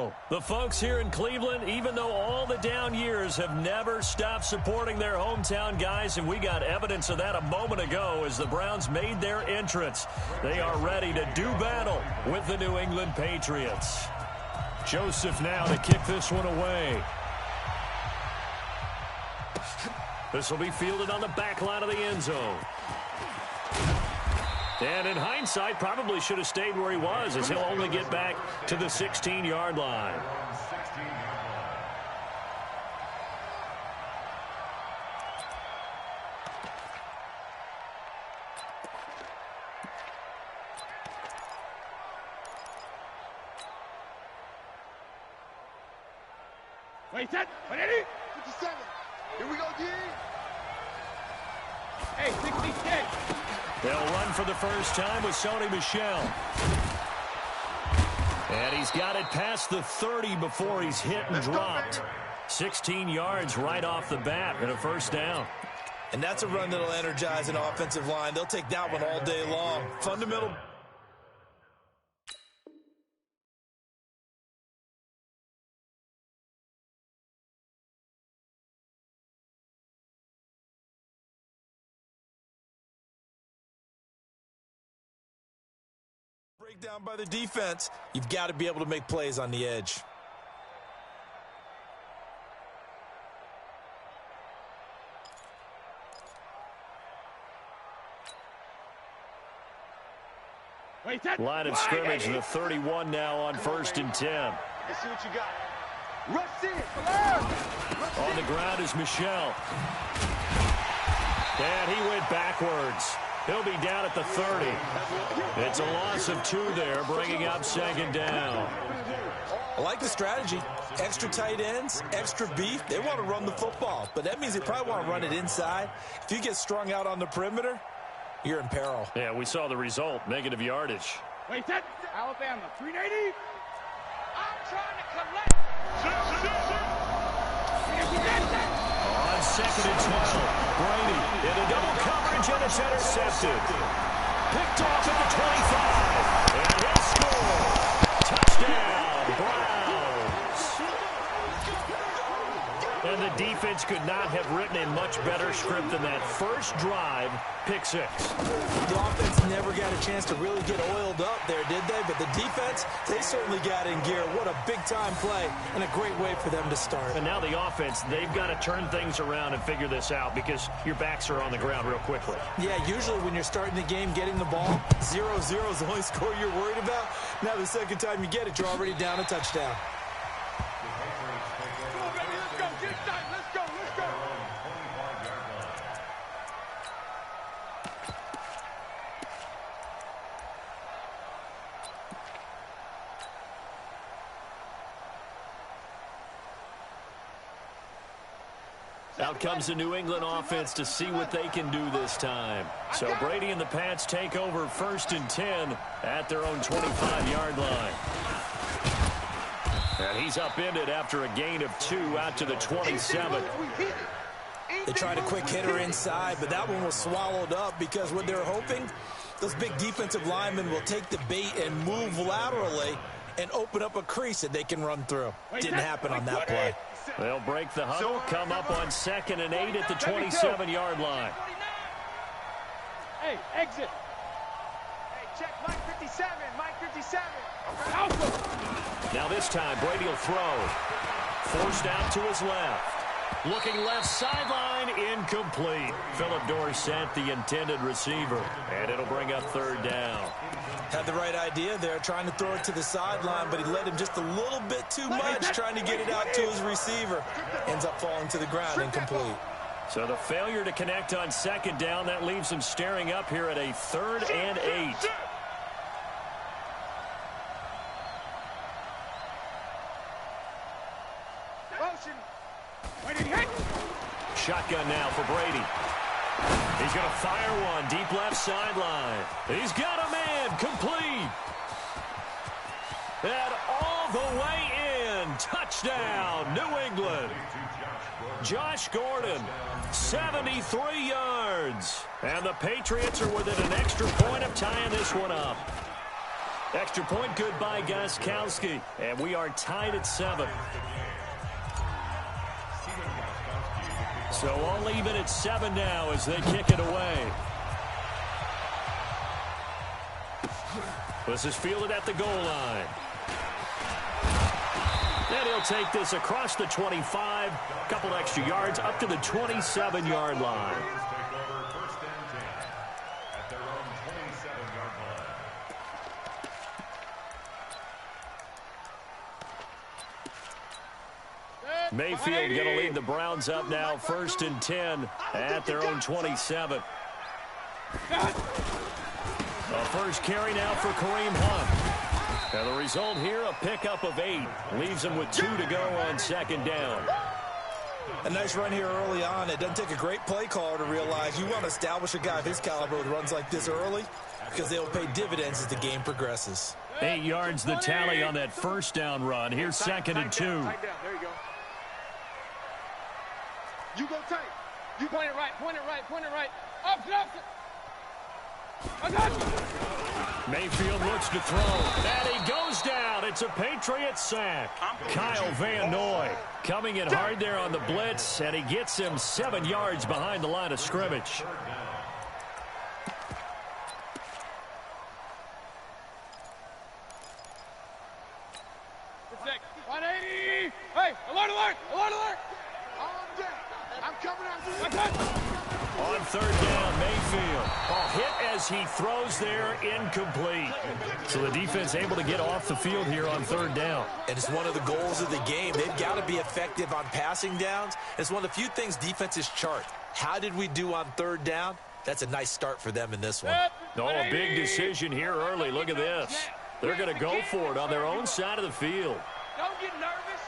go. The folks here in Cleveland, even though all the down years, have never stopped supporting their hometown guys, and we got evidence of that a moment ago as the Browns made their entrance. They are ready to do battle with the New England Patriots. Joseph now to kick this one away. This will be fielded on the back line of the end zone. And in hindsight, probably should have stayed where he was, as he'll only get back to the 16-yard line. Wait, set, 180, 57. Here we go, D. Hey, 60-10. They'll run for the first time with Sony Michel. And he's got it past the 30 before he's hit and dropped. 16 yards right off the bat and a first down. And that's a run that'll energize an offensive line. They'll take that one all day long. Fundamental. Breakdown by the defense. You've got to be able to make plays on the edge. Line of scrimmage, the 31 now on 1st and 10. Let's see what you got. Rush in. On the ground is Michel. And he went backwards. He'll be down at the 30. It's a loss of 2 there, bringing up 2nd down. I like the strategy. Extra tight ends, extra beef. They want to run the football, but that means they probably want to run it inside. If you get strung out on the perimeter, you're in peril. Yeah, we saw the result, negative yardage. Wait, set. Alabama, 380. I'm trying to collect. On 2nd and 12, Brady in a double coverage, and it's intercepted. Picked off at the 25, and he'll score. Touchdown, Browns. And the defense could not have written a much better script than that. First drive, pick 6. The offense never got a chance to really get oiled up there, did they? But the defense, they certainly got in gear. What a big-time play and a great way for them to start. And now the offense, they've got to turn things around and figure this out because your backs are on the ground real quickly. Yeah, usually when you're starting the game, getting the ball, 0-0 is the only score you're worried about. Now the second time you get it, you're already down a touchdown. Out comes the New England offense to see what they can do this time. So Brady and the Pats take over 1st and 10 at their own 25-yard line. And he's upended after a gain of 2 out to the 27. They tried a quick hitter inside, but that one was swallowed up because what they're hoping, those big defensive linemen will take the bait and move laterally and open up a crease that they can run through. Didn't happen on that play. They'll break the huddle, come up on 2nd and 8 at the 27-yard line. Hey, exit. Hey, check Mike 57, Mike 57. Now this time, Brady will throw. Forced out to his left. Looking left sideline, incomplete. Philip Dorsett, the intended receiver. And it'll bring up 3rd down. Had the right idea there, trying to throw it to the sideline, but he led him just a little bit too much, trying to get it out to his receiver. Ends up falling to the ground, incomplete. So the failure to connect on 2nd down, that leaves him staring up here at a 3rd and 8. Shotgun now for Brady. He's going to fire one deep left sideline. He's got a man complete. And all the way in. Touchdown, New England. Josh Gordon, 73 yards. And the Patriots are within an extra point of tying this one up. Extra point good by Gostkowski. And we are tied at 7. So all even at 7 now as they kick it away. This is fielded at the goal line. And he'll take this across the 25. A couple extra yards up to the 27-yard line. Mayfield going to lead the Browns up now, 1st and 10 at their own 27. A first carry now for Kareem Hunt. And the result here, a pickup of 8. Leaves him with 2 to go on 2nd down. A nice run here early on. It doesn't take a great play caller to realize you want to establish a guy of his caliber with runs like this early because they'll pay dividends as the game progresses. 8 yards the tally on that first down run. Here's 2nd and 2. There you go. You go tight. You point it right, point it right, point it right. Opposite, opposite. I got you. Mayfield looks to throw. And he goes down. It's a Patriots sack. Kyle Van Noy coming in hard there on the blitz, and he gets him 7 yards behind the line of scrimmage. Protect. 180. Hey, alert, alert, alert, alert. On deck. I'm coming out. On 3rd down, Mayfield. Hit as he throws there, incomplete. So the defense able to get off the field here on 3rd down. And it's one of the goals of the game. They've got to be effective on passing downs. It's one of the few things defenses chart. How did we do on 3rd down? That's a nice start for them in this one. Oh, a big decision here early. Look at this. They're going to go for it on their own side of the field. Don't get nervous.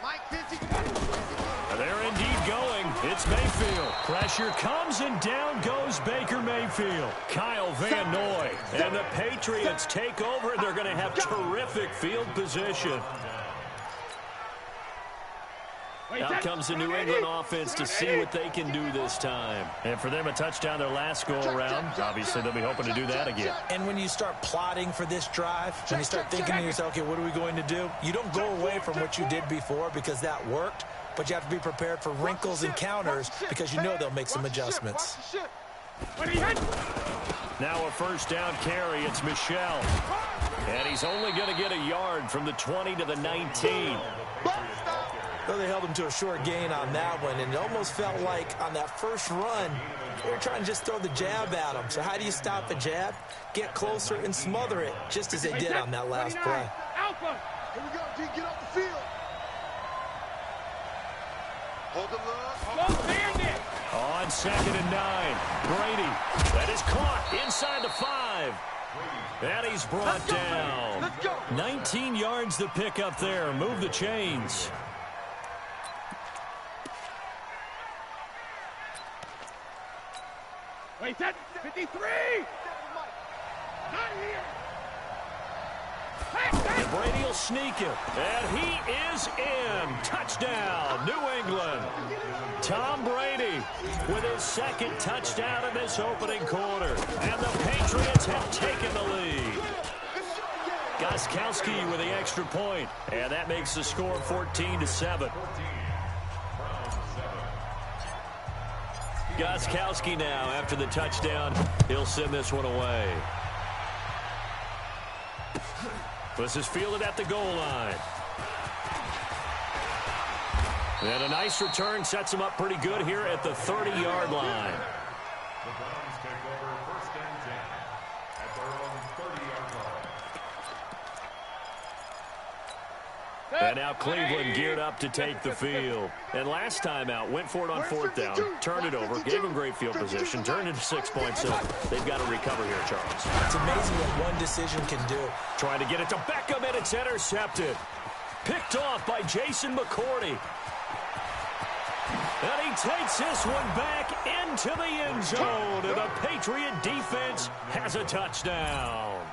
Mike 50. They're indeed going. It's Mayfield. Pressure comes, and down goes Baker Mayfield. Kyle Van Noy. And the Patriots take over, and they're going to have terrific field position. Out comes the New England offense to see what they can do this time. And for them, a touchdown their last go-around. Obviously, they'll be hoping to do that again. And when you start plotting for this drive, when you start thinking to yourself, okay, what are we going to do? You don't go away from what you did before because that worked, but you have to be prepared for wrinkles and counters because you know they'll make some adjustments. Now a 1st down carry. It's Michel. And he's only going to get a yard from the 20 to the 19. Well, they held him to a short gain on that one, and it almost felt like on that first run, they were trying to just throw the jab at him. So how do you stop a jab? Get closer and smother it, just as they did on that last play. Alpha. Here we go, D. Get off the field. Hold the look. Go bandit. On 2nd and 9, Brady. That is caught inside the 5. And he's brought down. Let's go. 19 yards to pick up there. Move the chains. Wait, that's 53. Not here. And Brady will sneak him. And he is in. Touchdown, New England. Tom Brady with his 2nd touchdown in this opening quarter. And the Patriots have taken the lead. Gostkowski with the extra point. And that makes the score 14-7. Gostkowski now, after the touchdown, he'll send this one away. This is fielded at the goal line. And a nice return sets him up pretty good here at the 30-yard line. The Browns take over 1st and 10 at their own 30-yard line. And now Cleveland geared up to take the field. And last time out, went for it on 4th down, turned it over, gave them great field position, turned into 6 points. So they've got to recover here, Charles. It's amazing what one decision can do. Trying to get it to Beckham, and it's intercepted. Picked off by Jason McCourty. And he takes this one back into the end zone. And the Patriot defense has a touchdown.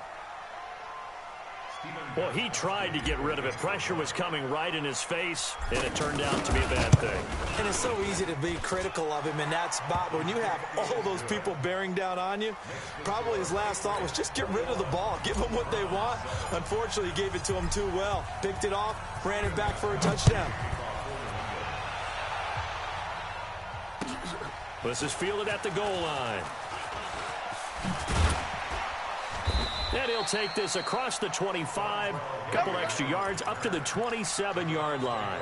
Well, he tried to get rid of it. Pressure was coming right in his face, and it turned out to be a bad thing. And it's so easy to be critical of him in that spot, but when you have all those people bearing down on you, probably his last thought was just get rid of the ball. Give them what they want. Unfortunately, he gave it to them too well. Picked it off, ran it back for a touchdown. This is fielded at the goal line. And he'll take this across the 25, a couple extra yards, up to the 27-yard line.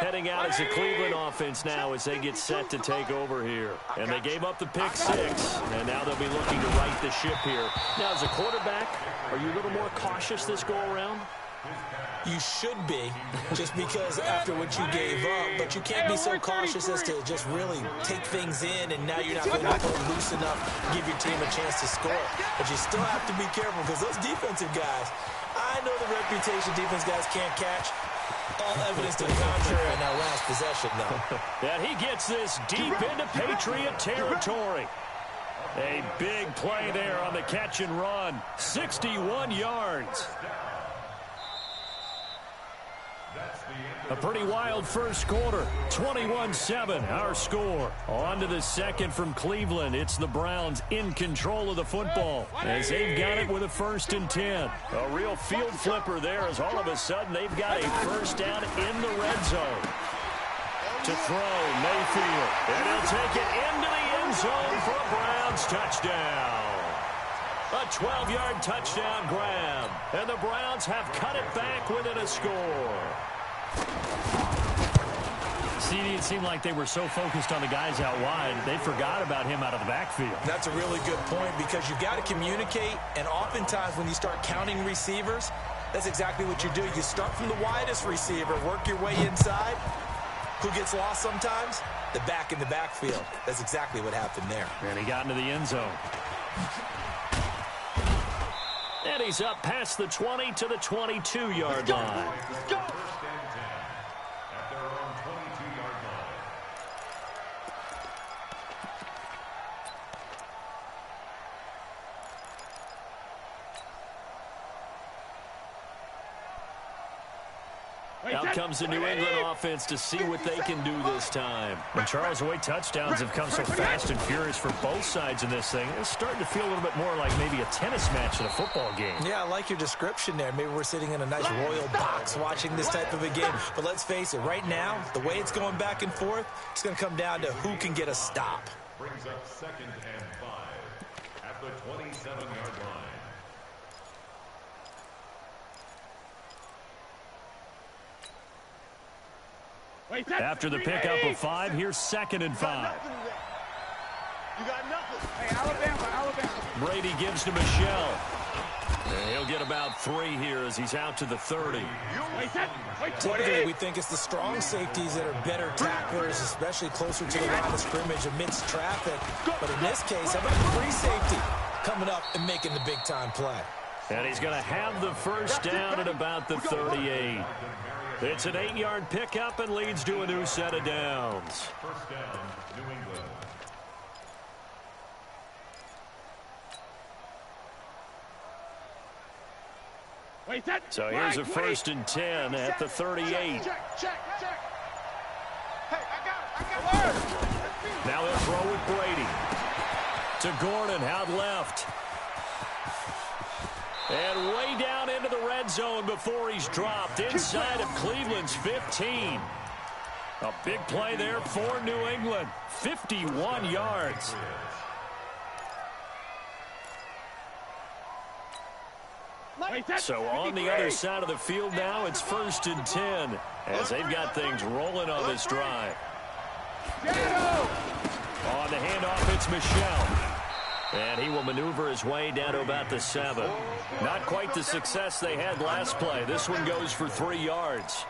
Heading out as a Cleveland offense now as they get set to take over here. And they gave up the pick 6, and now they'll be looking to right the ship here. Now, as a quarterback, are you a little more cautious this go-around? You should be, just because after what you gave up, but you can't be so cautious as to just really take things in, and now you're not going to play loose enough to give your team a chance to score. But you still have to be careful, because those defensive guys, I know the reputation defense guys can't catch. All evidence to the contrary in that last possession, though. And he gets this deep into Patriot territory. A big play there on the catch and run. 61 yards. A pretty wild first quarter. 21-7, our score. On to the second from Cleveland. It's the Browns in control of the football as they've got it with a 1st and 10. A real field flipper there as all of a sudden they've got a first down in the red zone. To throw, Mayfield. And he'll take it into the end zone for a Browns touchdown. A 12-yard touchdown grab. And the Browns have cut it back within a score. CD, it seemed like they were so focused on the guys out wide, they forgot about him out of the backfield. That's a really good point, because you've got to communicate, and oftentimes when you start counting receivers, that's exactly what you do. You start from the widest receiver, work your way inside. Who gets lost sometimes? The back in the backfield. That's exactly what happened there. And he got into the end zone. And he's up past the 20 to the 22-yard line. Let's go. Out comes the New England offense to see what they can do this time. And Charles, the way touchdowns have come so fast and furious for both sides in this thing, it's starting to feel a little bit more like maybe a tennis match in a football game. Yeah, I like your description there. Maybe we're sitting in a nice royal box watching this type of a game. But let's face it, right now, the way it's going back and forth, it's going to come down to who can get a stop. Brings up 2nd and 5 at the 27-yard line. After the pickup of 5, here's 2nd and 5. You got nothing. Hey, Alabama. Brady gives to Michelle. And he'll get about 3 here as he's out to the 30. Typically, we think it's the strong safeties that are better tacklers, especially closer to the line of scrimmage amidst traffic. But in this case, how about the free safety coming up and making the big-time play? And he's going to have the first down at about the 38. It's an 8-yard pickup and leads to a new set of downs. First down, New England. So here's a 1st and 10 at the 38. Check. Hey, I got it. Now he'll throw with Brady. To Gordon, out left. And way down into the red zone before he's dropped inside of Cleveland's 15. A big play there for New England. 51 yards. So on the other side of the field now, it's 1st and 10 as they've got things rolling on this drive. On the handoff, it's Michelle. And he will maneuver his way down to about the 7. Not quite the success they had last play. This one goes for 3 yards.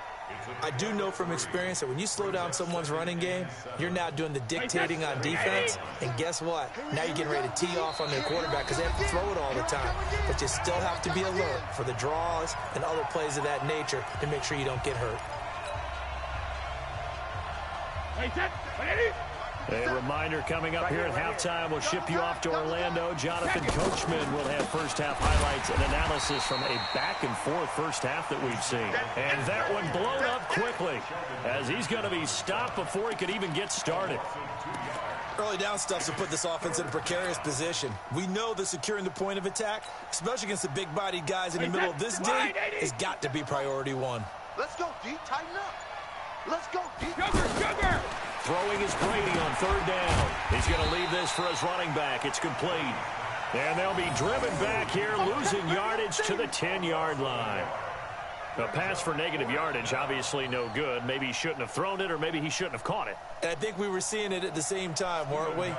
I do know from experience that when you slow down someone's running game, you're now doing the dictating on defense. And guess what? Now you're getting ready to tee off on their quarterback because they have to throw it all the time. But you still have to be alert for the draws and other plays of that nature to make sure you don't get hurt. A reminder coming up here at halftime. We'll ship you off to Orlando. Jonathan Coachman will have first-half highlights and analysis from a back-and-forth first half that we've seen. And that one blown up quickly as he's going to be stopped before he could even get started. Early down stuff to put this offense in a precarious position. We know that securing the point of attack, especially against the big-bodied guys in the middle of this game, has got to be priority one. Let's go, D. Tighten up. Let's go, D. Sugar! Throwing is Brady on third down. He's going to leave this for his running back. It's complete. And they'll be driven back here, losing yardage to the 10-yard line. A pass for negative yardage, obviously no good. Maybe he shouldn't have thrown it, or maybe he shouldn't have caught it. And I think we were seeing it at the same time, weren't we?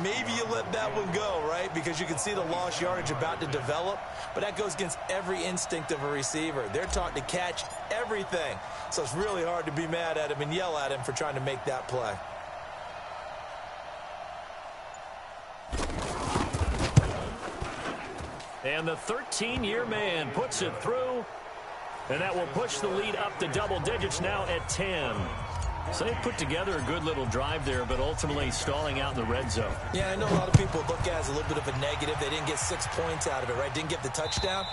Maybe you let that one go, right? Because you can see the lost yardage about to develop. But that goes against every instinct of a receiver. They're taught to catch everything. So it's really hard to be mad at him and yell at him for trying to make that play. And the 13-year man puts it through. And that will push the lead up to double digits now at 10. So they put together a good little drive there, but ultimately stalling out in the red zone. Yeah, I know a lot of people look at it as a little bit of a negative. They didn't get 6 points out of it, right? Didn't get the touchdown.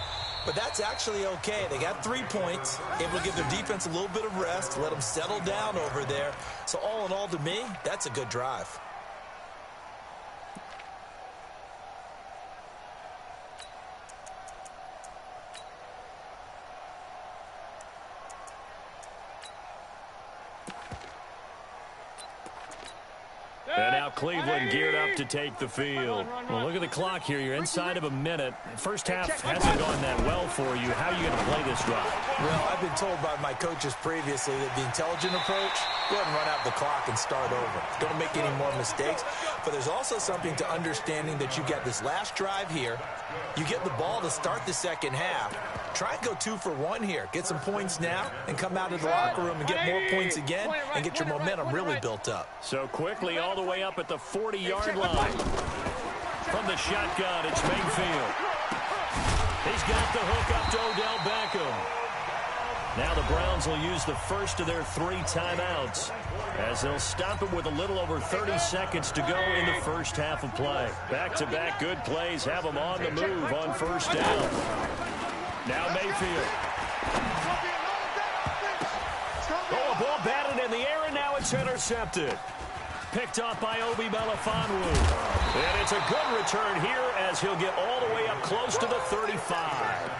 But that's actually okay. They got 3 points, able to give their defense a little bit of rest, let them settle down over there. So all in all, to me, that's a good drive. And now Cleveland geared up to take the field. Well, look at the clock here. You're inside of a minute. First half hasn't gone that well for you. How are you going to play this drive? Well, I've been told by my coaches previously that the intelligent approach, go ahead and run out the clock and start over. Don't make any more mistakes. But there's also something to understanding that you got this last drive here. You get the ball to start the second half. Try and go 2 for 1 here. Get some points now and come out of the locker room and get more points again and get your momentum really built up. So quickly all the way up at the 40-yard line. From the shotgun, it's Mayfield. He's got the hook up to Odell Beckham. Now the Browns will use the first of their 3 timeouts as they'll stop it with a little over 30 seconds to go in the first half of play. Back-to-back good plays have them on the move on first down. Now Mayfield. Oh, a ball batted in the air, and now it's intercepted. Picked off by Obi Melifonwu. And it's a good return here as he'll get all the way up close to the 35.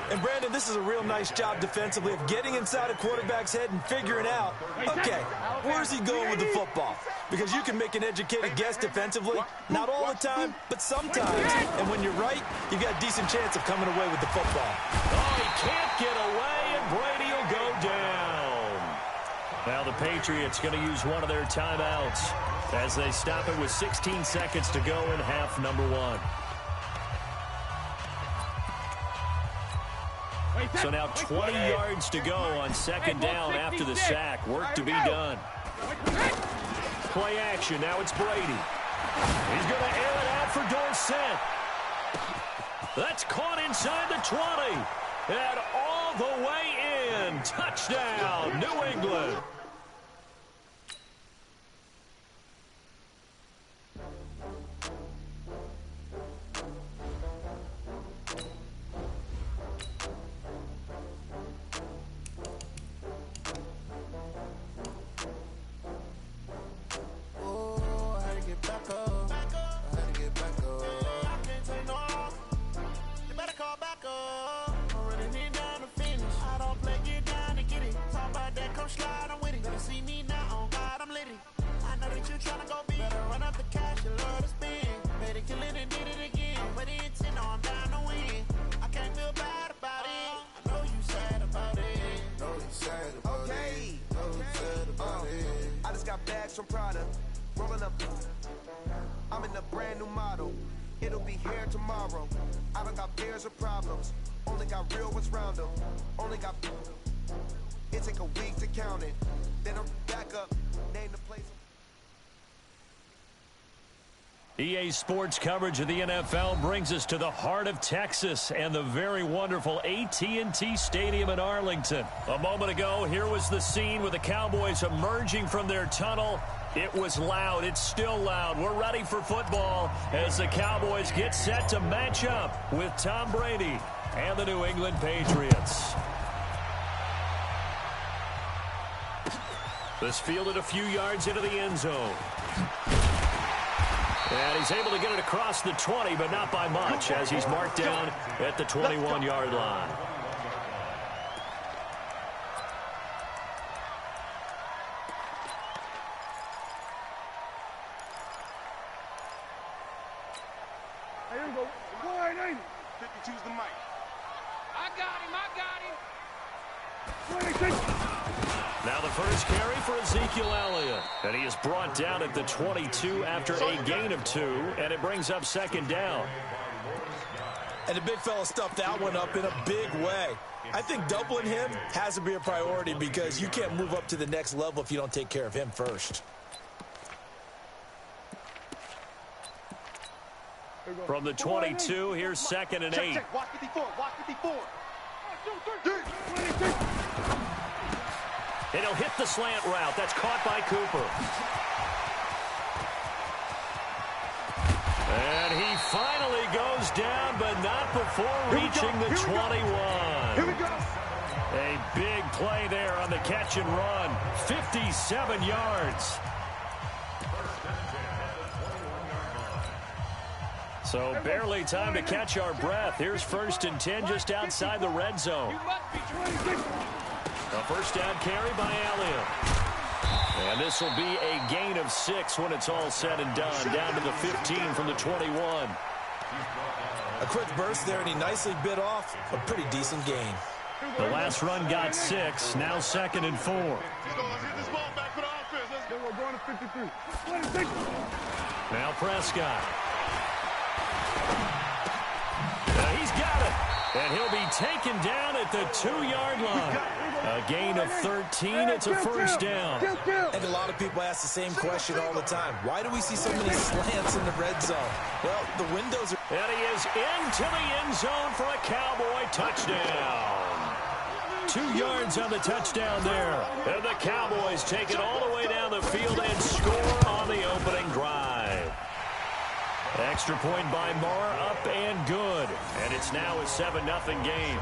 And, Brandon, this is a real nice job defensively of getting inside a quarterback's head and figuring out, okay, where's he going with the football? Because you can make an educated guess defensively, not all the time, but sometimes. And when you're right, you've got a decent chance of coming away with the football. Oh, he can't get away, and Brady will go down. Now the Patriots going to use one of their timeouts as they stop it with 16 seconds to go in half number 1. So now 20 yards to go on second down after the sack. Work to be done. Play action. Now it's Brady. He's going to air it out for Dorsett. That's caught inside the 20. And all the way in. Touchdown, New England. From Prada, rolling up. I'm in a brand new model. It'll be here tomorrow. I don't got fears or problems. Only got real ones round them. Only got. It take a week to count it. Then I'm back up. Name the place. EA Sports coverage of the NFL brings us to the heart of Texas and the very wonderful AT&T Stadium in Arlington. A moment ago, here was the scene with the Cowboys emerging from their tunnel It was loud. It's still loud. We're ready for football as the Cowboys get set to match up with Tom Brady and the New England Patriots. This fielded a few yards into the end zone. And he's able to get it across the 20, but not by much, as he's marked down at the 21-yard line. Here we go. Go ahead, 52's the mic. I got him. Now the first carry for Ezekiel Elliott. And he is brought down at the 22 after a gain of 2, and it brings up second down. And the big fella stuffed that one up in a big way. I think doubling him has to be a priority because you can't move up to the next level if you don't take care of him first. From the 22, here's 2nd and 8. Check. Watch 54. Watch 54. And he'll hit the slant route. That's caught by Cooper. And he finally goes down, but not before reaching the 21. Here we go. A big play there on the catch and run. 57 yards. So barely time to catch our breath. Here's 1st and 10 just outside the red zone. A first down carry by Elliott. And this will be a gain of 6 when it's all said and done. Down to the 15 from the 21. A quick burst there, and he nicely bit off a pretty decent gain. The last run got 6. Now 2nd and 4. Let's get this ball back for the offense. Let's go. We're going to 53. Now Prescott. He's got it. And he'll be taken down at the 2-yard line. A gain of 13. It's a first down. And a lot of people ask the same question all the time. Why do we see so many slants in the red zone? Well, the windows are... And he is into the end zone for a Cowboy touchdown. 2 yards on the touchdown there. And the Cowboys take it all the way down the field and score on the opening drive. Extra point by Marr, up and good. And it's now a 7-0 game.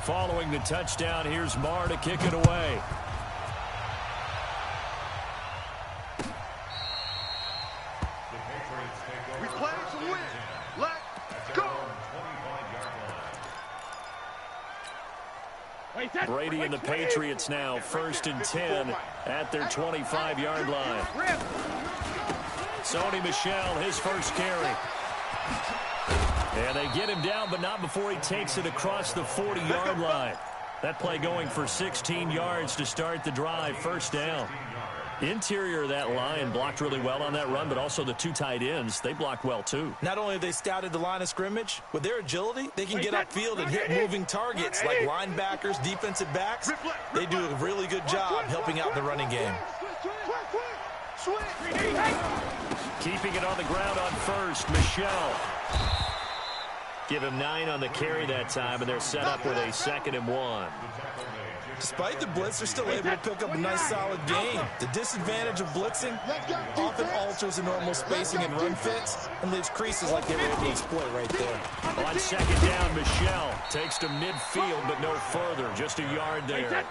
Following the touchdown, here's Marr to kick it away. We play to win. Let's go. Brady and the Patriots now 1st and 10 at their 25-yard line. Sony Michel, his first carry. And they get him down, but not before he takes it across the 40-yard line. That play going for 16 yards to start the drive. First down. Interior of that line blocked really well on that run, but also the 2 tight ends, they blocked well too. Not only have they scouted the line of scrimmage, with their agility, they can get upfield and hit moving targets like linebackers, defensive backs. They do a really good job helping out in the running game. Keeping it on the ground on first, Michel. Give him 9 on the carry that time, and they're set up with a 2nd and 1. Despite the blitz, they're still able to pick up a nice solid gain. The disadvantage of blitzing often alters the normal spacing and run fits and leaves creases like they were able to exploit right there. On 2nd down, Michel takes to midfield, but no further. Just a yard there.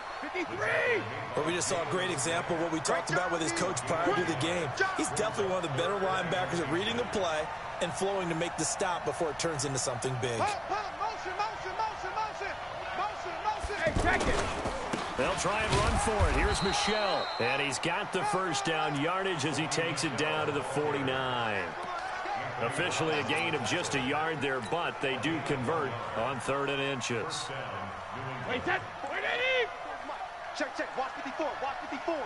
But we just saw a great example of what we talked about with his coach prior to the game. He's definitely one of the better linebackers at reading a play and flowing to make the stop before it turns into something big. They'll try and run for it. Here's Michel. And he's got the first down yardage as he takes it down to the 49. Officially a gain of just a yard there, but they do convert on 3rd and inches. Check. Watch 54. Watch 54.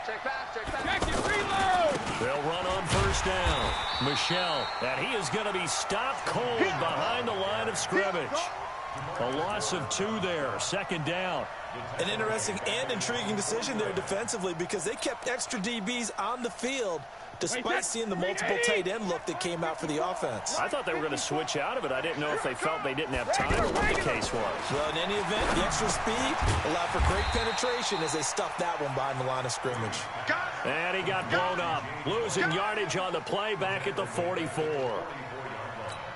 Check back. Check it, reload. They'll run on first down. Michel, and he is going to be stopped cold behind the line of scrimmage. A loss of 2 there. 2nd down. An interesting and intriguing decision there defensively because they kept extra DBs on the field, despite seeing the multiple tight end look that came out for the offense. I thought they were going to switch out of it. I didn't know if they felt they didn't have time or what the case was. Well, in any event, the extra speed allowed for great penetration as they stuffed that one behind the line of scrimmage. And he got blown up, losing yardage on the play back at the 44.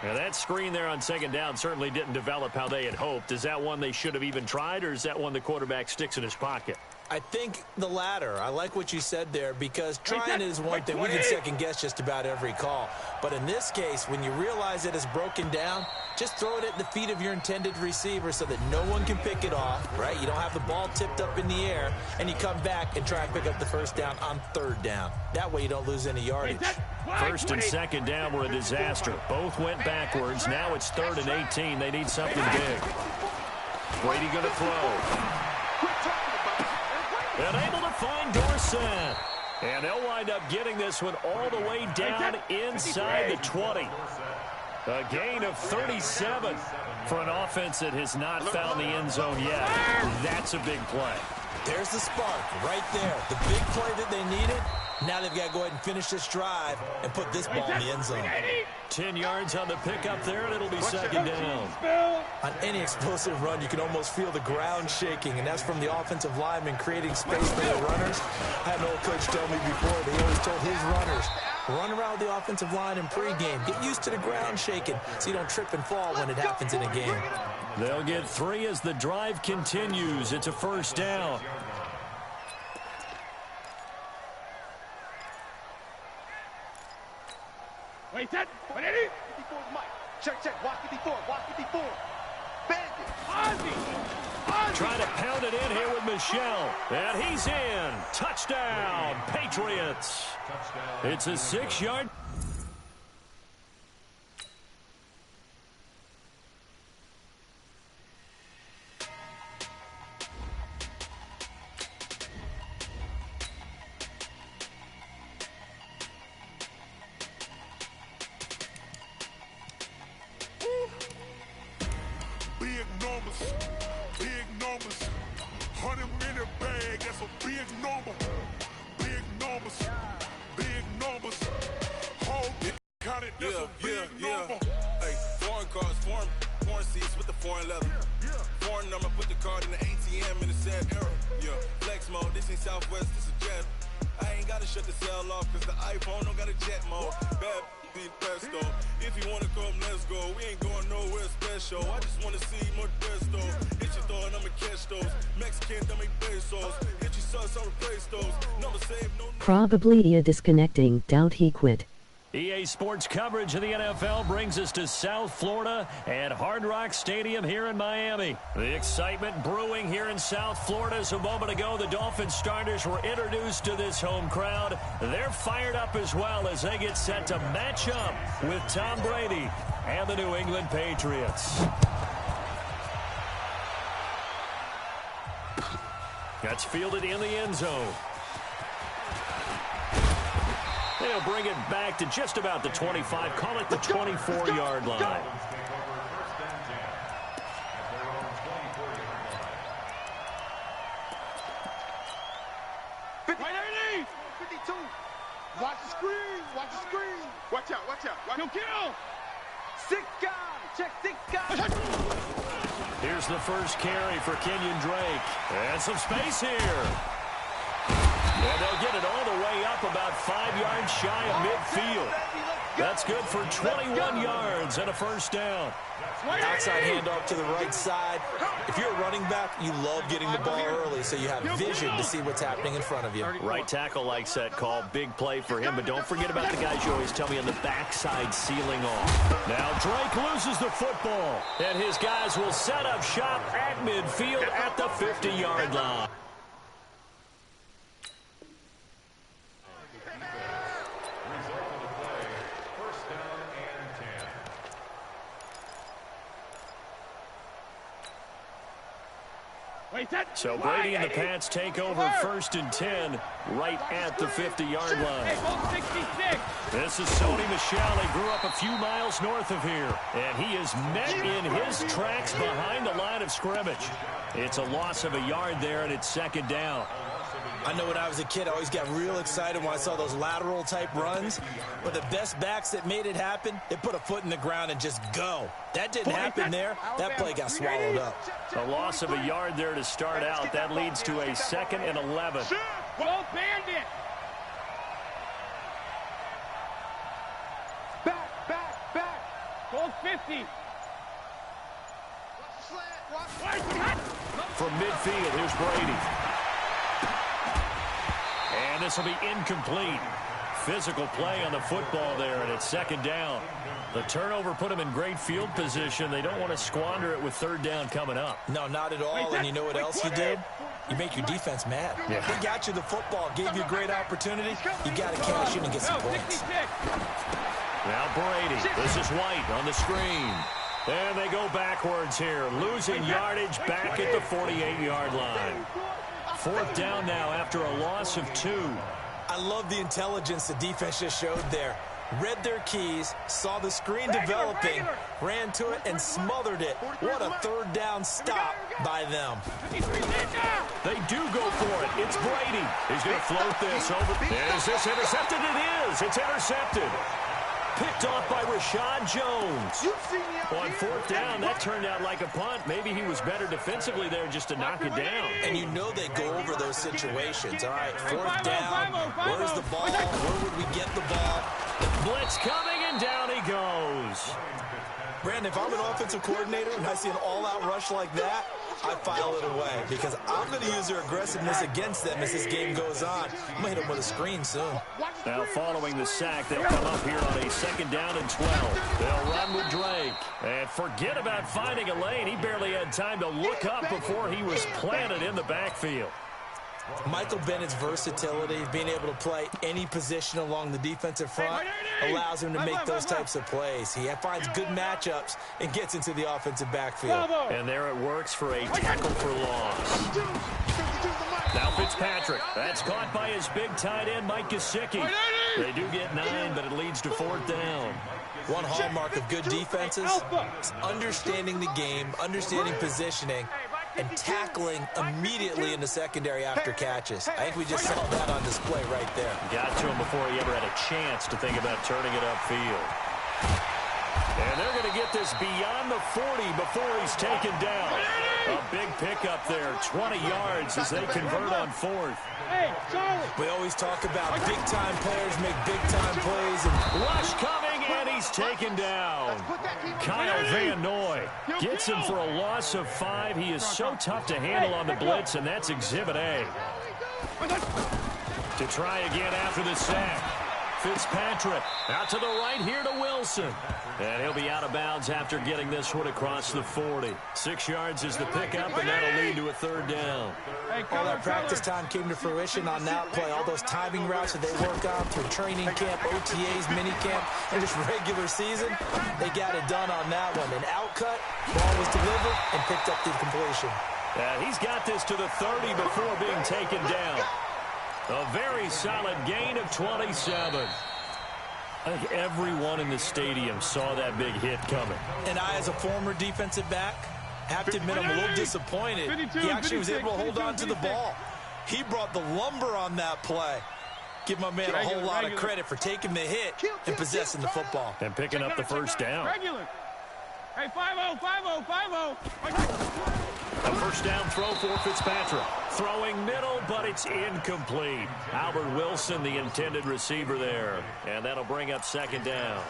Now, that screen there on second down certainly didn't develop how they had hoped. Is that one they should have even tried, or is that one the quarterback sticks in his pocket? I think the latter. I like what you said there, because trying is one thing. We can second-guess just about every call. But in this case, when you realize it is broken down, just throw it at the feet of your intended receiver so that no one can pick it off, right? You don't have the ball tipped up in the air, and you come back and try and pick up the first down on third down. That way you don't lose any yardage. First and second down were a disaster. Both went backwards. Now it's 3rd and 18. They need something big. Brady going to throw. And able to find Dorsett. And they'll wind up getting this one all the way down inside the 20. A gain of 37 for an offense that has not found the end zone yet. That's a big play. There's the spark right there. The big play that they needed. Now they've got to go ahead and finish this drive and put this ball in the end zone. 10 yards on the pickup there, and it'll be second down. On any explosive run, you can almost feel the ground shaking, and that's from the offensive linemen creating space for their runners. I had an old coach tell me before, they always told his runners, run around the offensive line in pregame. Get used to the ground shaking so you don't trip and fall when it happens in a game. They'll get 3 as the drive continues. It's a first down. Wait, that. What is it? 54 Mike. Check. Watch 54. Watch 54. Bandit. Ozzy. Trying to pound it in here with Michelle. And he's in. Touchdown, Patriots. It's a 6-yard. Big numbers, 100 in the bag, that's a big number. Big numbers, hold it, count it, that's a big number. Hey, foreign cars, foreign seats with the foreign leather. Foreign number, put the card in the ATM in the sad era. Yeah, flex mode, this ain't Southwest, this is jet. I ain't gotta shut the cell off, cause the iPhone don't got a jet mode. Bad beat pesto. If you wanna come, let's go. We ain't going nowhere special. I just wanna see more desto. Hit your throw and I'ma catch those. Mexican, dummy pesos. Hit your sauce, I'll replace those. Number save, no. Probably disconnecting. Doubt he quit. EA Sports coverage of the NFL brings us to South Florida at Hard Rock Stadium here in Miami. The excitement brewing here in South Florida as a moment ago the Dolphins starters were introduced to this home crowd. They're fired up as well as they get set to match up with Tom Brady and the New England Patriots. That's fielded in the end zone. They'll bring it back to just about the 25. Call it the 24-yard line. Watch the screen. Watch out. No kill. 6 guys. Check 6 guys. Here's the first carry for Kenyon Drake. And some space here. And they'll get it all the way up about 5 yards shy of midfield. That's good for 21 yards and a first down. Outside handoff to the right side. If you're a running back, you love getting the ball early so you have vision to see what's happening in front of you. Right tackle likes that call. Big play for him, but don't forget about the guys you always tell me on the backside sealing off. Now Drake loses the football, and his guys will set up shop at midfield at the 50-yard line. So Brady and the Pats take over 1st and 10 right at the 50-yard line. This is Sony Michel. He grew up a few miles north of here, and he is met in his tracks behind the line of scrimmage. It's a loss of a yard there, and it's 2nd down. I know when I was a kid, I always got real excited when I saw those lateral-type runs. But the best backs that made it happen, they put a foot in the ground and just go. That didn't happen there. That play got swallowed up. A loss of a yard there to start out. That leads to a 2nd and 11. Well, Bandit. Back. Goal 50. From midfield, here's Brady. And this will be incomplete. Physical play on the football there, and it's 2nd down. The turnover put them in great field position. They don't want to squander it with 3rd down coming up. No, not at all. And you know what else you did? You make your defense mad. Yeah. They got you the football, gave you a great opportunity. You got to cash in and get some points. Now Brady. This is White on the screen. And they go backwards here, losing yardage back at the 48-yard line. 4th down now after a loss of 2. I love the intelligence the defense just showed there. Read their keys, saw the screen developing, ran to it, and smothered it. What a 3rd down stop by them. They do go for it. It's Brady. He's going to float this over. Is this intercepted? It is. It's intercepted. Picked off by Rashad Jones. On 4th down, that turned out like a punt. Maybe he was better defensively there just to knock it down. And you know they go over those situations. All right, 4th down. Where's the ball? Where would we get the ball? Blitz coming, and down he goes. Brandon, if I'm an offensive coordinator and I see an all-out rush like that, I file it away because I'm going to use their aggressiveness against them as this game goes on. I'm going to hit them with a screen soon. Now following the sack, they'll come up here on a 2nd down and 12. They'll run with Drake. And forget about finding a lane. He barely had time to look up before he was planted in the backfield. Michael Bennett's versatility, being able to play any position along the defensive front, allows him to make those types of plays. He finds good matchups and gets into the offensive backfield. And there it works for a tackle for loss. Now Fitzpatrick. That's caught by his big tight end, Mike Gesicki. They do get 9, but it leads to 4th down. One hallmark of good defenses is understanding the game, understanding positioning, and tackling immediately in the secondary after catches. I think we just saw that on display right there. Got to him before he ever had a chance to think about turning it upfield. And they're going to get this beyond the 40 before he's taken down. A big pickup there, 20 yards as they convert on 4th. We always talk about big-time players make big-time plays. And rush coming, and he's taken down. Kyle Van Noy gets him for a loss of 5. He is so tough to handle on the blitz, and that's Exhibit A. To try again after the sack. Fitzpatrick out to the right here to Wilson. And he'll be out of bounds after getting this one across the 40. 6 yards is the pickup, and that'll lead to a 3rd down. All that practice time came to fruition on that play. All those timing routes that they work on through training camp, OTAs, minicamp, and just regular season, they got it done on that one. An outcut, ball was delivered, and picked up the completion. He's got this to the 30 before being taken down. A very solid gain of 27. I think everyone in the stadium saw that big hit coming. And I, as a former defensive back, have to admit I'm a little disappointed. He actually was able to hold on to the ball. He brought the lumber on that play. Give my man a whole lot of credit for taking the hit and possessing the football. And picking up the 1st down. Hey, 5-0, 5-0, 5-0. A 1st down throw for Fitzpatrick. Throwing middle, but it's incomplete. Albert Wilson, the intended receiver there. And that'll bring up 2nd down.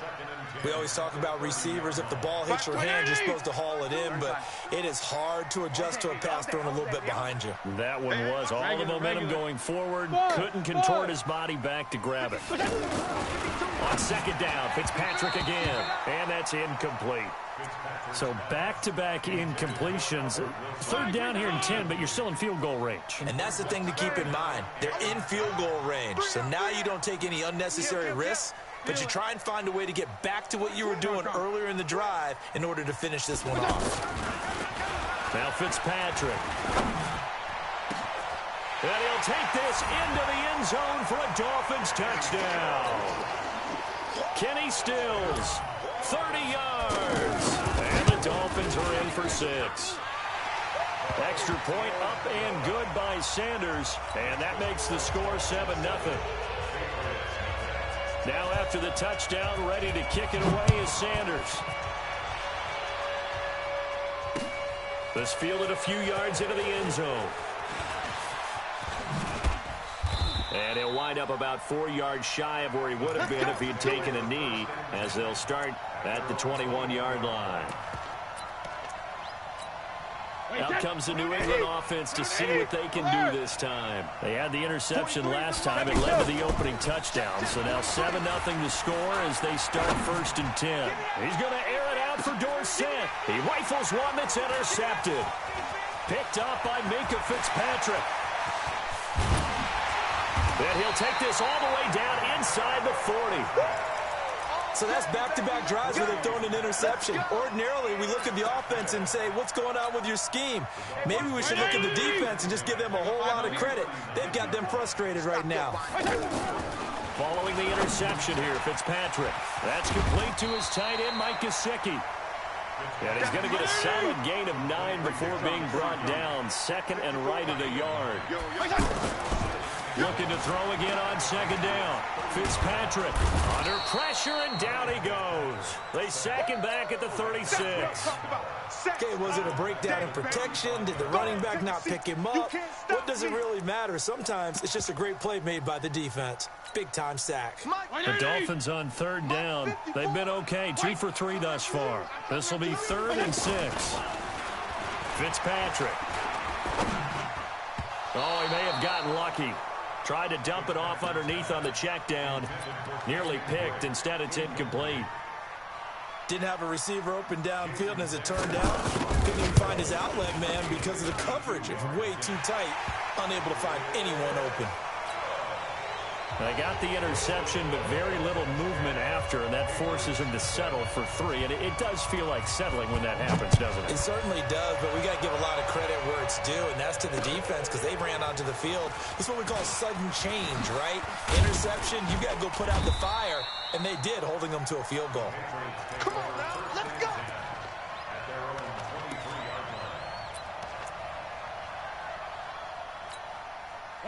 We always talk about receivers. If the ball hits your hand, you're supposed to haul it in, but it is hard to adjust to a pass thrown a little bit behind you. That one was all the momentum going forward. Couldn't contort his body back to grab it. On 2nd down, Fitzpatrick again. And that's incomplete. So back-to-back incompletions. 3rd down here in 10, but you're still in field goal range. And that's the thing to keep in mind. They're in field goal range. So now you don't take any unnecessary risks, but you try and find a way to get back to what you were doing earlier in the drive in order to finish this one off. Now Fitzpatrick. And he'll take this into the end zone for a Dolphins touchdown. Kenny Stills, 30 yards. And the Dolphins are in for 6. Extra point up and good by Sanders, and that makes the score 7-0. Now after the touchdown, ready to kick it away is Sanders. This fielded a few yards into the end zone. And he'll wind up about 4 yards shy of where he would have been if he'd taken a knee, as they'll start at the 21-yard line. Out comes the New England offense to see what they can do this time. They had the interception last time. It led to the opening touchdown. So now 7-0 to score as they start 1st and 10. He's going to air it out for Dorsett. He rifles one that's intercepted. Picked up by Minka Fitzpatrick. Then he'll take this all the way down inside the 40. So that's back-to-back drives where they've thrown an interception. Ordinarily, we look at the offense and say, what's going on with your scheme? Maybe we should look at the defense and just give them a whole lot of credit. They've got them frustrated right now. Following the interception here, Fitzpatrick. That's complete to his tight end, Mike Gesicki. And he's going to get a solid gain of 9 before being brought down. 2nd and right at a yard. Looking to throw again on 2nd down. Fitzpatrick under pressure, and down he goes. They sack him back at the 36. Okay, was it a breakdown in protection? Did the running back not pick him up? What does it really matter? Sometimes it's just a great play made by the defense. Big-time sack. The Dolphins on 3rd down. They've been okay, 2 for 3 thus far. This will be 3rd and 6. Fitzpatrick. Oh, he may have gotten lucky. Tried to dump it off underneath on the check down. Nearly picked. Instead, it's incomplete. Didn't have a receiver open downfield, and as it turned out, couldn't even find his outlet man because of the coverage. It's way too tight. Unable to find anyone open. They got the interception, but very little movement after, and that forces him to settle for 3. And it does feel like settling when that happens, doesn't it? It certainly does, but we got to give a lot of credit where it's due, and that's to the defense because they ran onto the field. This is what we call sudden change, right? Interception, you got to go put out the fire, and they did, holding them to a field goal. Come on now, let's go.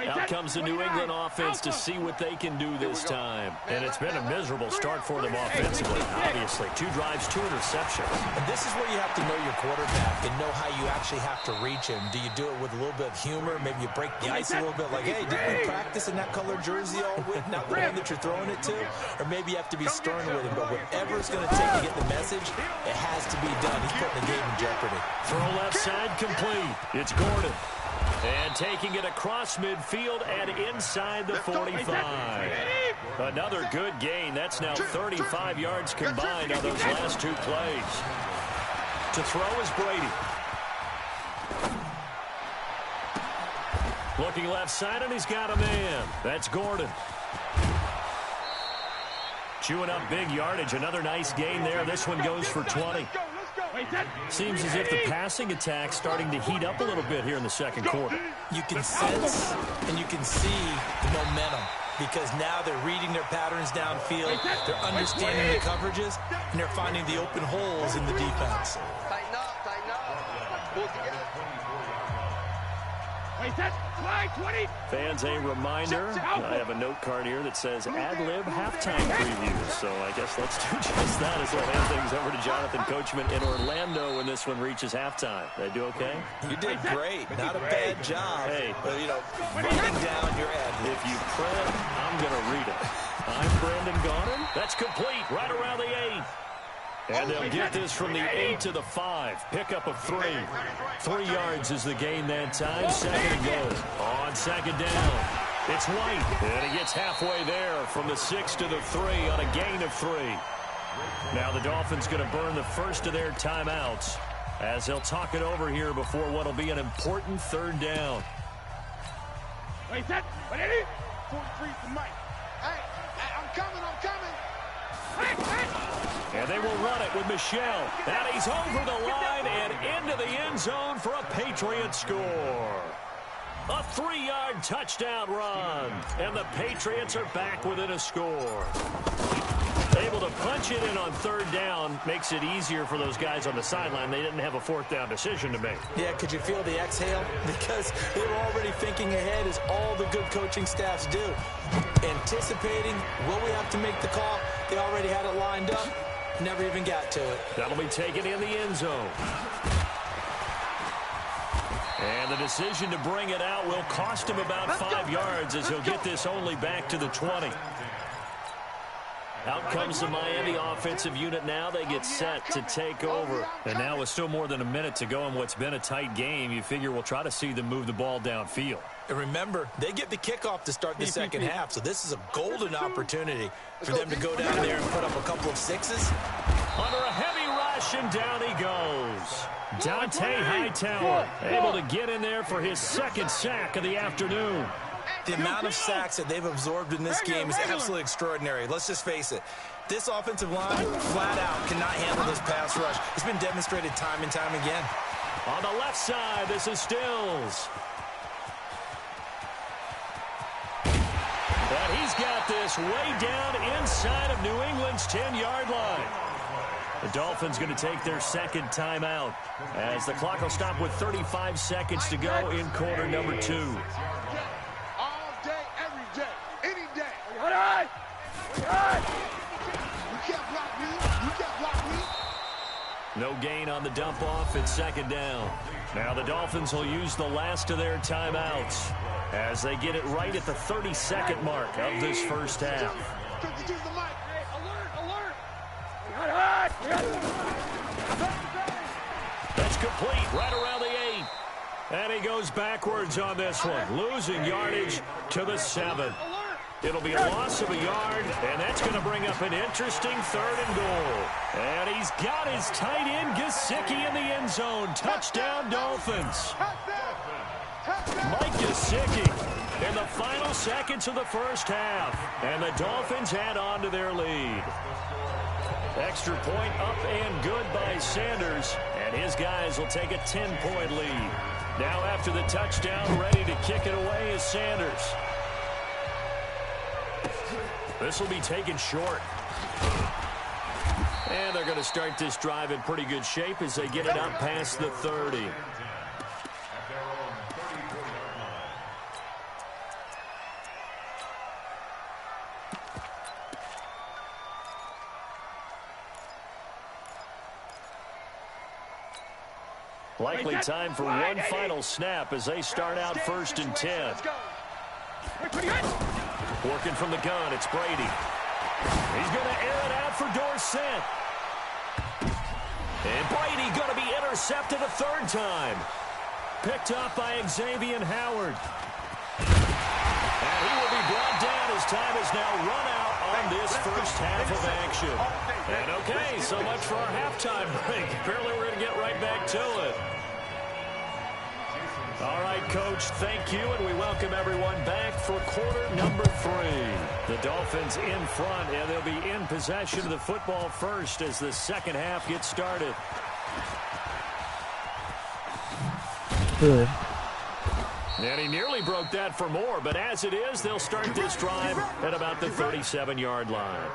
Out comes the New England offense to see what they can do this time. And it's been a miserable start for them offensively, obviously. 2 drives, 2 interceptions. And this is where you have to know your quarterback and know how you actually have to reach him. Do you do it with a little bit of humor? Maybe you break the ice a little bit like, hey, didn't we practice in that colored jersey all week? Not the one that you're throwing it to? Or maybe you have to be stern with him. But whatever it's going to take to get the message, it has to be done. He's putting the game in jeopardy. Throw left side complete. It's Gordon. And taking it across midfield and inside the 45. Another good gain. That's now 35 yards combined on those last 2 plays. To throw is Brady. Looking left side, and he's got a man. That's Gordon. Chewing up big yardage. Another nice gain there. This one goes for 20. Seems as if the passing attack's starting to heat up a little bit here in the 2nd quarter. You can sense and you can see the momentum because now they're reading their patterns downfield, they're understanding the coverages, and they're finding the open holes in the defense. Tighten up, pull together. Fans, a reminder, I have a note card here that says ad-lib halftime previews. So I guess let's do just that as we'll hand things over to Jonathan Coachman in Orlando when this one reaches halftime. Did I do okay? You did great. Not a bad job. Hey, but, you know, writing down your ad-lib. If you print, I'm going to read it. I'm Brandon Gaudin. That's complete right around the 8. And they'll get this from the 8 to the 5. Pickup of 3. 3 yards is the gain that time. 2nd and goal. On 2nd down. It's White. And he gets halfway there from the 6 to the 3 on a gain of 3. Now the Dolphins going to burn the first of their timeouts as they'll talk it over here before what will be an important 3rd down. Wait, that. 43 for Mike. Hey, I'm coming. And they will run it with Michelle. And he's over the line and into the end zone for a Patriots score. A 3-yard touchdown run. And the Patriots are back within a score. Able to punch it in on third down makes it easier for those guys on the sideline. They didn't have a fourth down decision to make. Yeah, could you feel the exhale? Because they were already thinking ahead, as all the good coaching staffs do. Anticipating, will we have to make the call? They already had it lined up. Never even got to it. That'll be taken in the end zone. And the decision to bring it out will cost him about 5 yards, as he'll get this only back to the 20. Out comes the Miami offensive unit now. They get set to take over. And now with still more than a minute to go in what's been a tight game, you figure we'll try to see them move the ball downfield. And remember, they get the kickoff to start the second half, so this is a golden opportunity for them to go down there and put up a couple of sixes. Under a heavy rush, and down he goes. Dante Hightower able to get in there for his second sack of the afternoon. The amount of sacks that they've absorbed in this game is absolutely extraordinary. Let's just face it. This offensive line, flat out, cannot handle this pass rush. It's been demonstrated time and time again. On the left side, this is Stills. And he's got this way down inside of New England's 10-yard line. The Dolphins going to take their second timeout as the clock will stop with 35 seconds to go in quarter number 2. All day, every day, any day. All right. You can't block me. You can't block me. No gain on the dump off. It's second down. Now the Dolphins will use the last of their timeouts as they get it right at the 32nd mark of this first half. That's complete right around the 8. And he goes backwards on this one, losing yardage to the 7. It'll be a loss of a yard, and that's going to bring up an interesting third and goal. And he's got his tight end, Gesicki, in the end zone. Touchdown, Dolphins. Mike Gesicki in the final seconds of the first half. And the Dolphins add on to their lead. Extra point up and good by Sanders. And his guys will take a 10-point lead. Now after the touchdown, ready to kick it away is Sanders. This will be taken short. And they're going to start this drive in pretty good shape as they get it up past the 30. Likely time for one final snap as they start out 1st and 10. Working from the gun, it's Brady. He's going to air it out for Dorsett. And Brady going to be intercepted a third time. Picked up by Xavier Howard. And he will be brought down as time is now run out on this first half of action. And okay, so much for our halftime break. Apparently we're going to get right back to it. All right, Coach, thank you, and we welcome everyone back for quarter number 3. The Dolphins in front, and they'll be in possession of the football first as the second half gets started. Good. And he nearly broke that for more, but as it is, they'll start this drive at about the 37-yard line.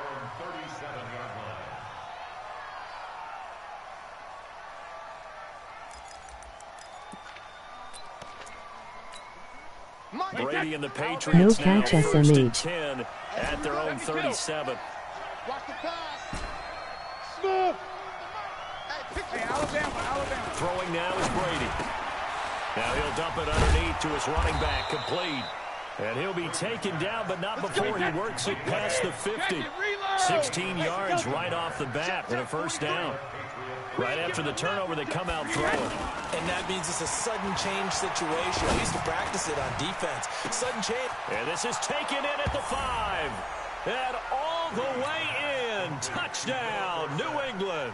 Brady and the Patriots No now catch, 1st and SMH. 10 at their own 37. Watch the pass. Hey, Alabama. Throwing now is Brady. Now he'll dump it underneath to his running back, complete. And he'll be taken down, but not before he works it past the 50. 16 yards right off the bat and a first down. Right after the turnover, they come out throwing. And that means it's a sudden change situation. I used to practice it on defense. Sudden change. And this is taken in at the 5. And all the way in. Touchdown, New England.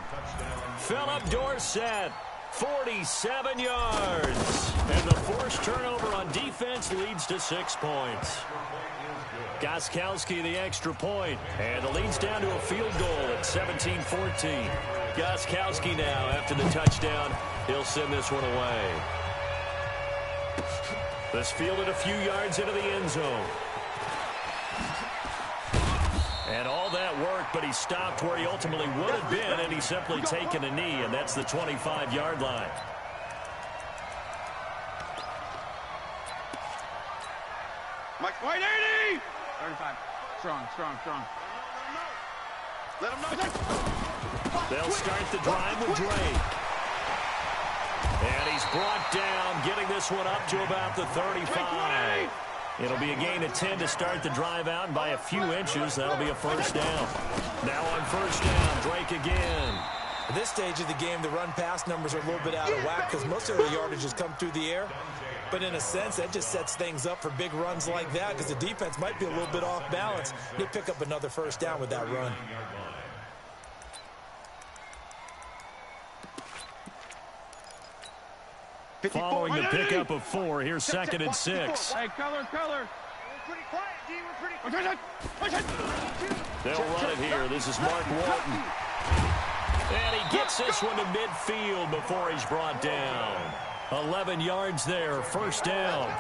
Philip Dorsett, 47 yards. And the forced turnover on defense leads to 6 points. Gostkowski the extra point. And the lead's down to a field goal at 17-14. Gostkowski now after the touchdown. He'll send this one away. This fielded a few yards into the end zone. And all that work but he stopped where he ultimately would have been, and he's simply taken a knee, and that's the 25-yard line. Mike, 80! 35. Strong. Let him know. They'll start the drive with Drake. And he's brought down, getting this one up to about the 35. It'll be a gain of 10 to start the drive out, and by a few inches, that'll be a first down. Now on first down, Drake again. At this stage of the game, the run-pass numbers are a little bit out of whack because most of the yardage has come through the air. But in a sense, that just sets things up for big runs like that because the defense might be a little bit off balance. They pick up another first down with that run. Following the pickup of 4, here's 2nd and 6. Hey, color. We're pretty quiet, D. We're pretty quiet. They'll run it here. This is Mark Walton. And he gets this one to midfield before he's brought down. 11 yards there, first down.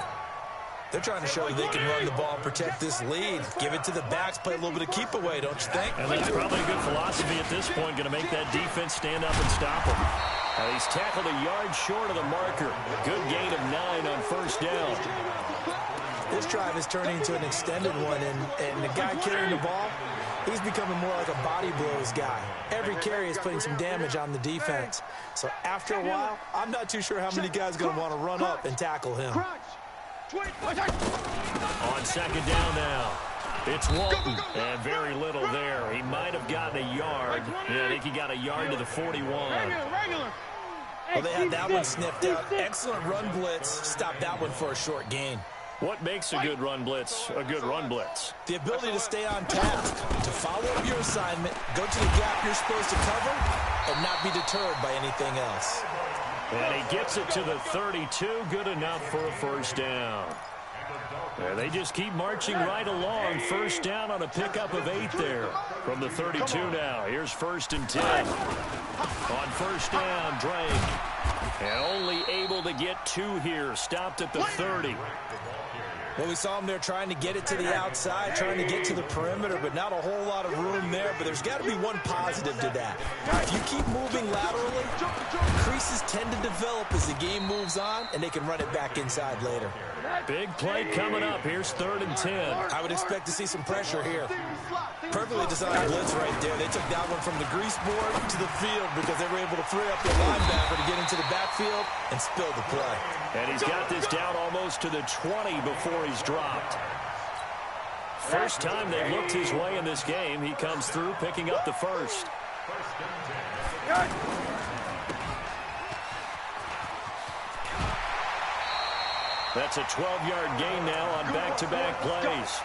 They're trying to show that they can run the ball and protect this lead. Give it to the backs, play a little bit of keep away, don't you think? And that's probably a good philosophy at this point, going to make that defense stand up and stop him. He's tackled a yard short of the marker. Good gain of 9 on first down. This drive is turning into an extended one, and the guy carrying the ball, he's becoming more like a body blows guy. Every carry is putting some damage on the defense. So after a while, I'm not too sure how many guys are going to want to run up and tackle him. On second down now, it's Walton, and very little there. He might have gotten a yard. Yeah, I think he got a yard to the 41. Well, they had that one sniffed out. Excellent run blitz. Stopped that one for a short gain. What makes a good run blitz a good run blitz? The ability to stay on task, to follow up your assignment, go to the gap you're supposed to cover, and not be deterred by anything else. And he gets it to the 32. Good enough for a first down. And they just keep marching right along. First down on a pickup of 8 there from the 32 now. Here's 1st and 10. On first down, Drake. And only able to get 2 here. Stopped at the 30. Well, we saw him there trying to get it to the outside, trying to get to the perimeter, but not a whole lot of room there. But there's got to be one positive to that. If you keep moving laterally, creases tend to develop as the game moves on, and they can run it back inside later. Big play coming up. Here's 3rd and 10. I would expect to see some pressure here. Perfectly designed blitz right there. They took that one from the grease board to the field because they were able to free up their linebacker to get into the backfield and spill the play. And he's got this down almost to the 20 before he's dropped. First time they've looked his way in this game. He comes through picking up the first. That's a 12-yard gain now on back-to-back plays.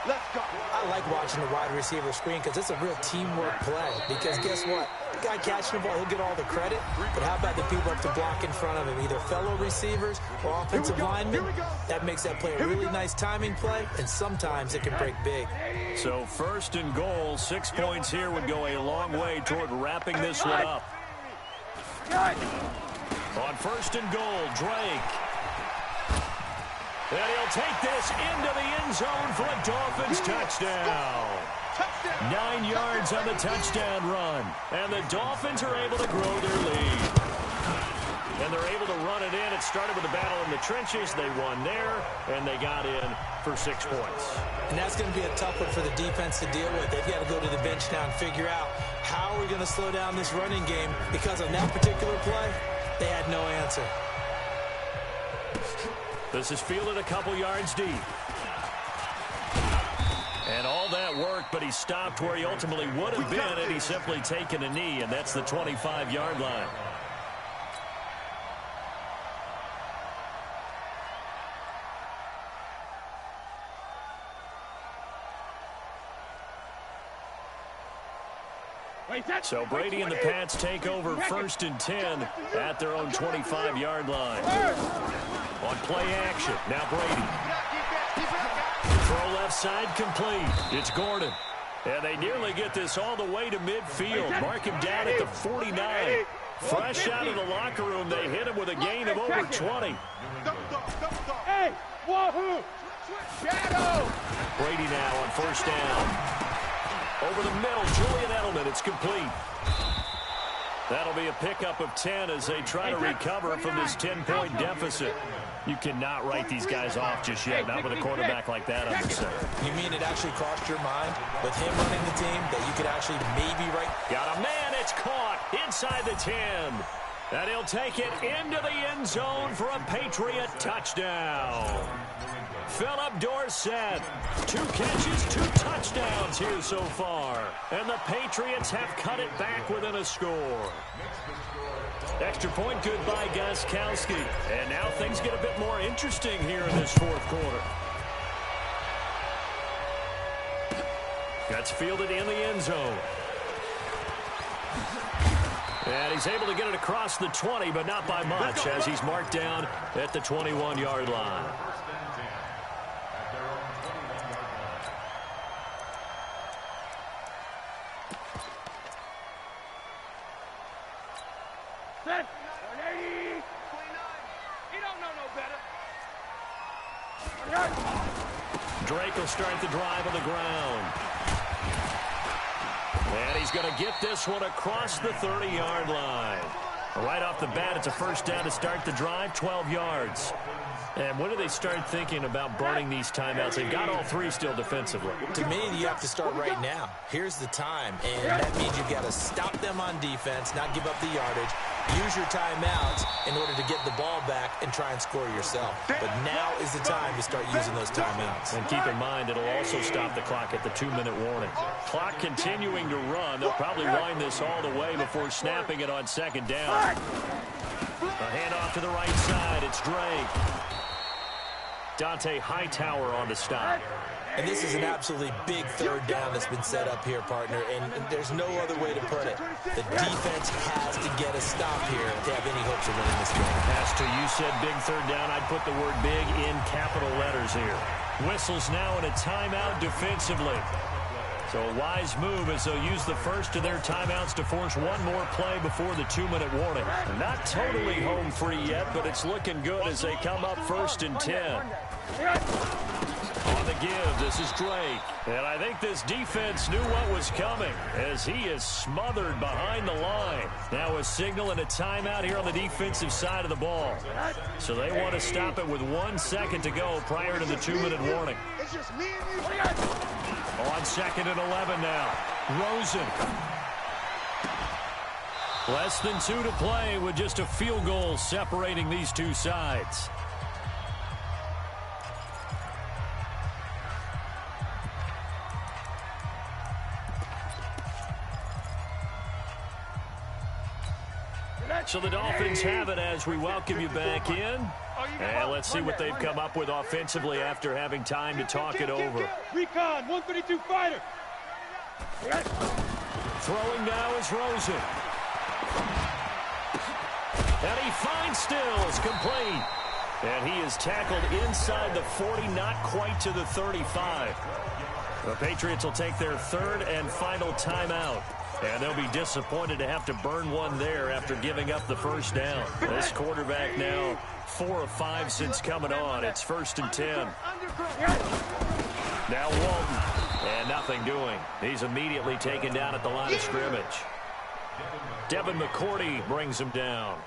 I like watching the wide receiver screen because it's a real teamwork play. Because guess what? The guy catching the ball, he'll get all the credit. But how about the people up to block in front of him? Either fellow receivers or offensive linemen. That makes that play a really nice timing play, and sometimes it can break big. So 1st and goal, 6 points here would go a long way toward wrapping this one up. On 1st and goal, Drake. And he'll take this into the end zone for a Dolphins touchdown. 9 yards on the touchdown run. And the Dolphins are able to grow their lead. And they're able to run it in. It started with a battle in the trenches. They won there, and they got in for 6 points. And that's going to be a tough one for the defense to deal with. They've got to go to the bench now and figure out how are we going to slow down this running game, because on that particular play, they had no answer. This is fielded a couple yards deep. And all that work, but he stopped where he ultimately would have been, and he's simply taken a knee, and that's the 25-yard line. So Brady and the Pats take over 1st and 10 at their own 25-yard line. On play action, now Brady. Throw left side complete. It's Gordon. And they nearly get this all the way to midfield. Mark him down at the 49. Fresh out of the locker room, they hit him with a gain of over 20. Hey, wahoo! Shadow! Brady now on 1st down. Over the middle, Julian Edelman. It's complete. That'll be a pickup of 10 as they try to recover from this 10-point deficit. You cannot write these guys off just yet, not with a quarterback like that under center. You mean it actually crossed your mind with him running the team that you could actually maybe write? Got a man, it's caught inside the 10. And he'll take it into the end zone for a Patriot touchdown. Philip Dorsett, 2 catches, 2 touchdowns here so far. And the Patriots have cut it back within a score. Extra point good by Gostkowski. And now things get a bit more interesting here in this fourth quarter. That's fielded in the end zone. And he's able to get it across the 20, but not by much, as he's marked down at the 21-yard line. Set. 180. 29. He don't know no better. Drake will start the drive on the ground. And he's going to get this one across the 30-yard line. Right off the bat, it's a first down to start the drive, 12 yards. And when do they start thinking about burning these timeouts? They've got all 3 still defensively. To me, you have to start right now. Here's the time, and that means you've got to stop them on defense, not give up the yardage, use your timeouts in order to get the ball back and try and score yourself. But now is the time to start using those timeouts. And keep in mind, it'll also stop the clock at the 2-minute warning. Clock continuing to run. They'll probably wind this all the way before snapping it on second down. A handoff to the right side. It's Drake. Dante Hightower on the stop. And this is an absolutely big third down that's been set up here, partner, and there's no other way to put it. The defense has to get a stop here to have any hopes of winning this game. Pastor, you said big third down. I'd put the word big in capital letters here. Whistles now in a timeout defensively. So a wise move as they'll use the first of their timeouts to force one more play before the 2-minute warning. Not totally home free yet, but it's looking good as they come up 1st and 10. On the give, this is Drake. And I think this defense knew what was coming as he is smothered behind the line. Now a signal and a timeout here on the defensive side of the ball. So they want to stop it with 1 second to go prior to the 2-minute warning. It's just me and you. On 2nd and 11 now. Rosen. Less than 2 to play with just a field goal separating these two sides. So the Dolphins have it as we welcome you back in. And let's see what they've come up with offensively after having time to talk it over. Recon, 132 fighter. Throwing now is Rosen. And he finds Stills, complete. And he is tackled inside the 40, not quite to the 35. The Patriots will take their 3rd and final timeout. And they'll be disappointed to have to burn one there after giving up the first down. This quarterback now 4 of 5 since coming on. It's 1st and 10. Now Walton. And nothing doing. He's immediately taken down at the line of scrimmage. Devin McCourty brings him down.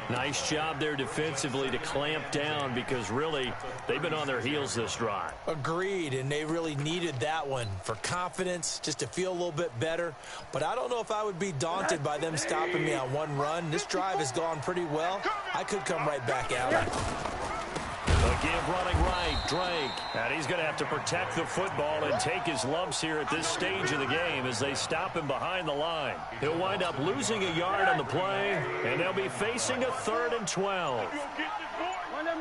Nice job there defensively to clamp down because really they've been on their heels this drive. Agreed, and they really needed that one for confidence, just to feel a little bit better. But I don't know if I would be daunted by them stopping me on one run. This drive has gone pretty well. I could come right back out. The give running right, Drake. And he's going to have to protect the football and take his lumps here at this stage of the game as they stop him behind the line. He'll wind up losing a yard on the play, and they'll be facing a 3rd and 12.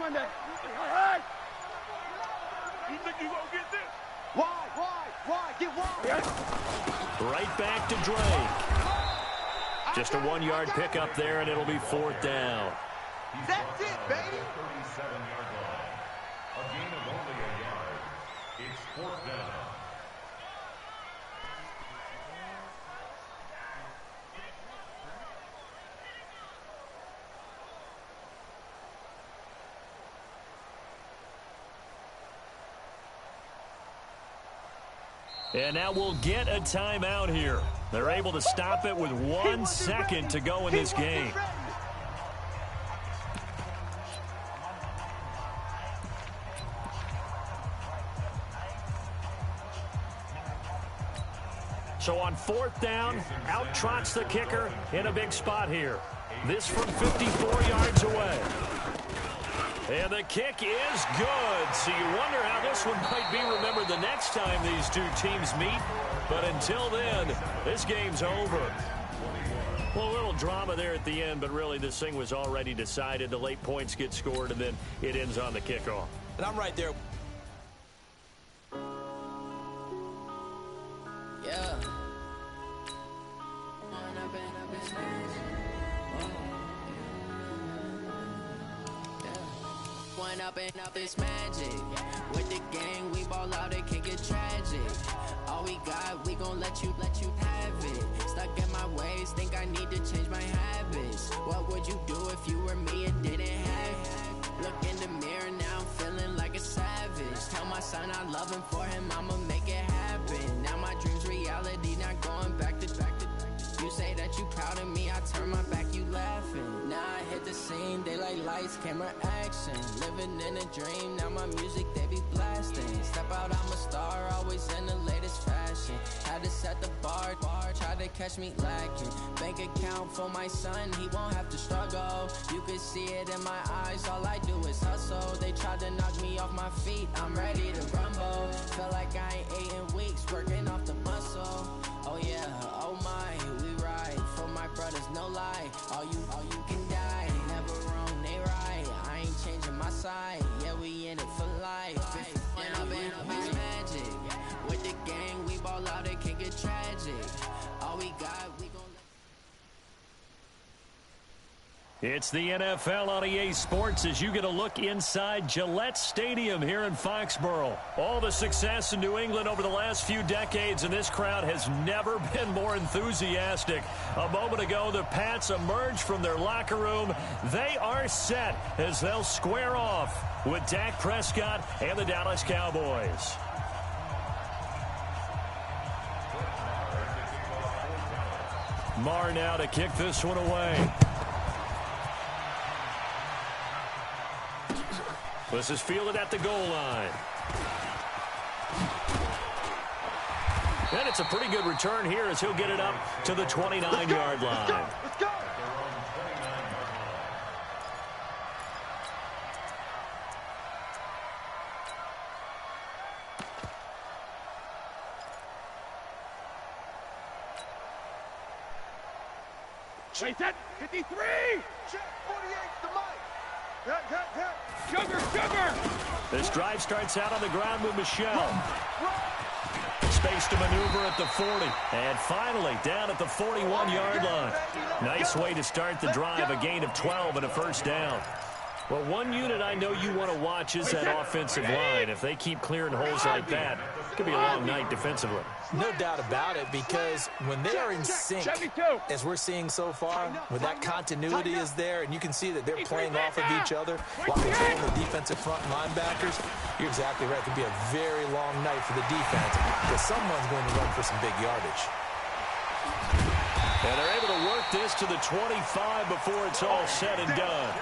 Monday. You think you gonna get this? Why? Get wide. Right back to Drake. Just a 1-yard pickup there, and it'll be 4th down. That's it, baby. 37-yard line. A gain of only a yard. It's 4th down. And now we'll get a timeout here. They're able to stop it with 1 second to go in this game. So on 4th down, out trots the kicker in a big spot here. This from 54 yards away. And the kick is good. So you wonder how this one might be remembered the next time these two teams meet. But until then, this game's over. Well, a little drama there at the end, but really this thing was already decided. The late points get scored, and then it ends on the kickoff. And I'm right there. Yeah. One up and up is magic. With the gang, we ball out, it can get tragic. All we got, we gon' let you have it. Stuck in my ways, think I need to change my habits. What would you do if you were me and didn't have it? Look in the mirror, now I'm feeling like a savage. Tell my son I love him, for him I'ma make it happen. Now my dream's reality, not going back to. You say that you proud of me, I turn my back, you laughing. Now I hit the scene, daylight lights, camera action. Living in a dream, now my music, they be blasting. Step out, I'm a star, always in the latest fashion. Had to set the bar, try to catch me lacking. Bank account for my son, he won't have to struggle. You could see it in my eyes, all I do is hustle. They tried to knock me off my feet, I'm ready to rumble. Feel like I ain't ate in weeks, working off the muscle. Oh yeah, oh my, we ride for my brothers, no lie. All you can die, never wrong, they right. I ain't changing my side, yeah, we in it for life. When I've been it's magic. With the gang, we ball out, it can get tragic. All we got, we gon' It's the NFL on EA Sports as you get a look inside Gillette Stadium here in Foxborough. All the success in New England over the last few decades, and this crowd has never been more enthusiastic. A moment ago, the Pats emerged from their locker room. They are set as they'll square off with Dak Prescott and the Dallas Cowboys. Marr now to kick this one away. This is fielded at the goal line. And it's a pretty good return here as he'll get it up to the 29-yard line. Let's go. Wait, that 53! Check 48, the mic. Sugar! This drive starts out on the ground with Michelle. Space to maneuver at the 40. And finally, down at the 41-yard line. Nice way to start the drive, a gain of 12 and a first down. Well, one unit I know you want to watch is that offensive line. If they keep clearing holes like that, it could be a long night defensively. No doubt about it, because when they are in sync, as we're seeing so far, when that continuity is there, and you can see that they're playing off of each other while controlling the defensive front linebackers, you're exactly right. It could be a very long night for the defense, because someone's going to run for some big yardage. And they're able to work this to the 25 before it's all said and done.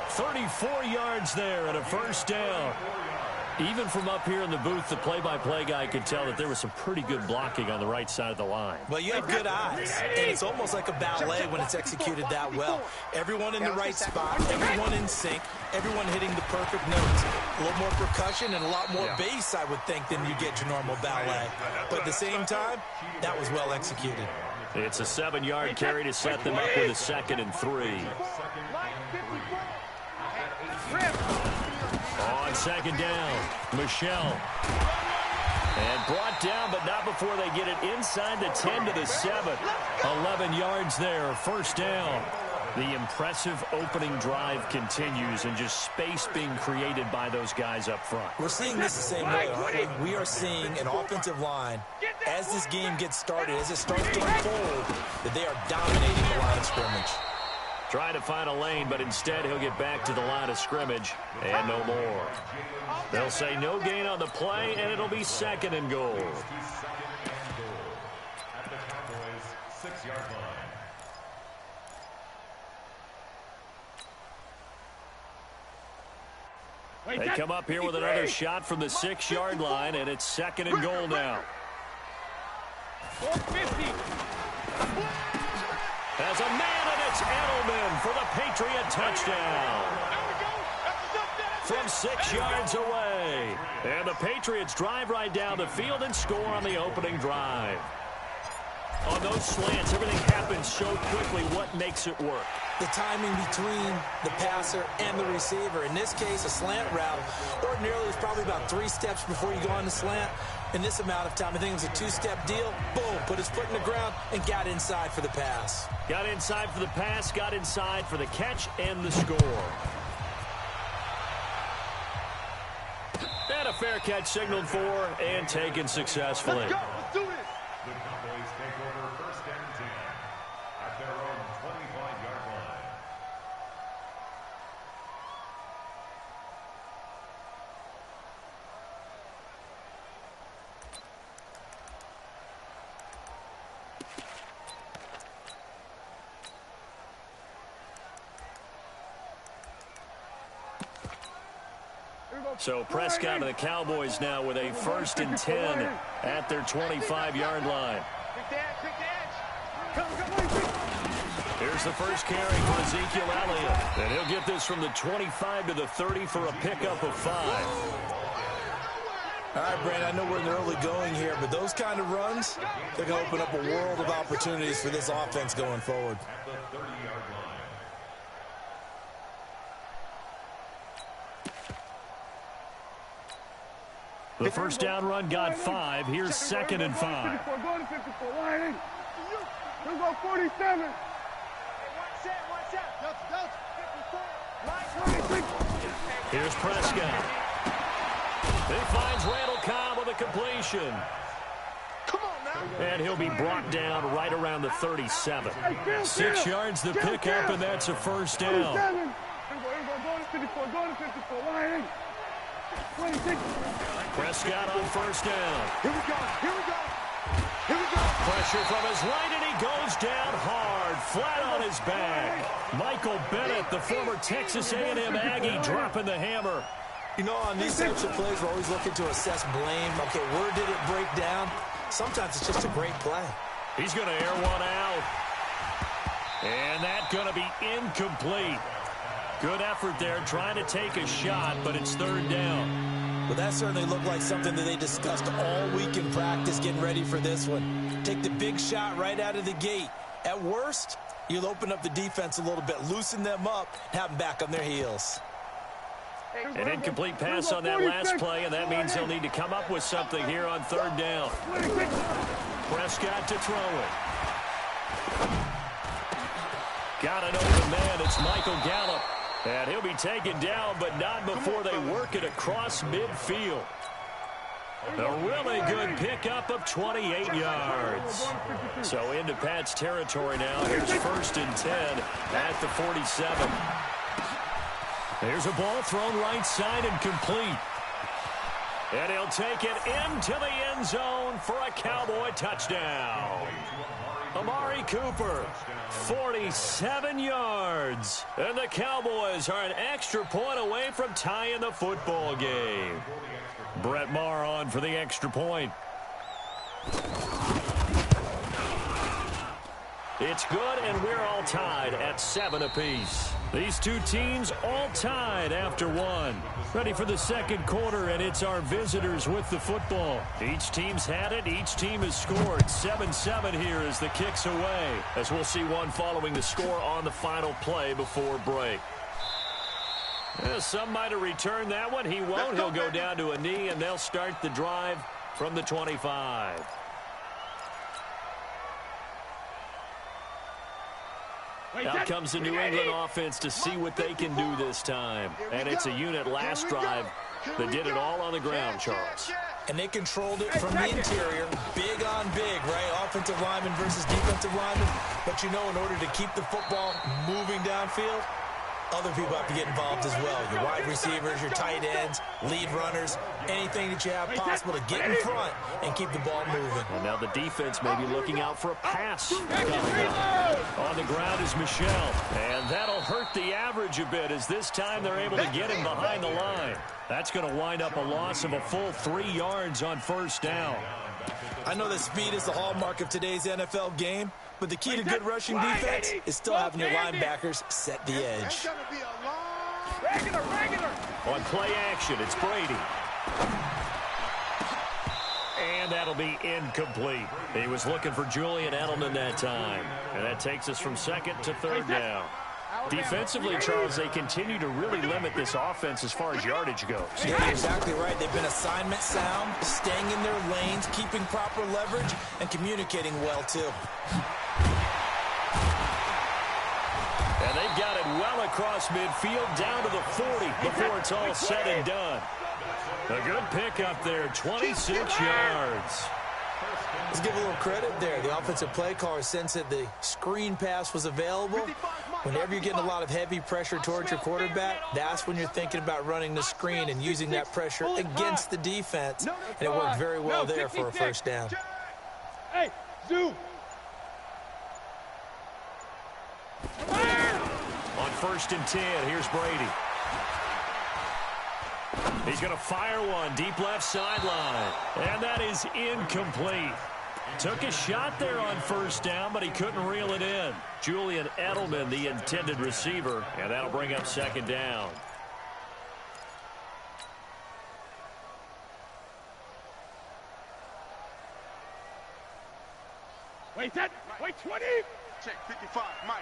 34 yards there and a first down. Even from up here in the booth, the play-by-play guy could tell that there was some pretty good blocking on the right side of the line. Well, you have good eyes, and it's almost like a ballet when it's executed that well. Everyone in the right spot, everyone in sync, everyone hitting the perfect notes. A little more percussion and a lot more bass, I would think, than you get your normal ballet. But at the same time, that was well executed. It's a 7-yard carry to set them up with a 2nd and 3. On 2nd down, Michelle. And brought down, but not before they get it inside the 10 to the 7. 11 yards there, first down. The impressive opening drive continues, and just space being created by those guys up front. We're seeing this the same way, aren't we? We are seeing an offensive line, as this game gets started, as it starts to unfold, that they are dominating the line of scrimmage. Trying to find a lane, but instead he'll get back to the line of scrimmage, and no more. They'll say no gain on the play, and it'll be 2nd and goal. 6-yard line. They come up here with another shot from the 6-yard line, and it's 2nd and goal now. 450. As a man, and it's Edelman for the Patriot touchdown. From 6 yards away. And the Patriots drive right down the field and score on the opening drive. On those slants, everything happens so quickly. What makes it work? The timing between the passer and the receiver. In this case, a slant route ordinarily is probably about 3 steps before you go on the slant. In this amount of time, I think it was a 2-step deal. Boom, put his foot in the ground and got inside for the pass. Got inside for the pass, got inside for the catch and the score. And a fair catch signaled for and taken successfully. Let's go. Let's do this. The Cowboys take over 1st and 10 at their own 25-yard line. So Prescott and the Cowboys now with a 1st and 10 at their 25-yard line. Here's the first carry for Ezekiel Elliott. And he'll get this from the 25 to the 30 for a pickup of 5. All right, Brandon, I know we're in the early going here, but those kind of runs, they're going to open up a world of opportunities for this offense going forward. At the 30-yard line. The first down run got 5. Here's 2nd and 5. Go to 54. Line. Let's go 47. Here's Prescott. He finds Randall Cobb with a completion. Come on now. And he'll be brought down right around the 37. 6 yards the pickup, and that's a first down. Go to 54. Go to 54. Line. 26. Prescott on first down. Here we go. Here we go. Here we go. Pressure from his right, and he goes down hard, flat on his back. Michael Bennett, the former Texas A&M Aggie, dropping the hammer. You know, on these types of plays, we're always looking to assess blame. Okay, where did it break down? Sometimes it's just a great play. He's going to air one out. And that's going to be incomplete. Good effort there, trying to take a shot, but it's 3rd down. Well, that certainly looked like something that they discussed all week in practice, getting ready for this one. Take the big shot right out of the gate. At worst, you'll open up the defense a little bit, loosen them up, have them back on their heels. An incomplete pass on that last play, and that means they'll need to come up with something here on 3rd down. Prescott to throw it. Got an open man. It's Michael Gallup. And he'll be taken down, but not before they work it across midfield. A really good pickup of 28 yards. So into Pat's territory now. Here's 1st and 10 at the 47. There's a ball thrown right side and complete. And he'll take it into the end zone for a Cowboy touchdown. Amari Cooper, 47 yards. And the Cowboys are an extra point away from tying the football game. Brett Maher on for the extra point. It's good, and we're all tied at 7 apiece. These two teams all tied after 1. Ready for the 2nd quarter, and it's our visitors with the football. Each team's had it. Each team has scored. 7-7 here as the kick's away, as we'll see one following the score on the final play before break. Some might have returned that one. He won't. He'll go down to a knee, and they'll start the drive from the 25. Out comes the New England offense to see what they can do this time. And it's a unit last drive that did it all on the ground, Charles. And they controlled it from the interior, big on big, right? Offensive lineman versus defensive lineman. But, you know, in order to keep the football moving downfield, other people have to get involved as well. Your wide receivers, your tight ends, lead runners, anything that you have possible to get in front and keep the ball moving. And now the defense may be looking out for a pass coming up. On the ground is Michel, and that'll hurt the average a bit as this time they're able to get him behind the line. That's going to wind up a loss of a full 3 yards on first down. I know that speed is the hallmark of today's NFL game, but the key to good rushing defense is still having your linebackers set the edge. On play action, it's Brady. And that'll be incomplete. He was looking for Julian Edelman that time. And that takes us from second to third down. Defensively, Charles, they continue to really limit this offense as far as yardage goes. Yeah, you're exactly right. They've been assignment sound, staying in their lanes, keeping proper leverage, and communicating well, too. And they've got it well across midfield, down to the 40 before it's all said and done. A good pickup there, 26 yards. Let's give a little credit there. The offensive play caller sensed that the screen pass was available. Whenever you're getting a lot of heavy pressure towards your quarterback, that's when you're thinking about running the screen and using that pressure against the defense. And it worked very well there for a first down. Hey, zoom. On 1st and 10, here's Brady. He's going to fire one deep left sideline. And that is incomplete. Took a shot there on first down, but he couldn't reel it in. Julian Edelman, the intended receiver, and that'll bring up second down. Wait, 20. Check 55, Mike.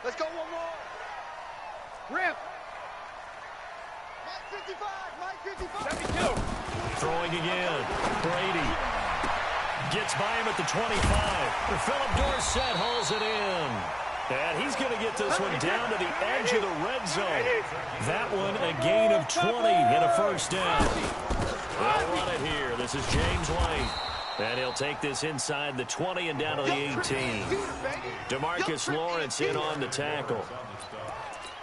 Let's go one more. Rip. Mike 55, Mike 55. 72. Throwing again. Brady gets by him at the 25. Philip Dorsett hauls it in. And he's going to get this one down to the edge of the red zone. That one a gain of 20 and a first down. They'll run it here. This is James White. And he'll take this inside the 20 and down to the 18. DeMarcus Lawrence in on the tackle.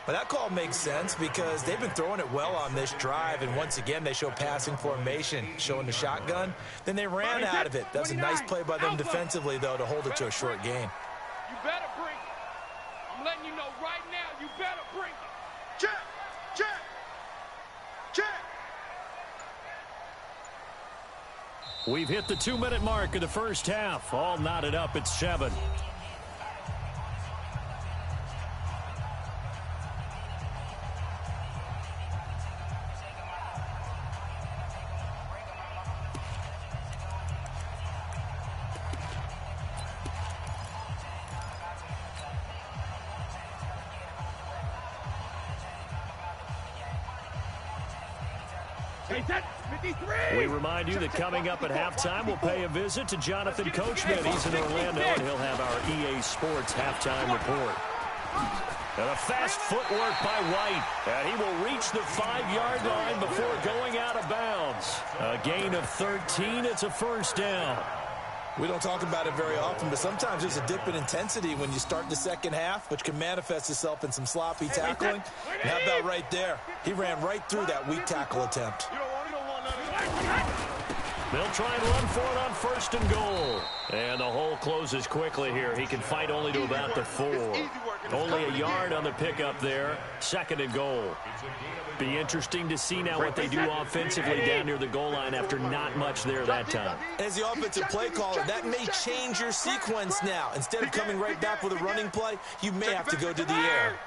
Well, that call makes sense because they've been throwing it well on this drive, and once again they show passing formation, showing the shotgun. Then they ran out of it. That's a nice play by them defensively, though, to hold it to a short gain. You better bring it. I'm letting you know right now, you better bring it. Check. We've hit the 2-minute mark of the first half. All knotted up at 7. We remind you that coming up at halftime, we'll pay a visit to Jonathan Coachman. He's in Orlando, and he'll have our EA Sports halftime report. And a fast footwork by White, and he will reach the 5-yard line before going out of bounds. A gain of 13. It's a first down. We don't talk about it very often, but sometimes there's a dip in intensity when you start the second half, which can manifest itself in some sloppy tackling. And how about right there? He ran right through that weak tackle attempt. They'll try and run for it on 1st and goal. And the hole closes quickly here. He can fight only to about the 4. Only a yard on the pickup there. 2nd and goal. Be interesting to see now what they do offensively down near the goal line after not much there that time. As the offensive play caller, that may change your sequence now. Instead of coming right back with a running play, you may have to go to the air.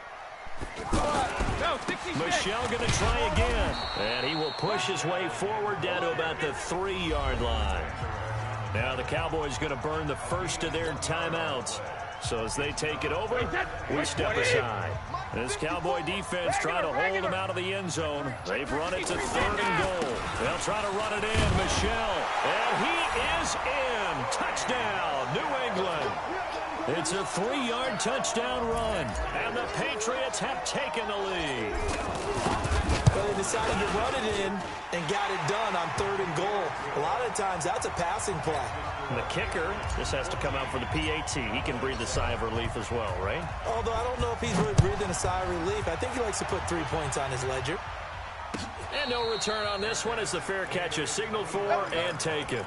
Michel going to try again. And he will push his way forward down to about the 3-yard line. Now the Cowboys going to burn the first of their timeouts. So as they take it over, we step aside. This Cowboy defense trying to hold him out of the end zone. They've run it to 3rd and goal. They'll try to run it in. Michel. And he is in. Touchdown, New England. It's a 3-yard touchdown run. And the Patriots have taken the lead. Well, they decided to run it in and got it done on 3rd and goal. A lot of times, that's a passing play. And the kicker just has to come out for the PAT. He can breathe a sigh of relief as well, right? Although I don't know if he's really breathing a sigh of relief. I think he likes to put 3 points on his ledger. And no return on this one as the fair catch is signaled for and taken.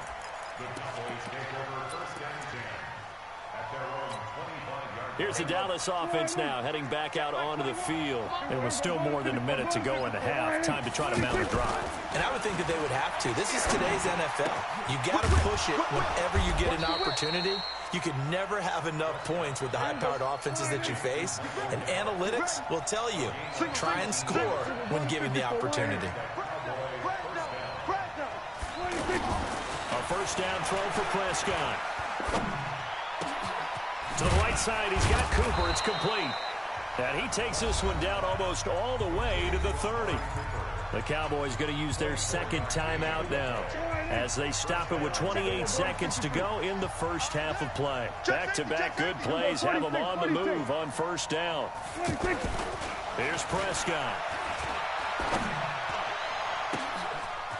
Here's the Dallas offense now, heading back out onto the field. There was still more than a minute to go in the half. Time to try to mount a drive. And I would think that they would have to. This is today's NFL. You got to push it whenever you get an opportunity. You can never have enough points with the high-powered offenses that you face. And analytics will tell you, try and score when given the opportunity. A first down throw for Prescott. To the right side, he's got Cooper. It's complete. And he takes this one down almost all the way to the 30. The Cowboys going to use their second timeout now as they stop it with 28 seconds to go in the first half of play. Back-to-back good plays have them on the move on first down. Here's Prescott.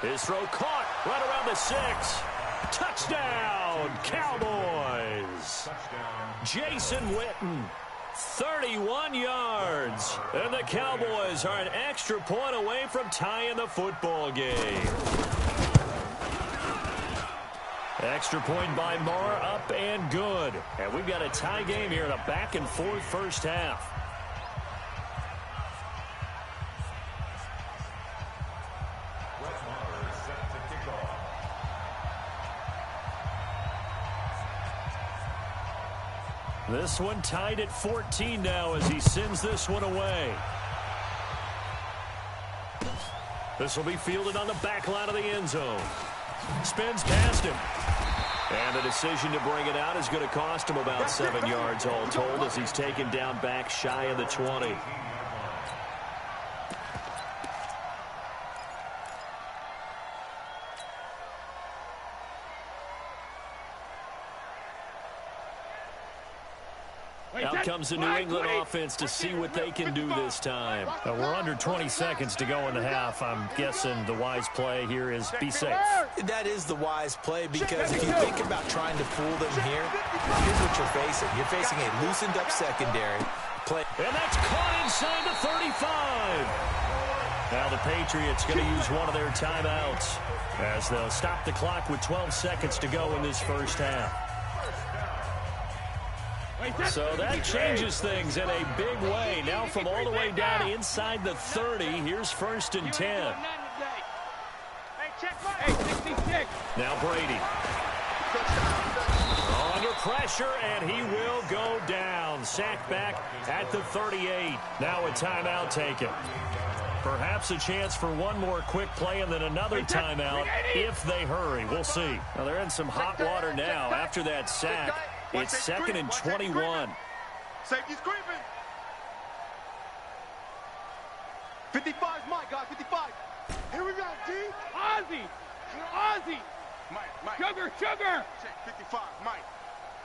His throw caught right around the 6. Touchdown, Cowboys. Jason Witten, 31 yards. And the Cowboys are an extra point away from tying the football game. Extra point by Marr, up and good. And we've got a tie game here in a back-and-forth first half. This one tied at 14 now as he sends this one away. This will be fielded on the back line of the end zone. Spins past him. And the decision to bring it out is going to cost him about 7 yards all told as he's taken down back shy of the 20. Out comes the New England offense to see what they can do this time. We're under 20 seconds to go in the half. I'm guessing the wise play here is be safe. That is the wise play because if you think about trying to fool them here, here's what you're facing. You're facing a loosened up secondary. And that's caught inside the 35. Now the Patriots going to use one of their timeouts as they'll stop the clock with 12 seconds to go in this first half. So that changes things in a big way. Now from all the way down inside the 30, here's first and 10. Now Brady. Under pressure, and he will go down. Sacked back at the 38. Now a timeout taken. Perhaps a chance for one more quick play and then another timeout if they hurry. We'll see. Well, they're in some hot water now after that sack. It's second and 21. Safety's creeping. 55's Mike, guys, 55. Here we go, D. Ozzy. Ozzy. Mike. Sugar. Check 55, Mike.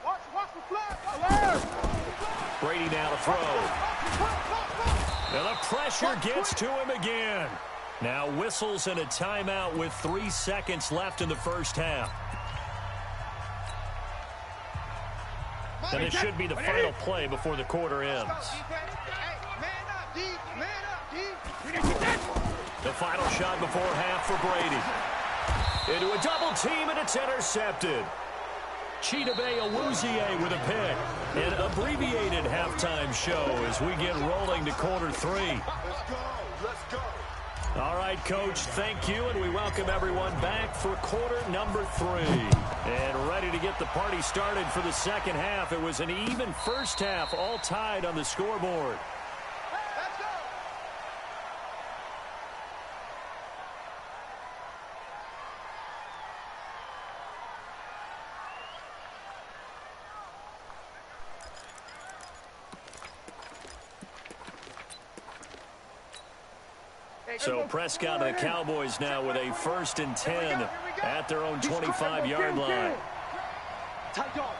Watch the flag. Brady now to throw. And the pressure gets to him again. Now whistles and a timeout with 3 seconds left in the first half. And it should be the final play before the quarter ends. The final shot before half for Brady. Into a double team, and it's intercepted. Chidobe Awuzie with a pick. An abbreviated halftime show as we get rolling to quarter 3. Let's go. All right, Coach, thank you, and we welcome everyone back for quarter number 3. And ready to get the party started for the second half. It was an even first half, all tied on the scoreboard. Let's go. So Prescott and the Cowboys now with a first and 10 at their own 25-yard line. Tight dog.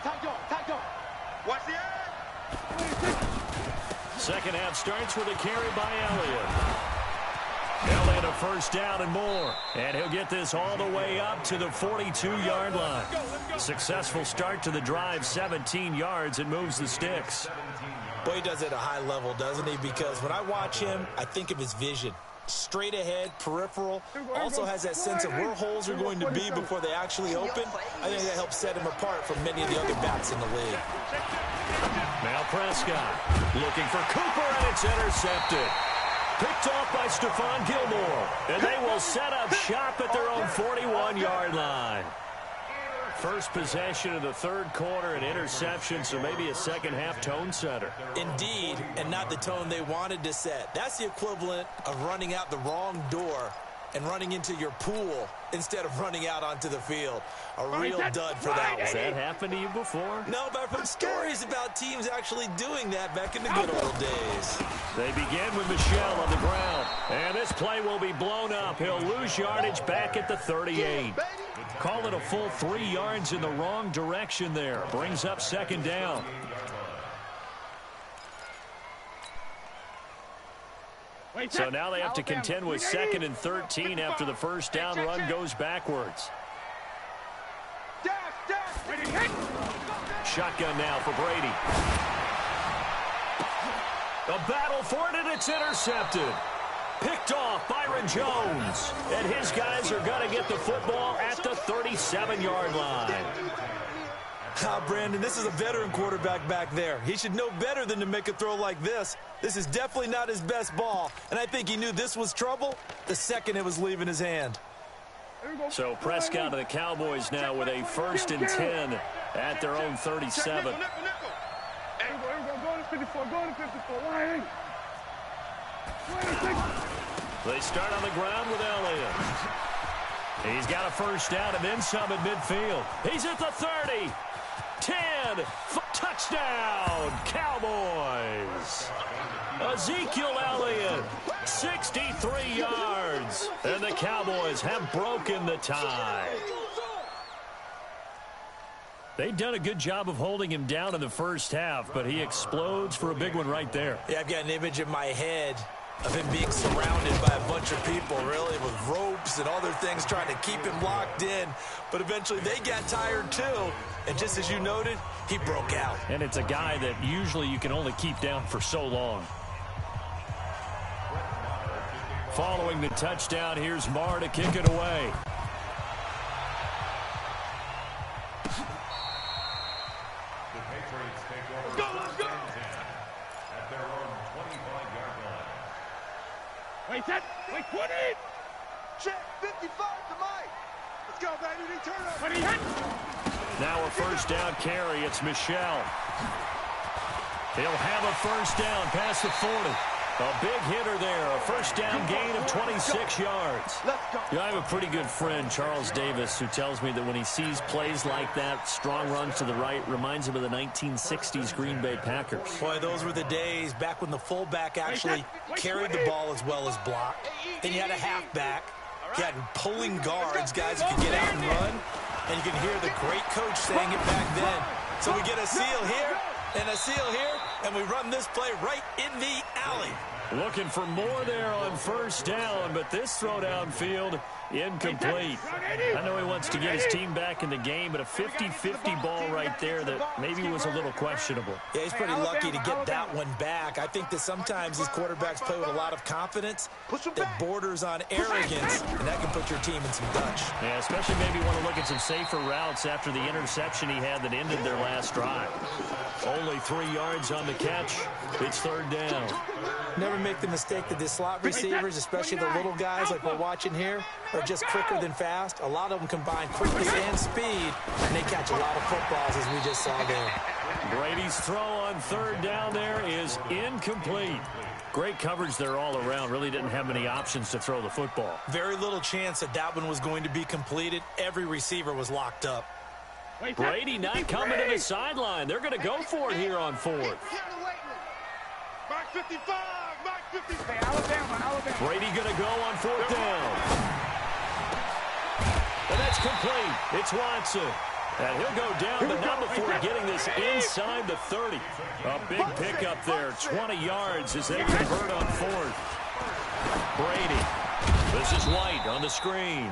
Watch the end. Second half starts with a carry by Elliott. Elliott a first down and more. And he'll get this all the way up to the 42-yard line. Successful start to the drive, 17 yards, and moves the sticks. Boy, he does it at a high level, doesn't he? Because when I watch him, I think of his vision. Straight ahead, peripheral, also has that sense of where holes are going to be before they actually open. I think that helps set him apart from many of the other backs in the league. Now Prescott looking for Cooper, and it's intercepted. Picked off by Stephon Gilmore, and they will set up shop at their own 41-yard line. First possession of the third quarter, an interception, so maybe a second-half tone setter. Indeed, and not the tone they wanted to set. That's the equivalent of running out the wrong door and running into your pool instead of running out onto the field. A real dud for that one. Has that happened to you before? No, but I've heard stories about teams actually doing that back in the good old days. They begin with Michel on the ground, and this play will be blown up. He'll lose yardage back at the 38. Call it a full 3 yards in the wrong direction there. Brings up second down. So now they have to contend with 2nd and 13 after the first down run goes backwards. Shotgun now for Brady. A battle for it, and it's intercepted. Picked off Byron Jones. And his guys are going to get the football at the 37-yard line. Brandon, this is a veteran quarterback back there. He should know better than to make a throw like this. This is definitely not his best ball, and I think he knew this was trouble the second it was leaving his hand. So Prescott and the Cowboys now with a 1st and 10 at their own 37. They start on the ground with Elliott. He's got a first down and then some at midfield. He's at the 30. 10. Touchdown, Cowboys. Ezekiel Elliott, 63 yards. And the Cowboys have broken the tie. They've done a good job of holding him down in the first half, but he explodes for a big one right there. Yeah, I've got an image in my head of him being surrounded by a bunch of people, really, with ropes and other things trying to keep him locked in. But eventually they got tired too. And just as you noted, he broke out. And it's a guy that usually you can only keep down for so long. Following the touchdown, here's Marr to kick it away. The Patriots take over first and 10 at their own 25-yard line. Wait, set. Wait, 20. Check, 55 to Mike. Let's go, baby. They turn up. 20 hit. Now a first down carry. It's Michel. He'll have a first down past the 40. A big hitter there. A first down gain of 26 yards. You know, I have a pretty good friend, Charles Davis, who tells me that when he sees plays like that, strong runs to the right, reminds him of the 1960s Green Bay Packers. Boy, those were the days back when the fullback actually carried the ball as well as blocked. Then you had a halfback. You had pulling guards, guys who could get out and run. And you can hear the great coach saying it back then. So we get a seal here and a seal here, and we run this play right in the alley. Looking for more there on first down, but this throw downfield incomplete. I know he wants to get his team back in the game, but a 50-50 ball right there that maybe was a little questionable. Yeah, he's pretty lucky to get that one back. I think that sometimes these quarterbacks play with a lot of confidence that borders on arrogance, and that can put your team in some dutch. Yeah, especially maybe want to look at some safer routes after the interception he had that ended their last drive. Only 3 yards on the catch. It's third down. Never make the mistake that the slot receivers, especially the little guys like we're watching here, are just quicker than fast. A lot of them combine quickness and speed, and they catch a lot of footballs, as we just saw there. Brady's throw on third down there is incomplete. Great coverage there all around. Really didn't have many options to throw the football. Very little chance that that one was going to be completed. Every receiver was locked up. Brady not coming to the sideline. They're going to go for it here on fourth. Mark 55. Mark 55. Alabama. Brady going to go on fourth down. And that's complete. It's Watson. And he'll go down, but not before getting this inside the 30. A big pickup there, 20 yards as they convert on fourth. Brady This is White on the screen.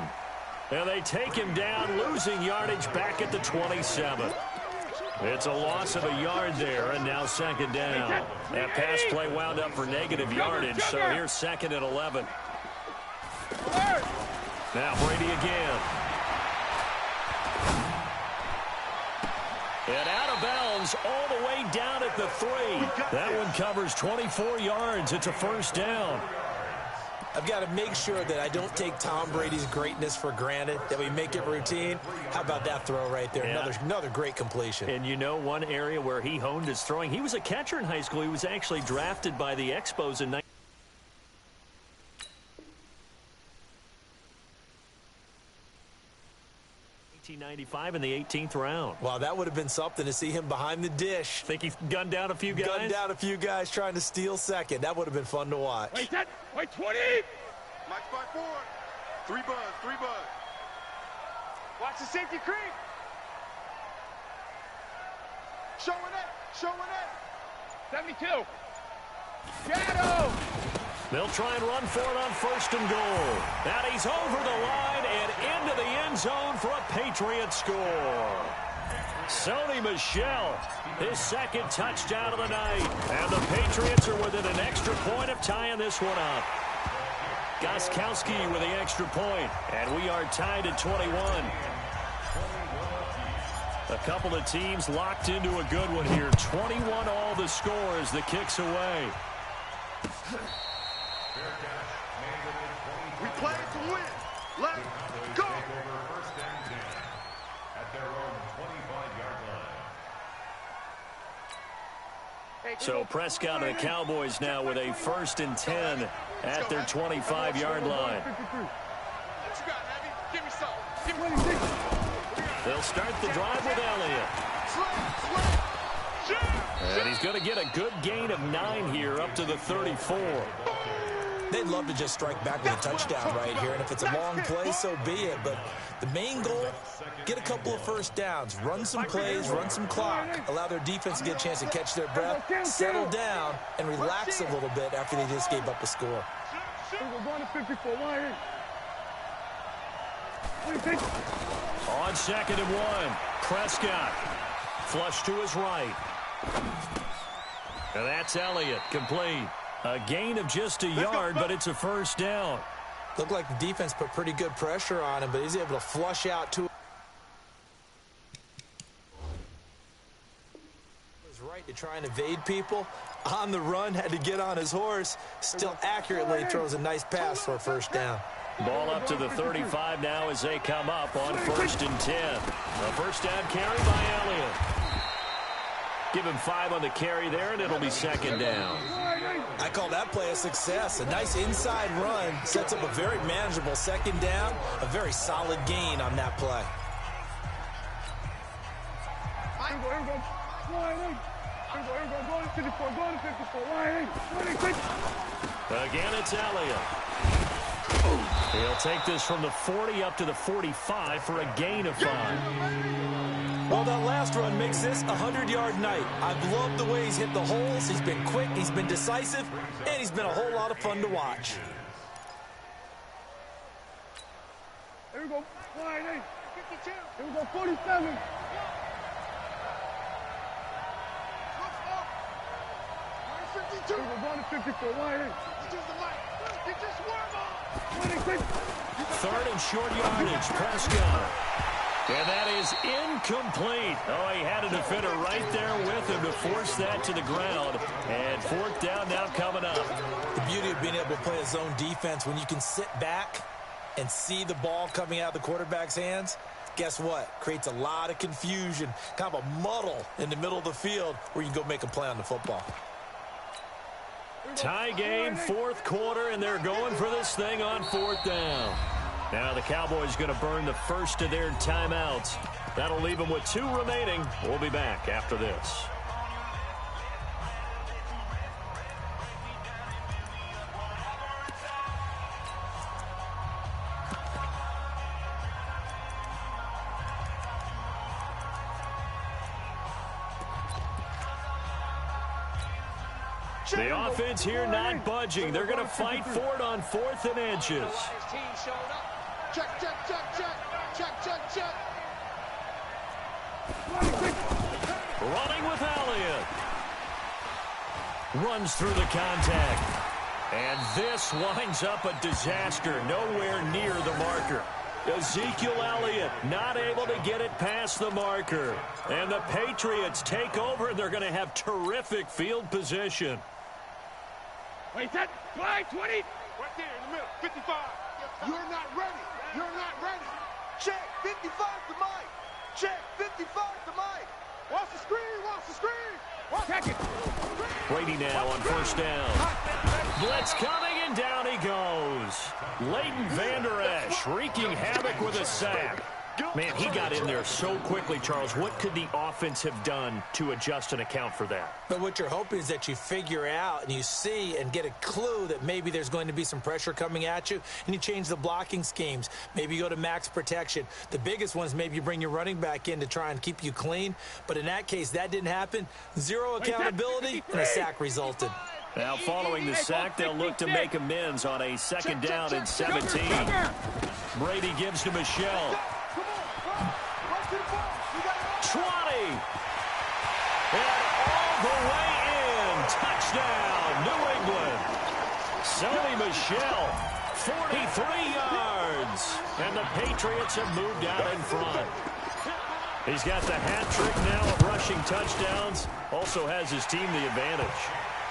And they take him down, losing yardage back at the 27. It's a loss of a yard there, and now second down. That pass play wound up for negative yardage, so here's second and 11. Now Brady again. And out of bounds all the way down at the 3. That one covers 24 yards. It's a first down. I've got to make sure that I don't take Tom Brady's greatness for granted, that we make it routine. How about that throw right there? Yeah. Another great completion. And you know one area where he honed his throwing? He was a catcher in high school. He was actually drafted by the Expos in 1995 in the 18th round. Wow, that would have been something to see him behind the dish. Think he gunned down a few guys? Gunned down a few guys trying to steal second. That would have been fun to watch. Wait, 20! Mike 5-4. 3 buzz. Watch the safety creep. Showing it. 72. Shadow. They'll try and run for it on first and goal. And he's over the line and into the end zone for a Patriots score. Sony Michel, his second touchdown of the night. And the Patriots are within an extra point of tying this one up. Gostkowski with the extra point, and we are tied at 21. A couple of teams locked into a good one here. 21 all the score as the kick's away. We play to win. Let's go. First and 10 at their own 25-yard line. So Prescott and the Cowboys now with a first and 10 at their 25-yard line. They'll start the drive with Elliott. And he's going to get a good gain of 9 here up to the 34. They'd love to just strike back with a touchdown right here, and if it's a long play, so be it. But the main goal, get a couple of first downs, run some plays, run some clock, allow their defense to get a chance to catch their breath, settle down, and relax a little bit after they just gave up a score. On second and 1, Prescott flush to his right. And that's Elliott, complete. A gain of just a yard, but it's a first down. Looked like the defense put pretty good pressure on him, but he's able to flush out to his right to try and evade people. On the run, had to get on his horse. Still accurately throws a nice pass for a first down. Ball up to the 35 now as they come up on first and 10. A first down carry by Elliott. Give him 5 on the carry there, and it'll be second down. I call that play a success. A nice inside run sets up a very manageable second down. A very solid gain on that play. Again, it's Elliott. He'll take this from the 40 up to the 45 for a gain of 5. Well, that last run makes this a 100-yard night. I've loved the way he's hit the holes. He's been quick, he's been decisive, and he's been a whole lot of fun to watch. Here we go. 52. Here we go. 47. Here we go. 54. Third and short yardage, Prescott. And that is incomplete. Oh, he had a defender right there with him to force that to the ground. And fourth down now coming up. The beauty of being able to play a zone defense, when you can sit back and see the ball coming out of the quarterback's hands, guess what? Creates a lot of confusion, kind of a muddle in the middle of the field where you can go make a play on the football. Tie game, fourth quarter, and they're going for this thing on fourth down. Now the Cowboys going to burn the first of their timeouts. That'll leave them with 2 remaining. We'll be back after this. The offense here not budging. They're going to fight for it on 4th and inches. Check, check, check, check. Check, check, check. Running with Elliott. Runs through the contact. And this winds up a disaster. Nowhere near the marker. Ezekiel Elliott not able to get it past the marker. And the Patriots take over, and they're going to have terrific field position. Wait, that flag 20. Right there in the middle. 55. You're not ready. You're not ready. Check, 55 to Mike. Check, 55 to Mike. Watch the screen. Watch the screen. Check it. Brady now on 1st down. Blitz coming, and down he goes. Leighton Vander Esch wreaking havoc with a sack. Man, he got in there so quickly, Charles. What could the offense have done to adjust and account for that? But what you're hoping is that you figure out and you see and get a clue that maybe there's going to be some pressure coming at you, and you change the blocking schemes. Maybe you go to max protection. The biggest one is maybe you bring your running back in to try and keep you clean. But in that case, that didn't happen. Zero accountability, and a sack resulted. Now, following the sack, they'll look to make amends on a 2nd down and 17. Brady gives to Michelle. 20. And all the way in. Touchdown, New England. Sony Michel, 43 yards. And the Patriots have moved out in front. He's got the hat trick now of rushing touchdowns. Also has his team the advantage.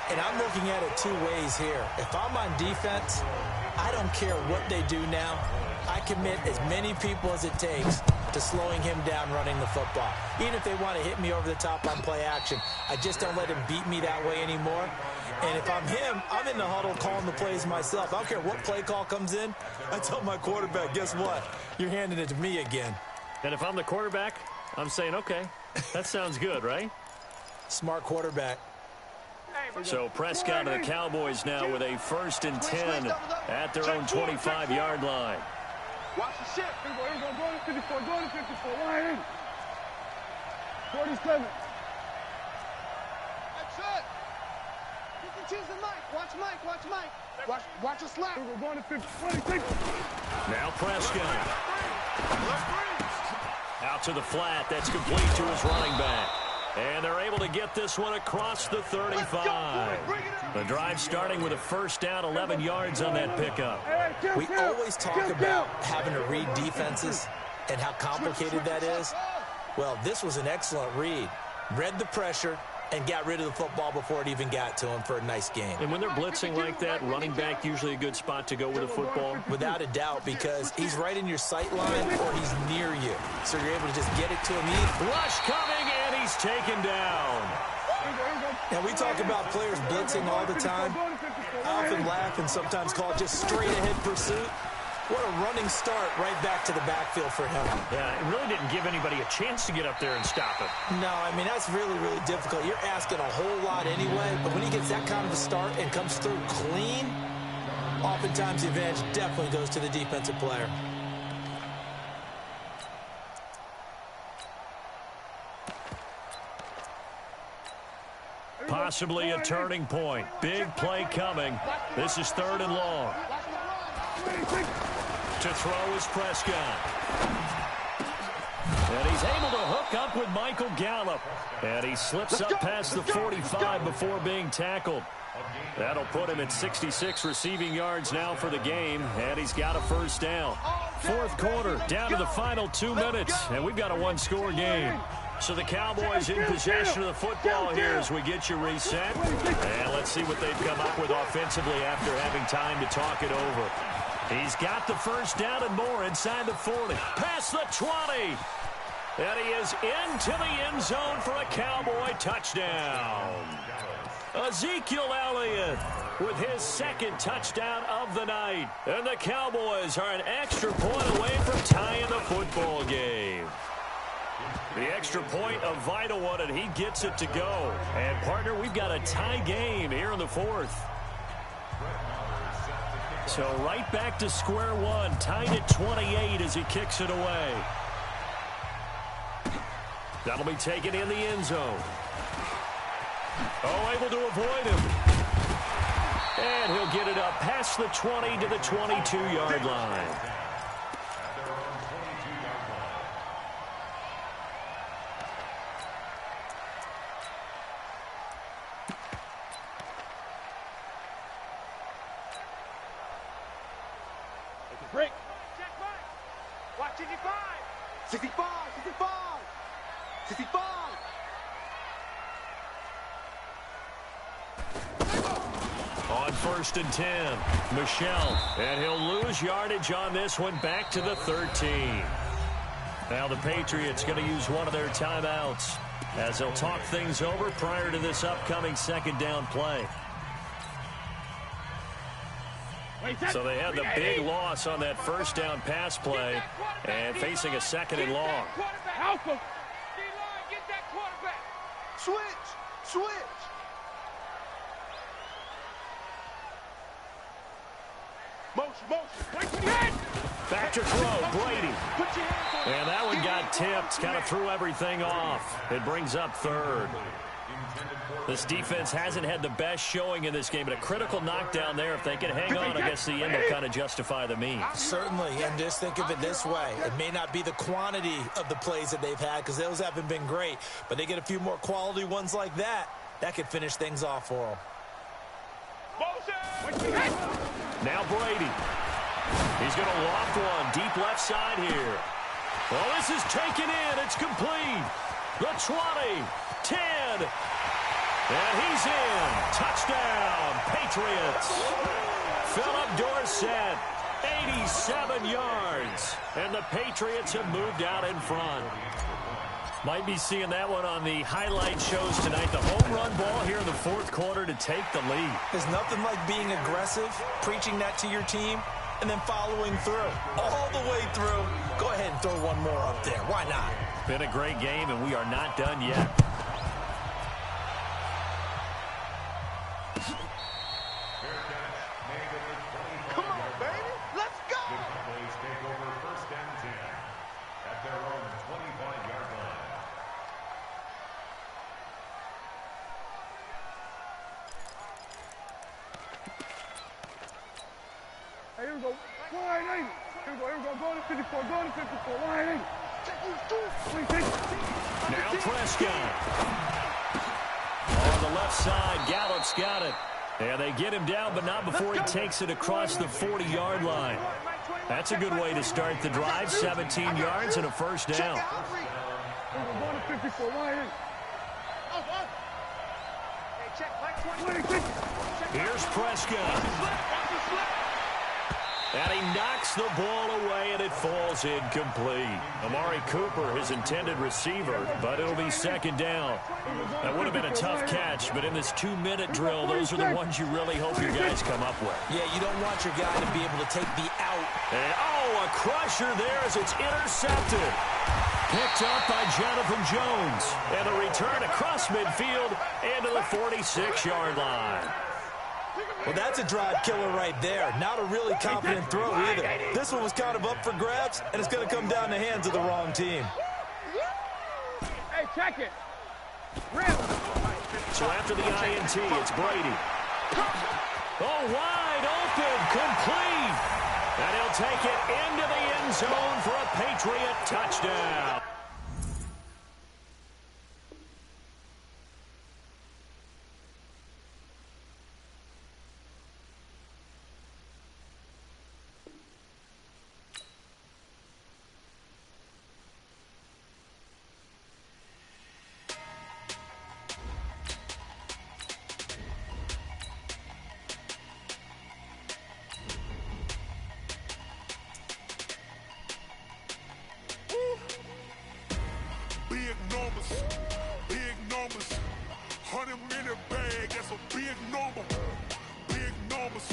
And I'm looking at it 2 ways here. If I'm on defense, I don't care what they do now. I commit as many people as it takes to slowing him down running the football. Even if they want to hit me over the top on play action, I just don't let him beat me that way anymore. And if I'm him, I'm in the huddle calling the plays myself. I don't care what play call comes in. I tell my quarterback, guess what? You're handing it to me again. And if I'm the quarterback, I'm saying, okay, that sounds good, right? Smart quarterback. So Prescott and the Cowboys now with a 1st and 10 at their own 25-yard line. Watch the shift. Here we go. Go to 54. Go to 54. Line in. 47. That's it. You can choose the Mike. Watch Mike. Watch Mike. Watch the slap. We're going to 50. 26. Now Prescott. Out to the flat. That's complete to his running back. And they're able to get this one across the 35. The drive starting with a 1st down, 11 yards on that pickup. We always talk about having to read defenses and how complicated that is. Well, this was an excellent read. Read the pressure and got rid of the football before it even got to him for a nice game. And when they're blitzing like that, running back usually a good spot to go with a football? Without a doubt, because he's right in your sight line or he's near you. So you're able to just get it to him. Rush coming, and he's taken down. Now, we talk about players blitzing all the time. I often laugh and sometimes call it just straight-ahead pursuit. What a running start right back to the backfield for him. Yeah, it really didn't give anybody a chance to get up there and stop him. No, I mean, that's really, really difficult. You're asking a whole lot anyway, but when he gets that kind of a start and comes through clean, oftentimes the advantage definitely goes to the defensive player. Possibly a turning point. Big play coming. This is 3rd and long. To throw is Prescott. And he's able to hook up with Michael Gallup. And he slips up past the 45 before being tackled. That'll put him at 66 receiving yards now for the game. And he's got a 1st down. 4th quarter, down to the final 2 minutes. And we've got a 1-score game. So the Cowboys in possession of the football here as we get you reset. And let's see what they've come up with offensively after having time to talk it over. He's got the 1st down and more inside the 40. Past the 20. And he is into the end zone for a Cowboy touchdown. Ezekiel Elliott with his 2nd touchdown of the night. And the Cowboys are an extra point away from tying the football game. The extra point, a vital one, and he gets it to go. And, partner, we've got a tie game here in the 4th. So right back to square one, tied at 28 as he kicks it away. That'll be taken in the end zone. Oh, able to avoid him. And he'll get it up past the 20 to the 22-yard line. Break. Check back. Watch 65. 65. 65. 65. On 1st and 10, Michelle. And he'll lose yardage on this one back to the 13. Now the Patriots going to use one of their timeouts as they'll talk things over prior to this upcoming second down play. So they had the big loss on that first down pass play and facing a second and long. Help him. D-line, get that quarterback. Switch. Switch. Motion. Wait for the end. Back to throw, Brady. And that one got tipped, kind of threw everything off. It brings up 3rd. This defense hasn't had the best showing in this game, but a critical knockdown there. If they can hang on, I guess the end will kind of justify the means. Certainly, and just think of it this way. It may not be the quantity of the plays that they've had because those haven't been great, but they get a few more quality ones like that. That could finish things off for them. Now Brady. He's going to loft one deep left side here. Well, this is taken in. It's complete. The 20, 10. And he's in. Touchdown, Patriots. Philip Dorsett, 87 yards. And the Patriots have moved out in front. Might be seeing that one on the highlight shows tonight. The home run ball here in the 4th quarter to take the lead. There's nothing like being aggressive, preaching that to your team, and then following through. All the way through. Go ahead and throw one more up there. Why not? Been a great game, and we are not done yet. Come on, baby. Let's go. Plays take over 1st and 10 at their own 25-yard line. Hey, here we go. Line 8. Here we go. Go to 54. Go to 54. Line 8. Now Prescott. On the left side, Gallup's got it. And they get him down, but not before he takes it across the 40-yard line. That's a good way to start the drive. 17 yards and a first down. Here's Prescott. And he knocks the ball away, and it falls incomplete. Amari Cooper, his intended receiver, but it'll be second down. That would have been a tough catch, but in this 2-minute drill, those are the ones you really hope your guys come up with. Yeah, you don't want your guy to be able to take the out. And, a crusher there as it's intercepted. Picked up by Jonathan Jones. And a return across midfield into the 46-yard line. Well, that's a drive killer right there. Not a really confident throw either. This one was kind of up for grabs, and it's going to come down the hands of the wrong team. Hey, check it. So after the INT, it's Brady. Oh, wide open, complete. And he'll take it into the end zone for a Patriot touchdown. Big numbers. 100 in the bag, that's a big number. Big numbers.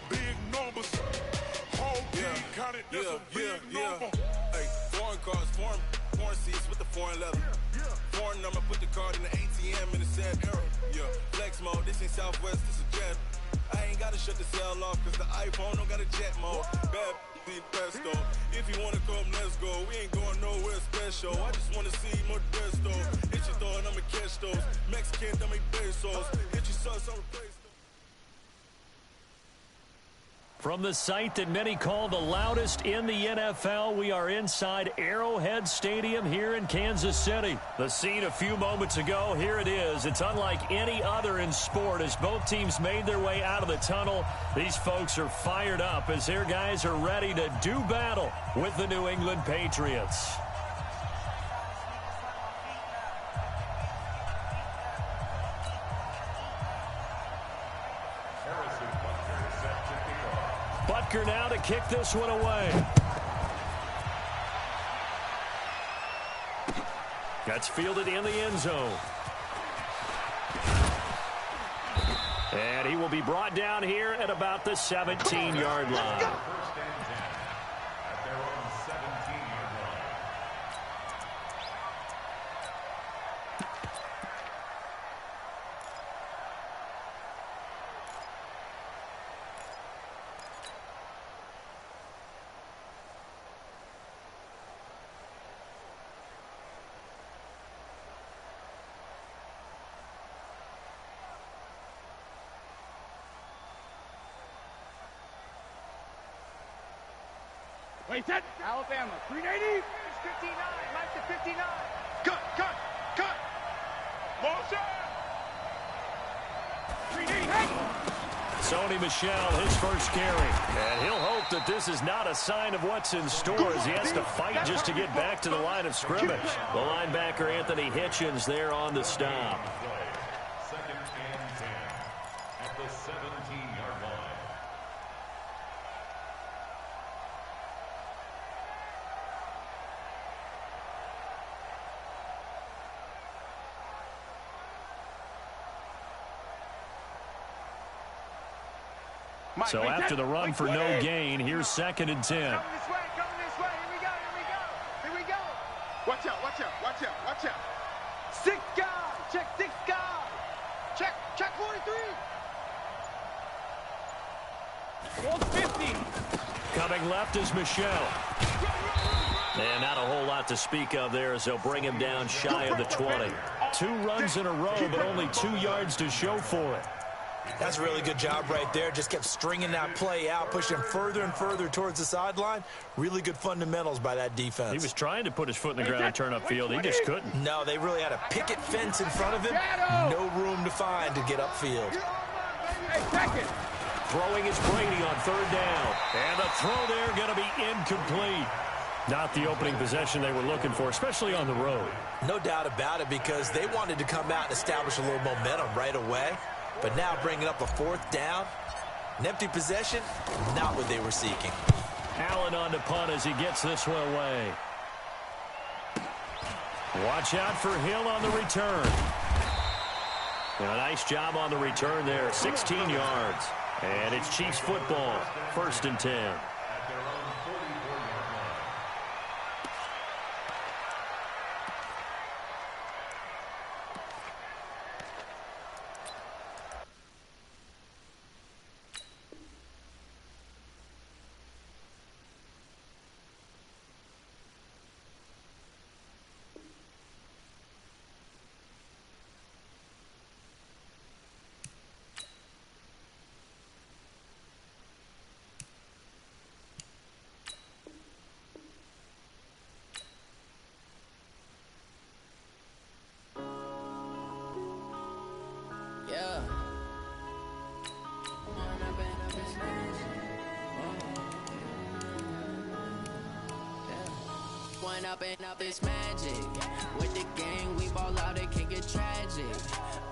Big numbers. Whole team counted, that's a big number. Hey, foreign cars, foreign seats with the foreign leather. Foreign number, put the card in the ATM in the sad era. Yeah, flex mode, this ain't Southwest, this is Jet. I ain't gotta shut the cell off, cause the iPhone don't got a jet mode. Bad be pesto. If you wanna come, let's go. We ain't going nowhere special. I just wanna see Modesto. Hit your thought, I'ma catch those. Mexican, don't make pesos. Hit your sauce, I'll replace those. From the site that many call the loudest in the NFL, we are inside Arrowhead Stadium here in Kansas City. The scene a few moments ago, here it is. It's unlike any other in sport as both teams made their way out of the tunnel. These folks are fired up as their guys are ready to do battle with the New England Patriots. Butker now to kick this one away. That's fielded in the end zone. And he will be brought down here at about the 17-yard line. Wait, set. Alabama, 380. 59, Mike to 59. Cut. Motion. 380. Sony Michel, his first carry. And he'll hope that this is not a sign of what's in store as he has to fight just to get back to the line of scrimmage. The linebacker, Anthony Hitchens, there on the stop. Second and 10 at the 17-yard line. So after the run for no gain, here's second and 10. Coming this way. Here we go. Watch out. 6 guys. Check 6 guys. Check 43. Ball's 50. Coming left is Michel. And not a whole lot to speak of there as they'll bring him down shy of the 20. 2 runs in a row, but only 2 yards to show for it. That's a really good job right there. Just kept stringing that play out, pushing him further and further towards the sideline. Really good fundamentals by that defense. He was trying to put his foot in the ground and turn upfield. He just couldn't. No, they really had a picket fence in front of him. No room to find to get upfield. Hey, second. Throwing is Brady on third down. And the throw there going to be incomplete. Not the opening possession they were looking for, especially on the road. No doubt about it, because they wanted to come out and establish a little momentum right away. But now bringing up a 4th down, an empty possession, not what they were seeking. Allen on to punt as he gets this one away. Watch out for Hill on the return. A nice job on the return there, 16 yards. And it's Chiefs football, 1st and 10. Up is magic. With the gang, we ball out, it can get tragic.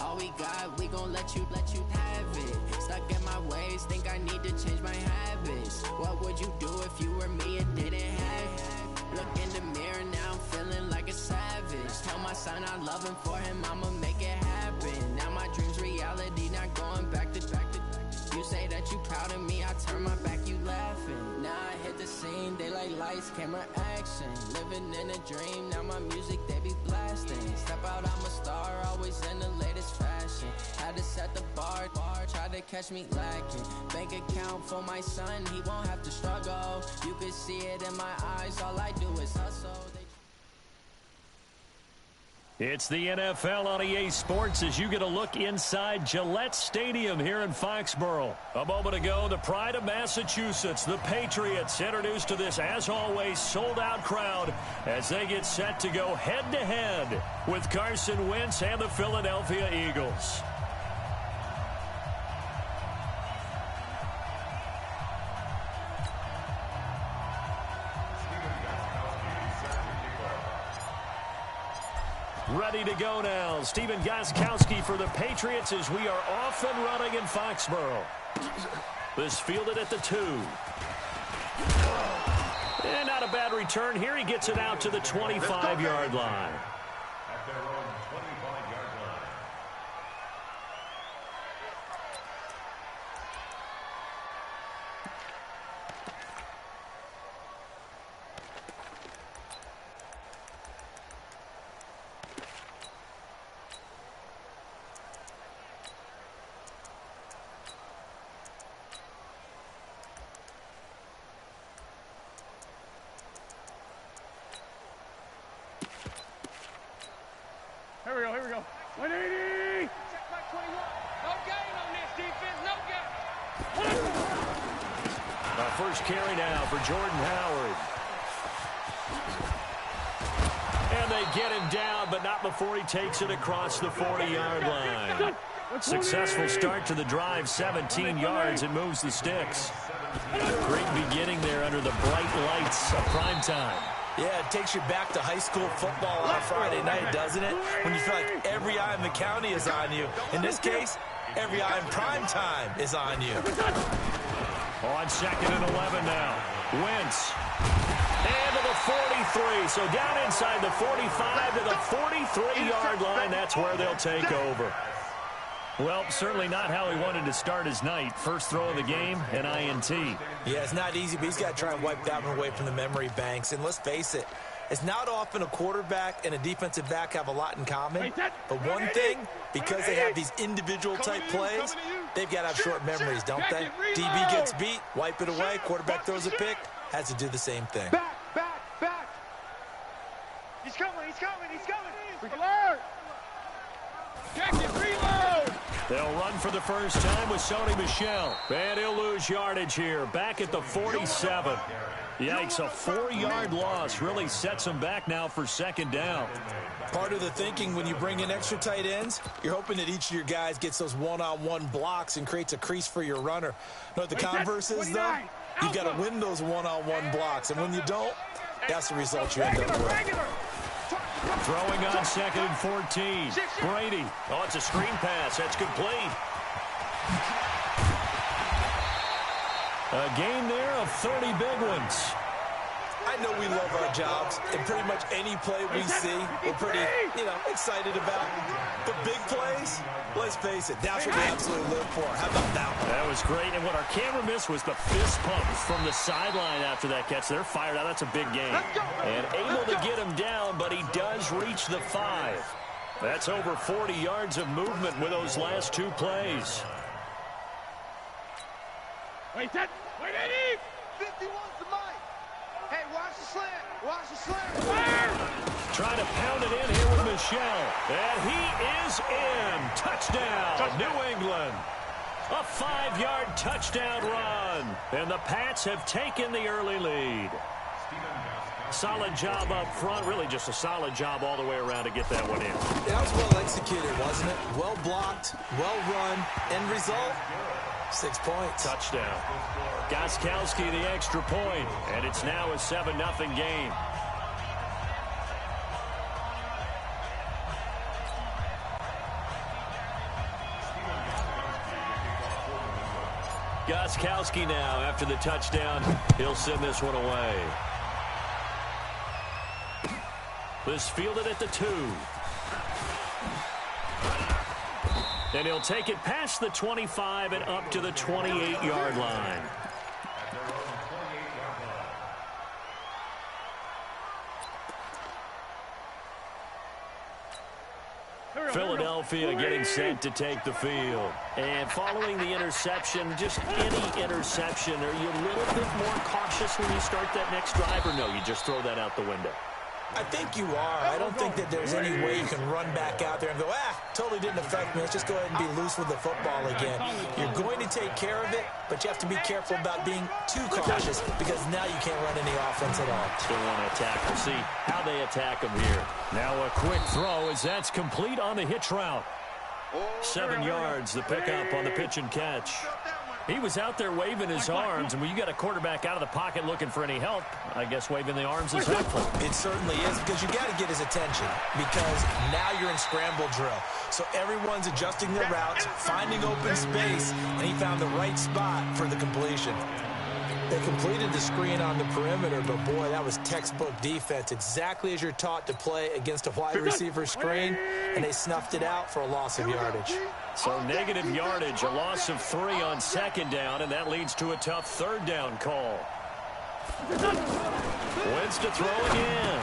All we got, we gon' let you have it. Stuck in my ways, think I need to change my habits. What would you do if you were me and didn't have it? Look in the mirror, now I'm feeling like a savage. Tell my son I love him, for him I'ma make it happen. Now my dream's reality, not going back to. You say that you proud of me, I turn my back, you laughing. Now I hit the scene, they like lights, camera, action. Living in a dream, now my music, they be blasting. Step out, I'm a star, always in the latest fashion. Had to set the bar, try to catch me lacking. Bank account for my son, he won't have to struggle. You can see it in my eyes, all I do is hustle. It's the NFL on EA Sports as you get a look inside Gillette Stadium here in Foxborough. A moment ago, the pride of Massachusetts, the Patriots, introduced to this, as always, sold-out crowd as they get set to go head-to-head with Carson Wentz and the Philadelphia Eagles. Ready to go now. Stephen Gostkowski for the Patriots as we are off and running in Foxborough. This fielded at the 2. And not a bad return here. He gets it out to the 25-yard line. At their own 25-yard line. Here we go. 180! Check back 21. No gain on this defense, no gain. First carry now for Jordan Howard. And they get him down, but not before he takes it across the 40-yard line. Successful start to the drive, 17 yards, and moves the sticks. Great beginning there under the bright lights of primetime. Yeah, it takes you back to high school football on a Friday night, doesn't it? When you feel like every eye in the county is on you. In this case, every eye in prime time is on you. On 2nd and 11 now. Wentz. And to the 43. So down inside the 45 to the 43-yard line. That's where they'll take over. Well, certainly not how he wanted to start his night. First throw of the game, an INT. Yeah, it's not easy, but he's got to try and wipe that one away from the memory banks. And let's face it, it's not often a quarterback and a defensive back have a lot in common. But one thing, because they have these individual type plays, they've got to have short memories, don't they? DB gets beat, wipe it away, quarterback throws a pick, has to do the same thing. Back. He's coming. Alert! Check it, reload! They'll run for the first time with Sony Michel. And he'll lose yardage here. Back at the 47. Yikes, a 4-yard loss really sets him back now for second down. Part of the thinking when you bring in extra tight ends, you're hoping that each of your guys gets those one-on-one blocks and creates a crease for your runner. You know what the converse is, though? You've got to win those one-on-one blocks. And when you don't, that's the result you end up with. Throwing on 2nd and 14. Brady. Oh, it's a screen pass. That's complete. A gain there of 30 big ones. I know we love our jobs, and pretty much any play we see, we're pretty, excited about. But big plays, let's face it, that's what we absolutely live for. How about that one? That was great, and what our camera missed was the fist pump from the sideline after that catch. They're fired out. That's a big game. And able to get him down, but he does reach the 5. That's over 40 yards of movement with those last 2 plays. Wait, Eddie! 51's the mic. Hey, watch the slant. Trying to pound it in here with Michel. And he is in. Touchdown, New England. A 5-yard touchdown run. And the Pats have taken the early lead. Solid job up front. Really just a solid job all the way around to get that one in. That was well executed, wasn't it? Well blocked, well run. End result, 6 points. Touchdown. Gostkowski the extra point. And it's now a 7-0 game. Gostkowski now after the touchdown. He'll send this one away. This fielded at the 2. And he'll take it past the 25 and up to the 28-yard line. Philadelphia getting set to take the field. And following the interception, just any interception, are you a little bit more cautious when you start that next drive, or no, you just throw that out the window? I think you are. I don't think that there's any way you can run back out there and go, totally didn't affect me. Let's just go ahead and be loose with the football again. You're going to take care of it, but you have to be careful about being too cautious because now you can't run any offense at all. Still want to attack. We'll see how they attack him here. Now a quick throw as that's complete on the hitch route. 7 yards, the pickup on the pitch and catch. He was out there waving his arms, and when you got a quarterback out of the pocket looking for any help, I guess waving the arms is helpful. It certainly is, because you got to get his attention, because now you're in scramble drill. So everyone's adjusting their routes, finding open space, and he found the right spot for the completion. They completed the screen on the perimeter, but boy, that was textbook defense. Exactly as you're taught to play against a wide receiver screen, and they snuffed it out for a loss of yardage. So negative yardage, a loss of 3 on second down, and that leads to a tough third down call. Wentz to throw again.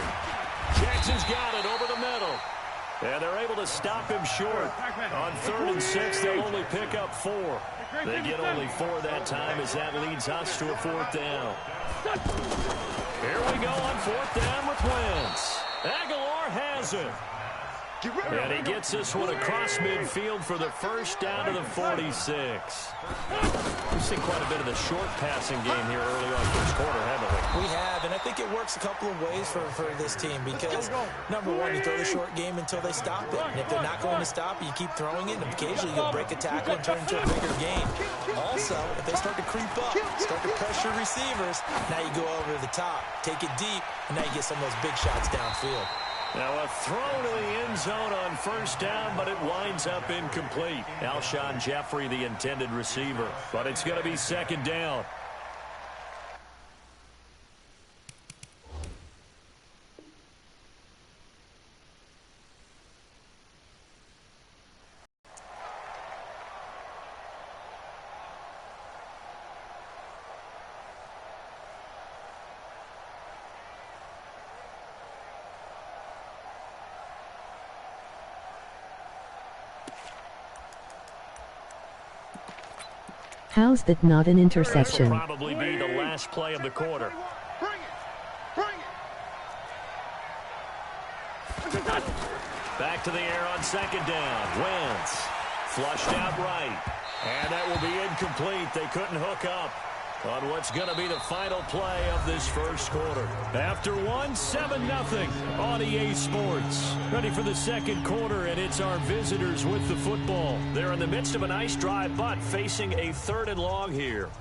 Jackson's got it over the middle. And they're able to stop him short. On 3rd and 6, they'll only pick up 4. They get only 4 that time as that leads us to a 4th down. Here we go on 4th down with Wentz. Aguilar has it. And he gets this one across midfield for the first down to the 46. We've seen quite a bit of the short passing game here early on first quarter, haven't we? We have, and I think it works a couple of ways for this team because, number one, you throw the short game until they stop it. And if they're not going to stop it, you keep throwing it, and occasionally you'll break a tackle and turn into a bigger gain. Also, if they start to creep up, start to pressure receivers, now you go over the top, take it deep, and now you get some of those big shots downfield. Now a throw to the end zone on first down, but it winds up incomplete. Alshon Jeffrey, the intended receiver, but it's going to be 2nd down. How's that not an interception? This will probably be the last play of the quarter. Back to the air on 2nd down. Wentz flushed out right. And that will be incomplete. They couldn't hook up on what's going to be the final play of this first quarter. After 7-0 on EA Sports. Ready for the second quarter, and it's our visitors with the football. They're in the midst of a nice drive, but facing a 3rd and long here.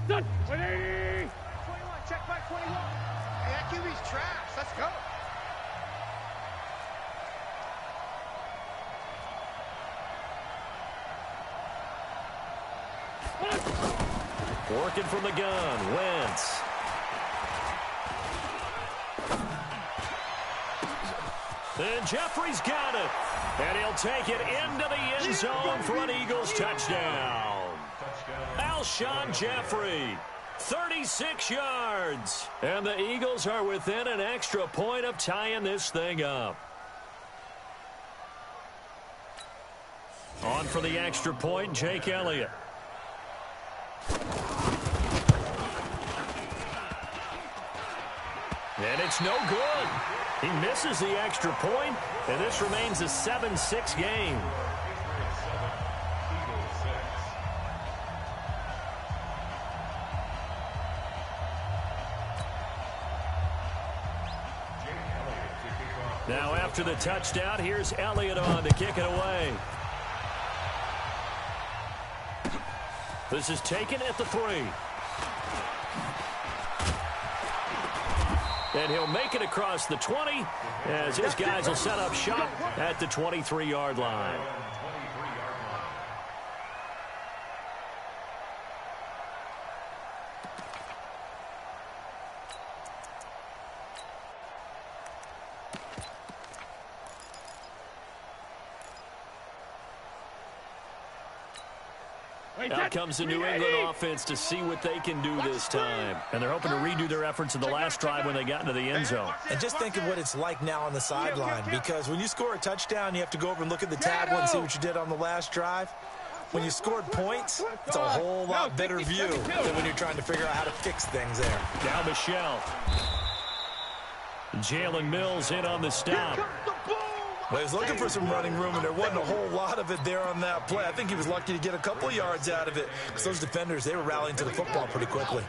Done. 180. 21, check back 21. Hey, that QB's trash. Let's go. Working from the gun, Wentz. And Jeffrey's got it. And he'll take it into the end zone for an Eagles touchdown. Alshon Jeffrey, 36 yards. And the Eagles are within an extra point of tying this thing up. On for the extra point, Jake Elliott. And it's no good. He misses the extra point, and this remains a 7-6 game. Now after the touchdown, here's Elliott on to kick it away. This is taken at the 3. And he'll make it across the 20 as his guys will set up shop at the 23-yard line. Out comes the New England offense to see what they can do this time. And they're hoping to redo their efforts in the last drive when they got into the end zone. And just think of what it's like now on the sideline, because when you score a touchdown, you have to go over and look at the tablet and see what you did on the last drive. When you scored points, it's a whole lot better view than when you're trying to figure out how to fix things there. Now Michelle. Jalen Mills in on the stop. Well, he was looking for some running room, and there wasn't a whole lot of it there on that play. I think he was lucky to get a couple yards out of it, because those defenders, they were rallying to the football pretty quickly.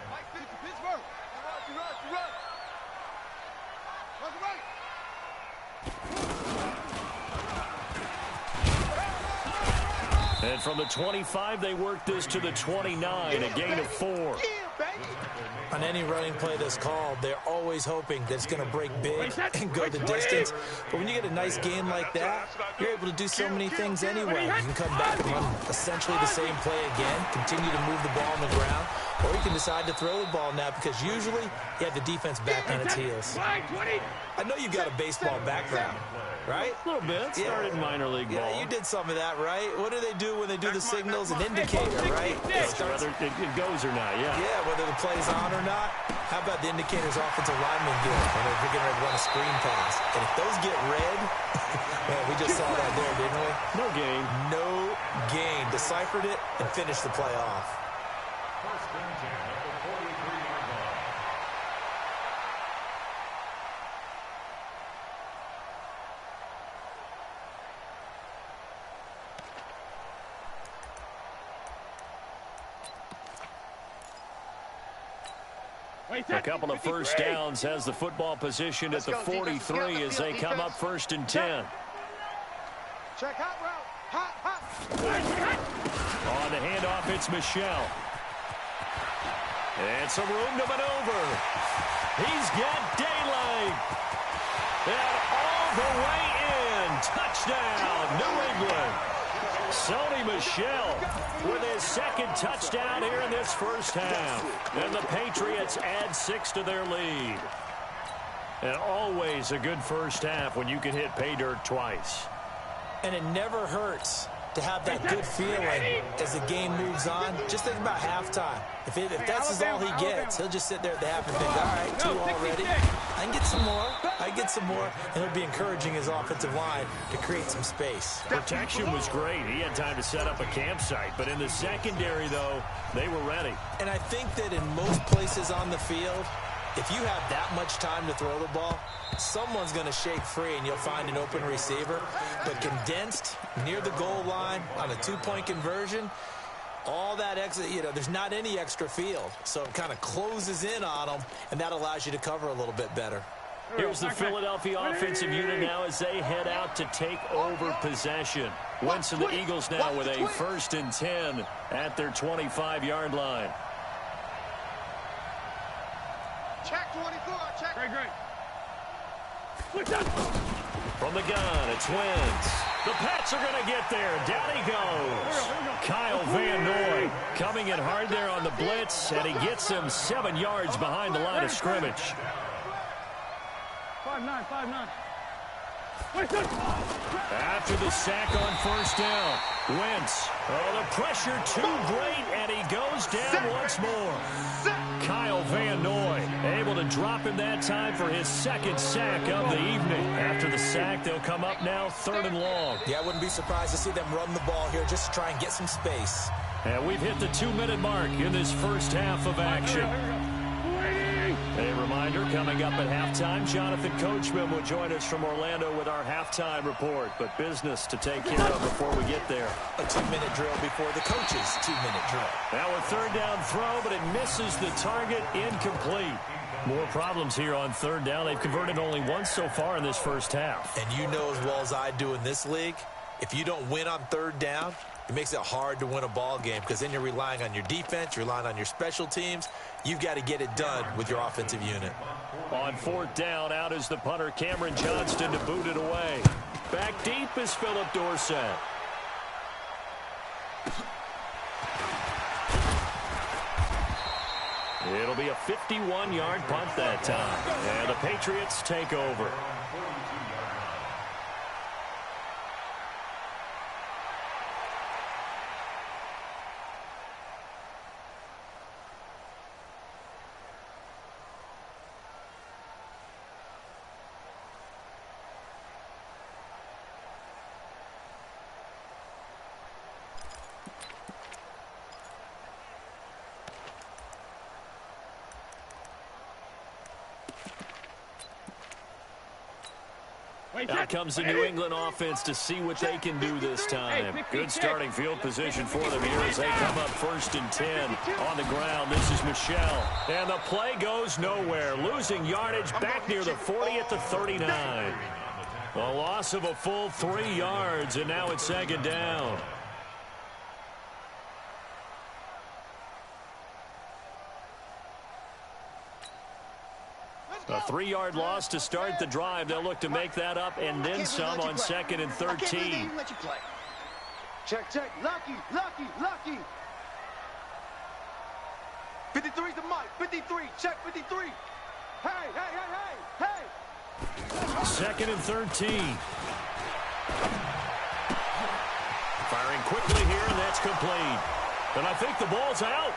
And from the 25, they worked this to the 29, a gain of 4. On any running play that's called, they're always hoping that it's going to break big and go the distance. But when you get a nice gain like that, you're able to do so many things anyway. You can come back and run essentially the same play again, continue to move the ball on the ground, or you can decide to throw the ball now, because usually you have the defense back on its heels. I know you've got a baseball background, right? A little bit. Started minor league ball. Yeah, you did some of that, right? What do they do when they do the signals? An indicator, right? Whether it goes or not, yeah. Yeah, whether the play's on or not. How about the indicators offensive linemen get when they're getting ready to run a screen pass? And if those get red, man, we just saw that there, didn't we? No gain. No gain. Deciphered it and finished the play off. First and 10 at the 43-yard line. A couple of first downs has the football position at the 43 as they come up first and 10. Check hot route. Hot. On the handoff, it's Michelle. And some room to maneuver. He's got daylight. And all the way in. Touchdown, New England. Sony Michel with his second touchdown here in this first half. And the Patriots add 6 to their lead. And always a good first half when you can hit pay dirt twice. And it never hurts to have that good feeling as the game moves on. Just think about halftime. If that's all he gets, he'll just sit there at the half and think, all right, 2 already. I can get some more. And it'll be encouraging his offensive line to create some space. Protection was great. He had time to set up a campsite. But in the secondary, though, they were ready. And I think that in most places on the field, if you have that much time to throw the ball, someone's going to shake free and you'll find an open receiver. But condensed near the goal line on a 2-point conversion, all that extra, there's not any extra field. So it kind of closes in on them, and that allows you to cover a little bit better. Here's the Philadelphia offensive unit now as they head out to take over possession. Wentz and the Eagles now with a first and 10 at their 25-yard line. Check 24. Check. Great. From the gun, it's Wentz. The Pats are going to get there. Down he goes. Kyle Van Noy coming in hard there on the blitz, and he gets him 7 yards behind the line of scrimmage. 5-9. After the sack on first down, Wentz. Oh, the pressure too great, and he goes down once more. Kyle Van Noy able to drop him that time for his second sack of the evening. After the sack, they'll come up now 3rd and long. Yeah, I wouldn't be surprised to see them run the ball here just to try and get some space. And we've hit the 2-minute mark in this first half of action. A reminder, coming up at halftime, Jonathan Coachman will join us from Orlando with our halftime report. But business to take care of before we get there. A 2-minute drill before the coach's 2-minute drill. Now a 3rd down throw, but it misses the target, incomplete. More problems here on 3rd down. They've converted only once so far in this first half. And you know as well as I do in this league, if you don't win on 3rd down, it makes it hard to win a ball game, because then you're relying on your defense, you're relying on your special teams. You've got to get it done with your offensive unit. On 4th down, out is the punter, Cameron Johnston, to boot it away. Back deep is Philip Dorsett. It'll be a 51-yard punt that time. And the Patriots take over. Out comes the New England offense to see what they can do this time. Good starting field position for them here as they come up 1st and 10 on the ground. This is Michelle. And the play goes nowhere. Losing yardage back near the 40 at the 39. A loss of a full 3 yards, and now it's 2nd down. A 3-yard loss to start the drive. They'll look to make that up and then some on 2nd and 13. Check, check. Lucky, lucky, lucky. 53's the mic. 53. Check 53. Hey, hey, hey, hey, hey. 2nd and 13. Firing quickly here, and that's complete. And I think the ball's out.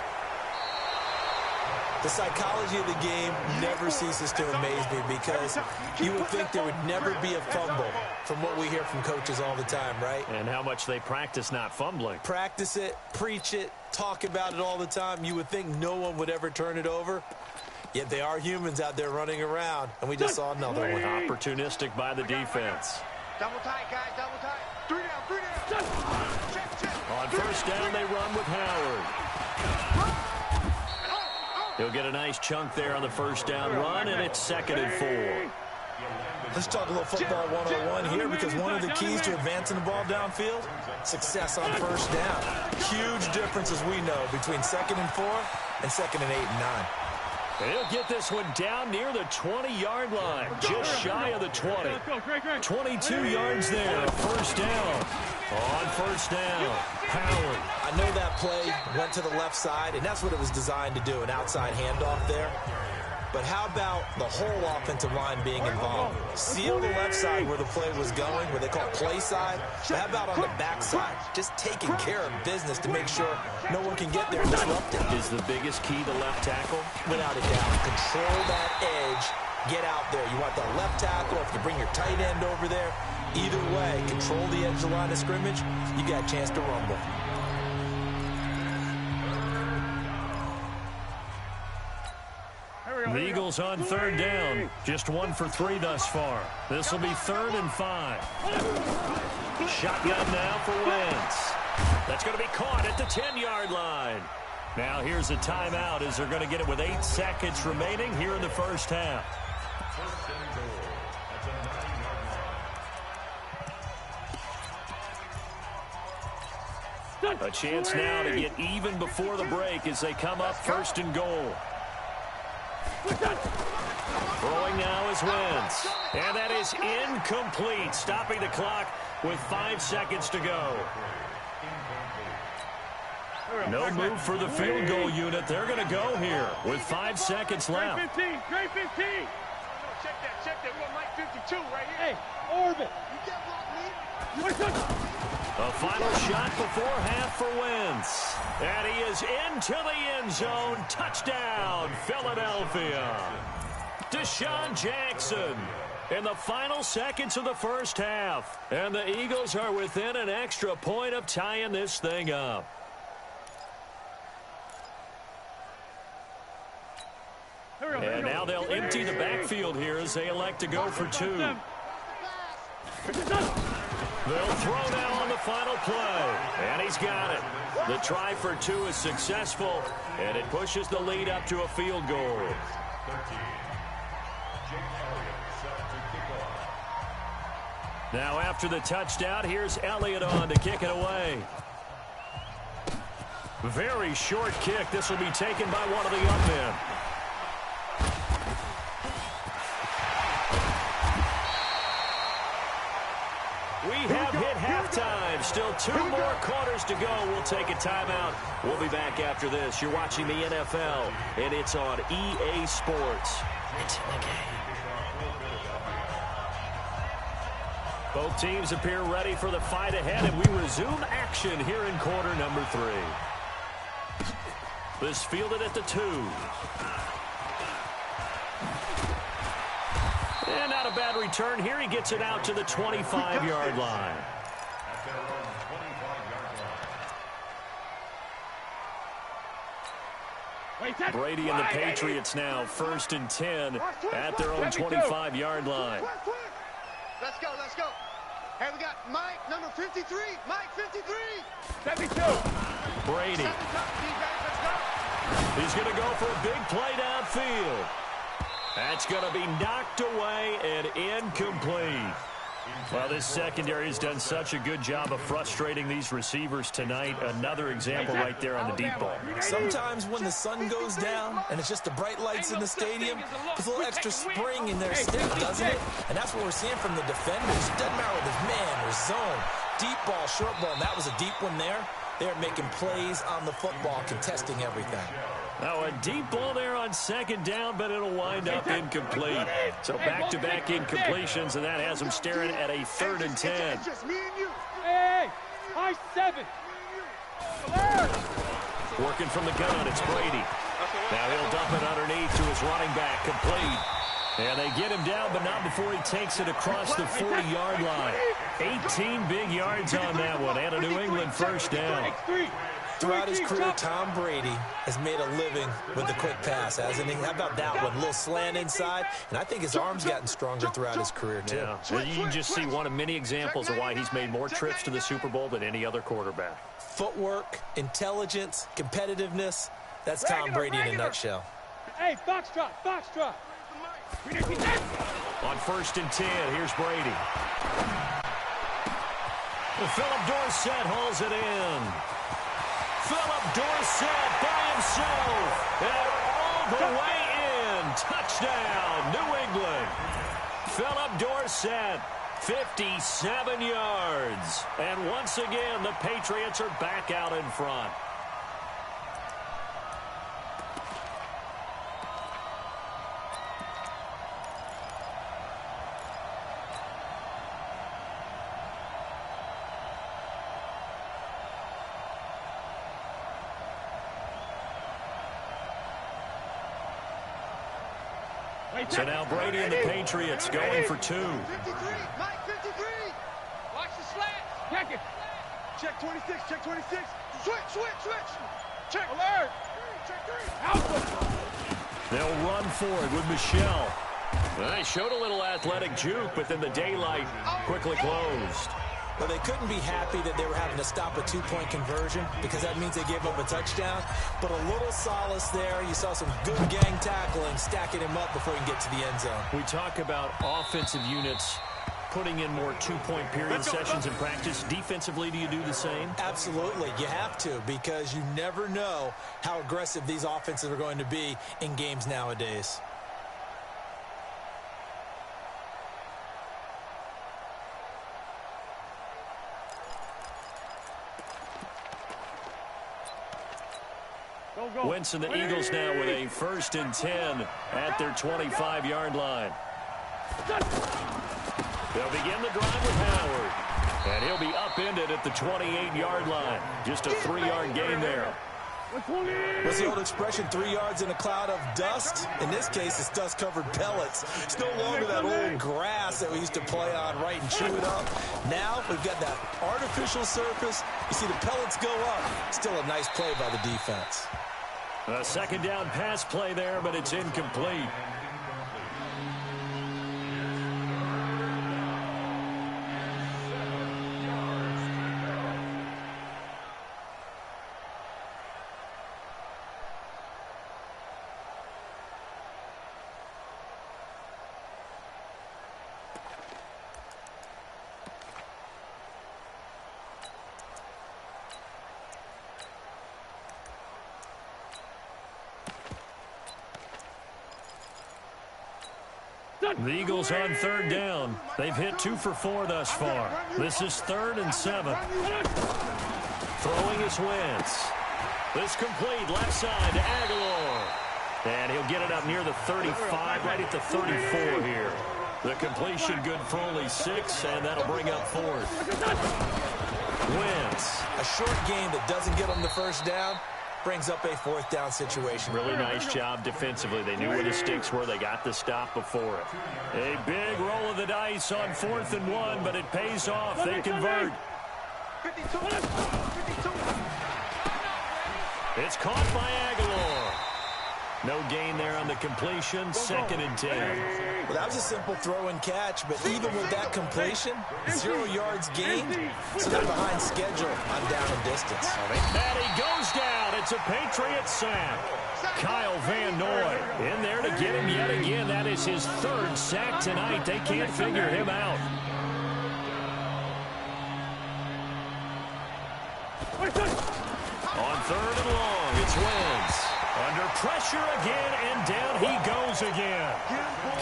The psychology of the game never ceases to amaze me because you would think there would never be a fumble from what we hear from coaches all the time, right? And how much they practice not fumbling. Practice it, preach it, talk about it all the time. You would think no one would ever turn it over. Yet they are humans out there running around, and we just saw another one. Opportunistic by the defense. Double tight, guys, double tight. 3 down, 3 down. Check, check. On 1st down, they run with Howard. He'll get a nice chunk there on the 1st down run, and it's 2nd and 4. Let's talk a little football 101 here because one of the keys to advancing the ball downfield, success on 1st down. Huge difference, as we know, between 2nd and 4 and 2nd and 8 and 9. He'll get this one down near the 20-yard line, just shy of the 20. 22 yards there, 1st down. On 1st down, Howard. I know that play went to the left side, and that's what it was designed to do, an outside handoff there. But how about the whole offensive line being involved? Seal the left side where the play was going, where they call play side. But how about on the back side? Just taking care of business to make sure no one can get there and disrupt it. Is the biggest key the left tackle? Without a doubt. Control that edge. Get out there. You want the left tackle. If you bring your tight end over there, either way, control the edge of the line of scrimmage, you got a chance to rumble. The Eagles on 3rd down. Just 1 for 3 thus far. This will be 3rd and 5. Shotgun now for Wentz. That's going to be caught at the 10-yard line. Now here's a timeout as they're going to get it with 8 seconds remaining here in the 1st half. A chance now to get even before the break as they come up 1st and goal. Throwing now is Wentz. And that is incomplete, stopping the clock with 5 seconds to go. No move for the field goal unit. They're going to go here with 5 seconds left. Trey 15. Check that. We got Mike 52 right here. Hey, orbit. A final shot before half for Wentz. And he is into the end zone. Touchdown, Philadelphia. Deshaun Jackson in the final seconds of the 1st half. And the Eagles are within an extra point of tying this thing up. And now they'll empty the backfield here as they elect to go for 2. They'll throw now on the final play. And he's got it. The try for 2 is successful, and it pushes the lead up to a field goal. Now after the touchdown, here's Elliott on to kick it away. Very short kick. This will be taken by one of the young men. We have hit halftime. Still 2 more quarters to go. We'll take a timeout. We'll be back after this. You're watching the NFL, and it's on EA Sports. It's in the game. Both teams appear ready for the fight ahead, and we resume action here in quarter number 3. This fielded at the 2. And not a bad return here. He gets it out to the 25-yard line. Brady and the Patriots now 1st and 10 at their own 25-yard line. Let's go, let's go. Hey, we got Mike, number 53. Mike, 53. 72. Brady. He's going to go for a big play downfield. That's going to be knocked away and incomplete. Well, this secondary has done such a good job of frustrating these receivers tonight. Another example right there on the deep ball. Sometimes when the sun goes down and it's just the bright lights in the stadium, there's a little extra spring in their step, doesn't it? And that's what we're seeing from the defenders. It doesn't matter whether it's man or zone, deep ball, short ball, and that was a deep one there. They're making plays on the football, contesting everything. Now, a deep ball there on second down, but it'll wind up incomplete. So back-to-back incompletions, and that has them staring at a 3rd and 10. Hey, high 7. Working from the gun, it's Brady. Now he'll dump it underneath to his running back, complete. And they get him down, but not before he takes it across the 40-yard line. 18 big yards on that one, and a New England first down. Throughout his career, Tom Brady has made a living with the quick pass, hasn't he? How about that one? A little slant inside, and I think his arm's gotten stronger throughout his career, too. Yeah, and you can just see one of many examples of why he's made more trips to the Super Bowl than any other quarterback. Footwork, intelligence, competitiveness, that's Tom Brady in a nutshell. Hey, foxtrot, foxtrot. On 1st and 10, here's Brady. Well, Philip Dorsett hauls it in. Philip Dorsett by himself, and all the way in. Touchdown, New England. Philip Dorsett, 57 yards. And once again, the Patriots are back out in front. So now Brady and the Patriots going for 2. 53, Mike, 53. Watch the slant. Check it. Check 26, check 26. Switch. Check. Alert. Check 3. Out. They'll run for it with Michelle. They showed a little athletic juke, but then the daylight quickly closed. Well, they couldn't be happy that they were having to stop a 2-point conversion because that means they gave up a touchdown. But a little solace there. You saw some good gang tackling, stacking him up before he can get to the end zone. We talk about offensive units putting in more 2-point period sessions in practice. Defensively, do you do the same? Absolutely. You have to, because you never know how aggressive these offenses are going to be in games nowadays. Wentz and the Eagles now with a 1st and 10 at their 25-yard line. They'll begin the drive with Howard. And he'll be upended at the 28-yard line. Just a 3-yard gain there. What's the old expression, 3 yards in a cloud of dust? In this case, it's dust-covered pellets. It's no longer that old grass that we used to play on, right, and chew it up. Now we've got that artificial surface. You see the pellets go up. Still a nice play by the defense. A 2nd down pass play there, but it's incomplete. The Eagles on 3rd down. They've hit 2 for 4 thus far. This is 3rd and 7. Throwing is Wentz. This complete left side to Aguilar. And he'll get it up near the 35, right at the 34 here. The completion good for only 6, and that'll bring up 4th. Wentz. A short game that doesn't get them the 1st down brings up a 4th down situation. Really nice job defensively. They knew where the stakes were. They got the stop before it. A big roll of the dice on 4th and 1, but it pays off. They convert. 52. It's caught by Aguilar. No gain there on the completion. 2nd and 10. Well, that was a simple throw and catch, but even with that completion, 0 yards gained, so they're behind schedule on down and distance. And he goes down. It's a Patriots sack. Kyle Van Noy in there to get him yet again. That is his 3rd sack tonight. They can't figure him out. On 3rd and long, it's Wentz. Under pressure again, and down he goes again.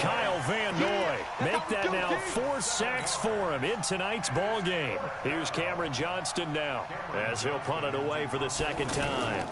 Kyle Van Noy make that now 4 sacks for him in tonight's ball game. Here's Cameron Johnston now as he'll punt it away for the 2nd time.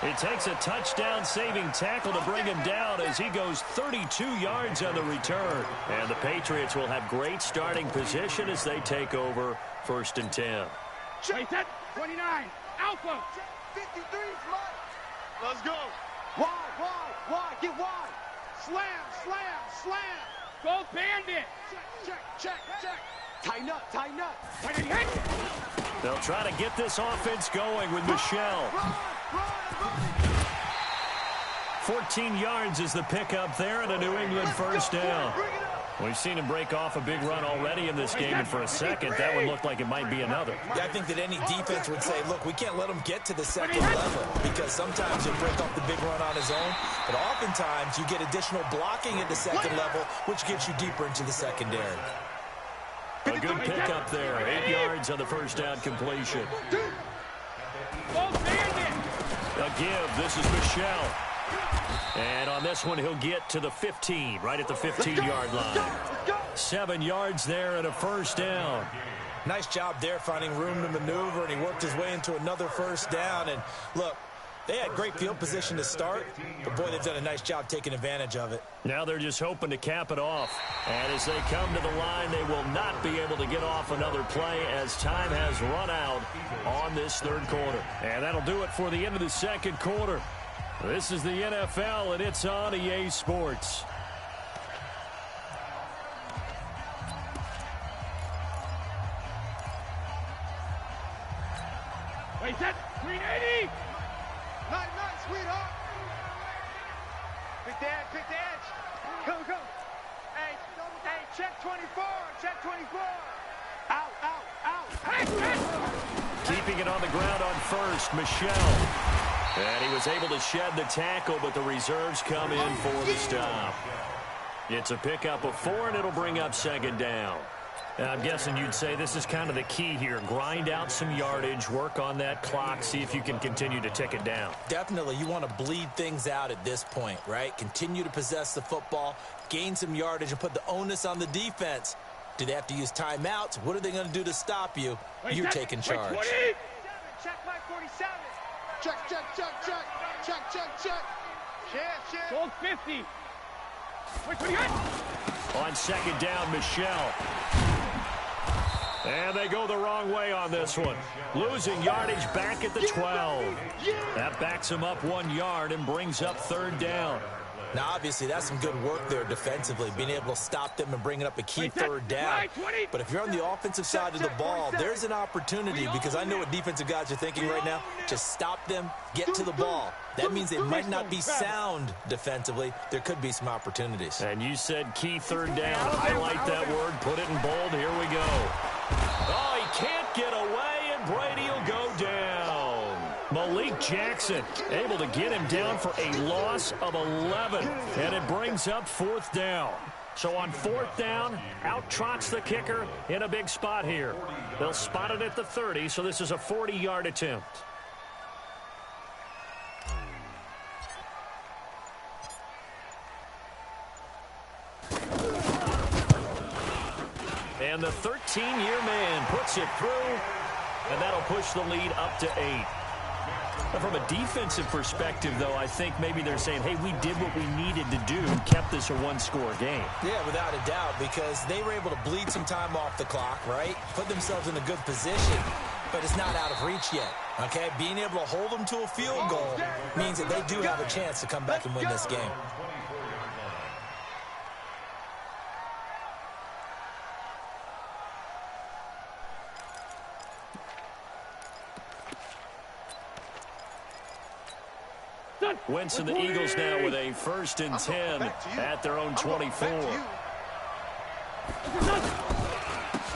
It takes a touchdown-saving tackle to bring him down as he goes 32 yards on the return. And the Patriots will have great starting position as they take over 1st and 10. Chase it. 29. Alpha. 53. Slide. Let's go. Wide. Get wide. Slam. Go bandit. Check. Tighten up. They'll try to get this offense going with Michelle. 14 yards is the pickup there and a New England 1st down. We've seen him break off a big run already in this game, and for a second, that one looked like it might be another. Yeah, I think that any defense would say, look, we can't let him get to the 2nd level because sometimes he'll break off the big run on his own, but oftentimes you get additional blocking at the 2nd level, which gets you deeper into the secondary. A good pickup there. 8 yards on the 1st down completion. A give. This is Michelle. And on this one, he'll get to the 15, right at the 15-yard line. 7 yards there and a 1st down. Nice job there finding room to maneuver, and he worked his way into another 1st down. And look, they had great field position to start, but boy, they've done a nice job taking advantage of it. Now they're just hoping to cap it off. And as they come to the line, they will not be able to get off another play as time has run out on this 3rd quarter. And that'll do it for the end of the 2nd quarter. This is the NFL, and it's on EA Sports. Wait, set. 380. Nice, sweetheart. Pick the edge. Go. Hey, check 24. Out. Keeping it on the ground on 1st, Michelle. And he was able to shed the tackle, but the reserves come in for the stop. It's a pickup of 4, and it'll bring up 2nd down. I'm guessing you'd say this is kind of the key here. Grind out some yardage, work on that clock, see if you can continue to tick it down. Definitely. You want to bleed things out at this point, right? Continue to possess the football, gain some yardage, and put the onus on the defense. Do they have to use timeouts? What are they going to do to stop you? You're taking charge. Check my 47. Check. Gold 50. On 2nd down, Michelle. And they go the wrong way on this one. Losing yardage back at the 12. That backs him up 1 yard and brings up 3rd down. Now, obviously, that's some good work there defensively, being able to stop them and bringing up a key 3rd down. But if you're on the offensive side of the ball, there's an opportunity, because I know what defensive guys are thinking right now. Just stop them, get to the ball. That means they might not be sound defensively. There could be some opportunities. And you said key 3rd down. Highlight that word, put it in bold. Here we go. Oh, he can't get away, and Brady will go down. Malik Jackson able to get him down for a loss of 11, and it brings up 4th down. So on 4th down, out trots the kicker in a big spot here. They'll spot it at the 30, so this is a 40-yard attempt. And the 13-year man puts it through, and that'll push the lead up to 8. From a defensive perspective, though, I think maybe they're saying, hey, we did what we needed to do, kept this a 1-score game. Yeah, without a doubt, because they were able to bleed some time off the clock, right? Put themselves in a good position, but it's not out of reach yet, okay? Being able to hold them to a field goal means that they do have a chance to come back and win this game. Wentz and the Eagles now with a 1st and 10 at their own 24.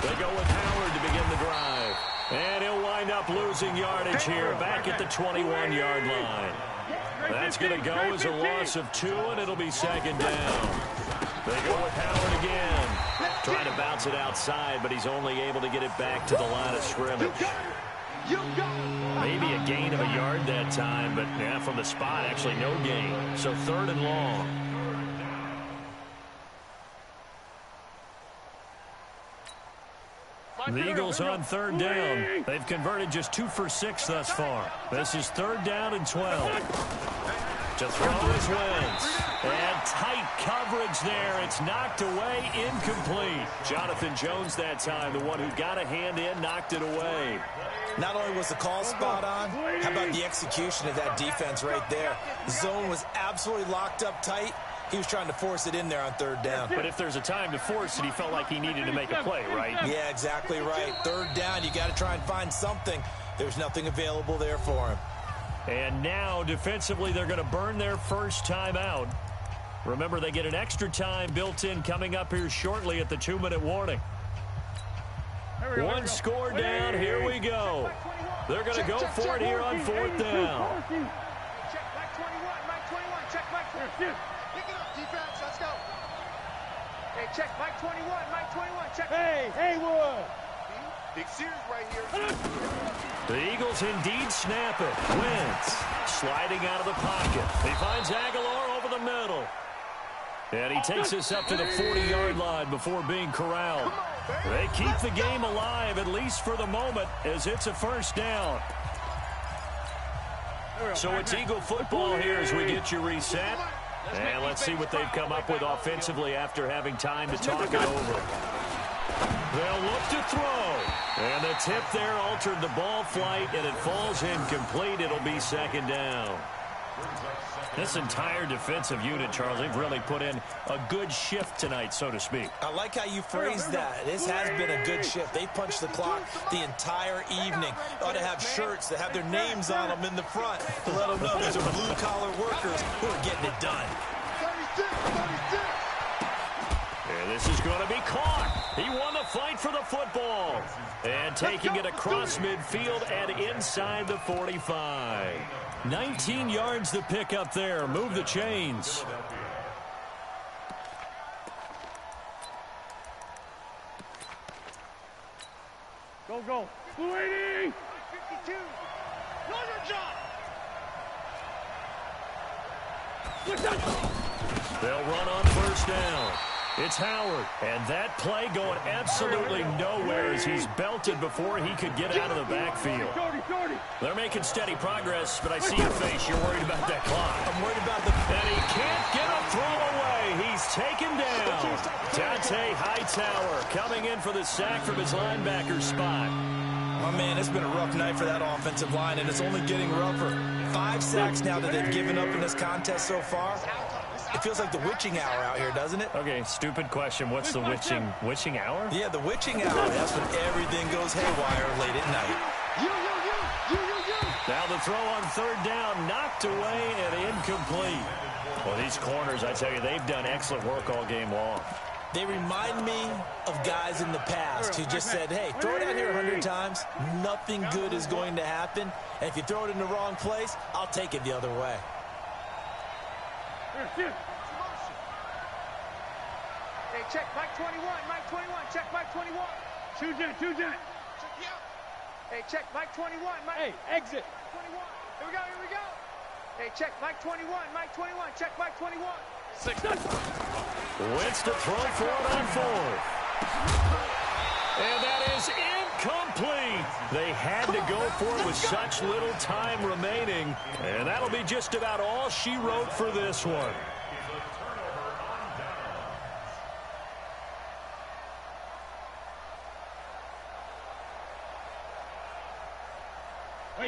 They go with Howard to begin the drive. And he'll wind up losing yardage here back at the 21-yard line. That's going to go as a loss of 2, and it'll be 2nd down. They go with Howard again. Trying to bounce it outside, but he's only able to get it back to the line of scrimmage. Maybe a gain of a yard that time, but yeah, from the spot, actually no gain. So 3rd and long. The Eagles on 3rd down. They've converted just 2 for 6 thus far. This is 3rd down and 12. To throw is Wentz. And tight coverage there. It's knocked away, incomplete. Jonathan Jones that time, the one who got a hand in, knocked it away. Not only was the call spot on, how about the execution of that defense right there? The zone was absolutely locked up tight. He was trying to force it in there on 3rd down. But if there's a time to force it, he felt like he needed to make a play, right? Yeah, exactly right. 3rd down, you got to try and find something. There's nothing available there for him. And now, defensively, they're going to burn their first time out. Remember, they get an extra time built in coming up here shortly at the 2-minute warning. One score down. Here we go. They're going to go for it here on 4th down. Check Mike 21, Mike 21, check Mike 21. Pick it up, defense, let's go. Hey, check Mike 21, Mike 21, check. Hey, Haywood. Big series right here. The Eagles indeed snap it. Wentz sliding out of the pocket. He finds Aguilar over the middle. And he takes us up to the 40-yard line before being corralled. They keep the game alive, at least for the moment, as it's a 1st down. So it's Eagle football here as we get you reset. And let's see what they've come up with offensively after having time to talk it over. They'll look to throw. And the tip there altered the ball flight, and it falls incomplete. It'll be 2nd down. This entire defensive unit, Charles, they've really put in a good shift tonight, so to speak. I like how you phrased that. This has been a good shift. They punched the clock the entire evening. Ought to have shirts that have their names on them in the front to let them know these are blue-collar workers who are getting it done. 36, 36. And this is going to be caught. He won the fight for the football. And taking it across midfield and inside the 45. 19 yards to pick up there. Move the chains. Go, go. 280. 52. Know your job. They'll run on 1st down. It's Howard, and that play going absolutely nowhere as he's belted before he could get out of the backfield. They're making steady progress, but I see your face. You're worried about that clock. I'm worried about the... And he can't get a throw away. He's taken down. Dante Hightower coming in for the sack from his linebacker spot. Oh, man, it's been a rough night for that offensive line, and it's only getting rougher. 5 sacks now that they've given up in this contest so far. It feels like the witching hour out here, doesn't it? Okay, stupid question. What's the witching hour? Yeah, the witching hour. That's when everything goes haywire late at night. Now the throw on 3rd down, knocked away and incomplete. Well, these corners, I tell you, they've done excellent work all game long. They remind me of guys in the past who just said, hey, throw it out here 100 times. Nothing good is going to happen. And if you throw it in the wrong place, I'll take it the other way. Hey, check Mike 21, Mike 21, check Mike 21. Choose it. Check you out. Hey, check Mike 21, Mike. Hey, exit. 21. Here we go. Hey, check Mike 21, Mike 21, check Mike 21. 6. Wentz to throw for it on 4th. And that is incomplete. They had to go for it with such little time remaining. And that'll be just about all she wrote for this one.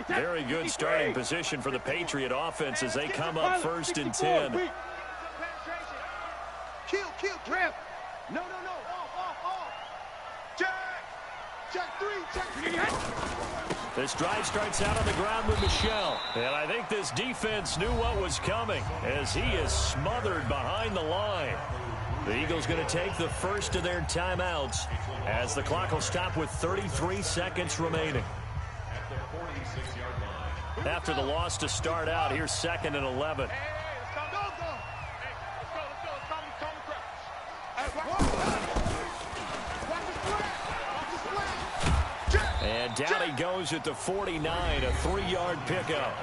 Very good starting position for the Patriot offense as they come up 1st and 10. Kill, rip. No. Off. Check 3, check 3. This drive starts out on the ground with Michel. And I think this defense knew what was coming as he is smothered behind the line. The Eagles going to take the first of their timeouts as the clock will stop with 33 seconds remaining. After the loss to start out, here's 2nd and 11. And down he goes at the 49, a 3-yard pickup.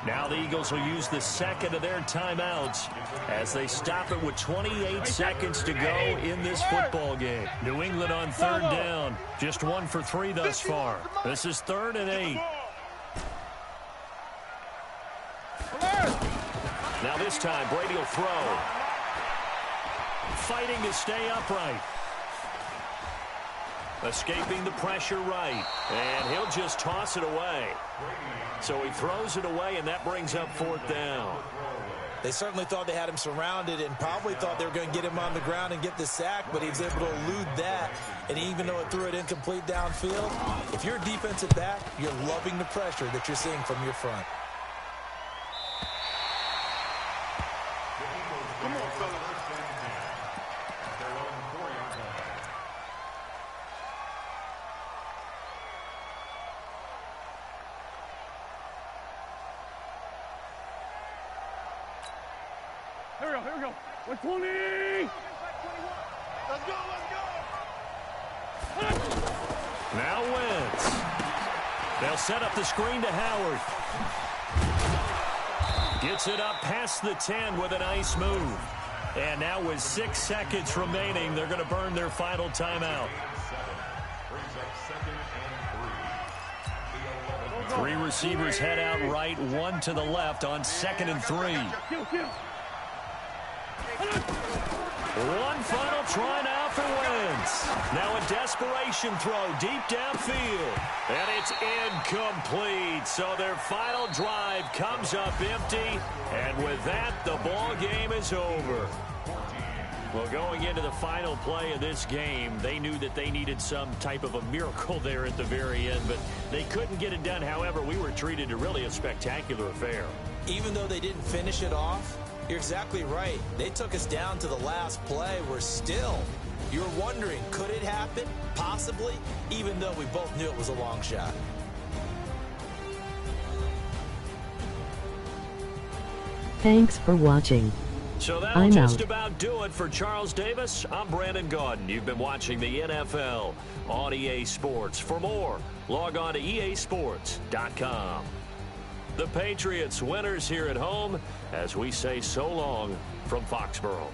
Now the Eagles will use the second of their timeouts as they stop it with 28 seconds to go in this football game. New England on 3rd down. Just 1 for 3 thus far. This is 3rd and 8. Now this time, Brady will throw. Fighting to stay upright. Escaping the pressure right. And he'll just toss it away. So he throws it away, and that brings up 4th down. They certainly thought they had him surrounded and probably thought they were going to get him on the ground and get the sack, but he was able to elude that. And even though it threw it incomplete downfield, if you're a defensive back, you're loving the pressure that you're seeing from your front. Come on, fella. Here we go. 120. Let's go. Now Wentz. They'll set up the screen to Howard. Gets it up past the 10 with a nice move. And now with 6 seconds remaining, they're going to burn their final timeout. 3 receivers head out right, 1 to the left on 2nd and 3. One final try now for Wentz. Now a desperation throw deep downfield. And it's incomplete. So their final drive comes up empty. And with that, the ball game is over. Well, going into the final play of this game, they knew that they needed some type of a miracle there at the very end, but they couldn't get it done. However, we were treated to really a spectacular affair. Even though they didn't finish it off, you're exactly right. They took us down to the last play. We're still, you're wondering, could it happen? Possibly, even though we both knew it was a long shot. Thanks for watching. So that'll just about do it for Charles Davis. I'm Brandon Gaudin. You've been watching the NFL on EA Sports. For more, log on to easports.com. The Patriots winners here at home as we say so long from Foxborough.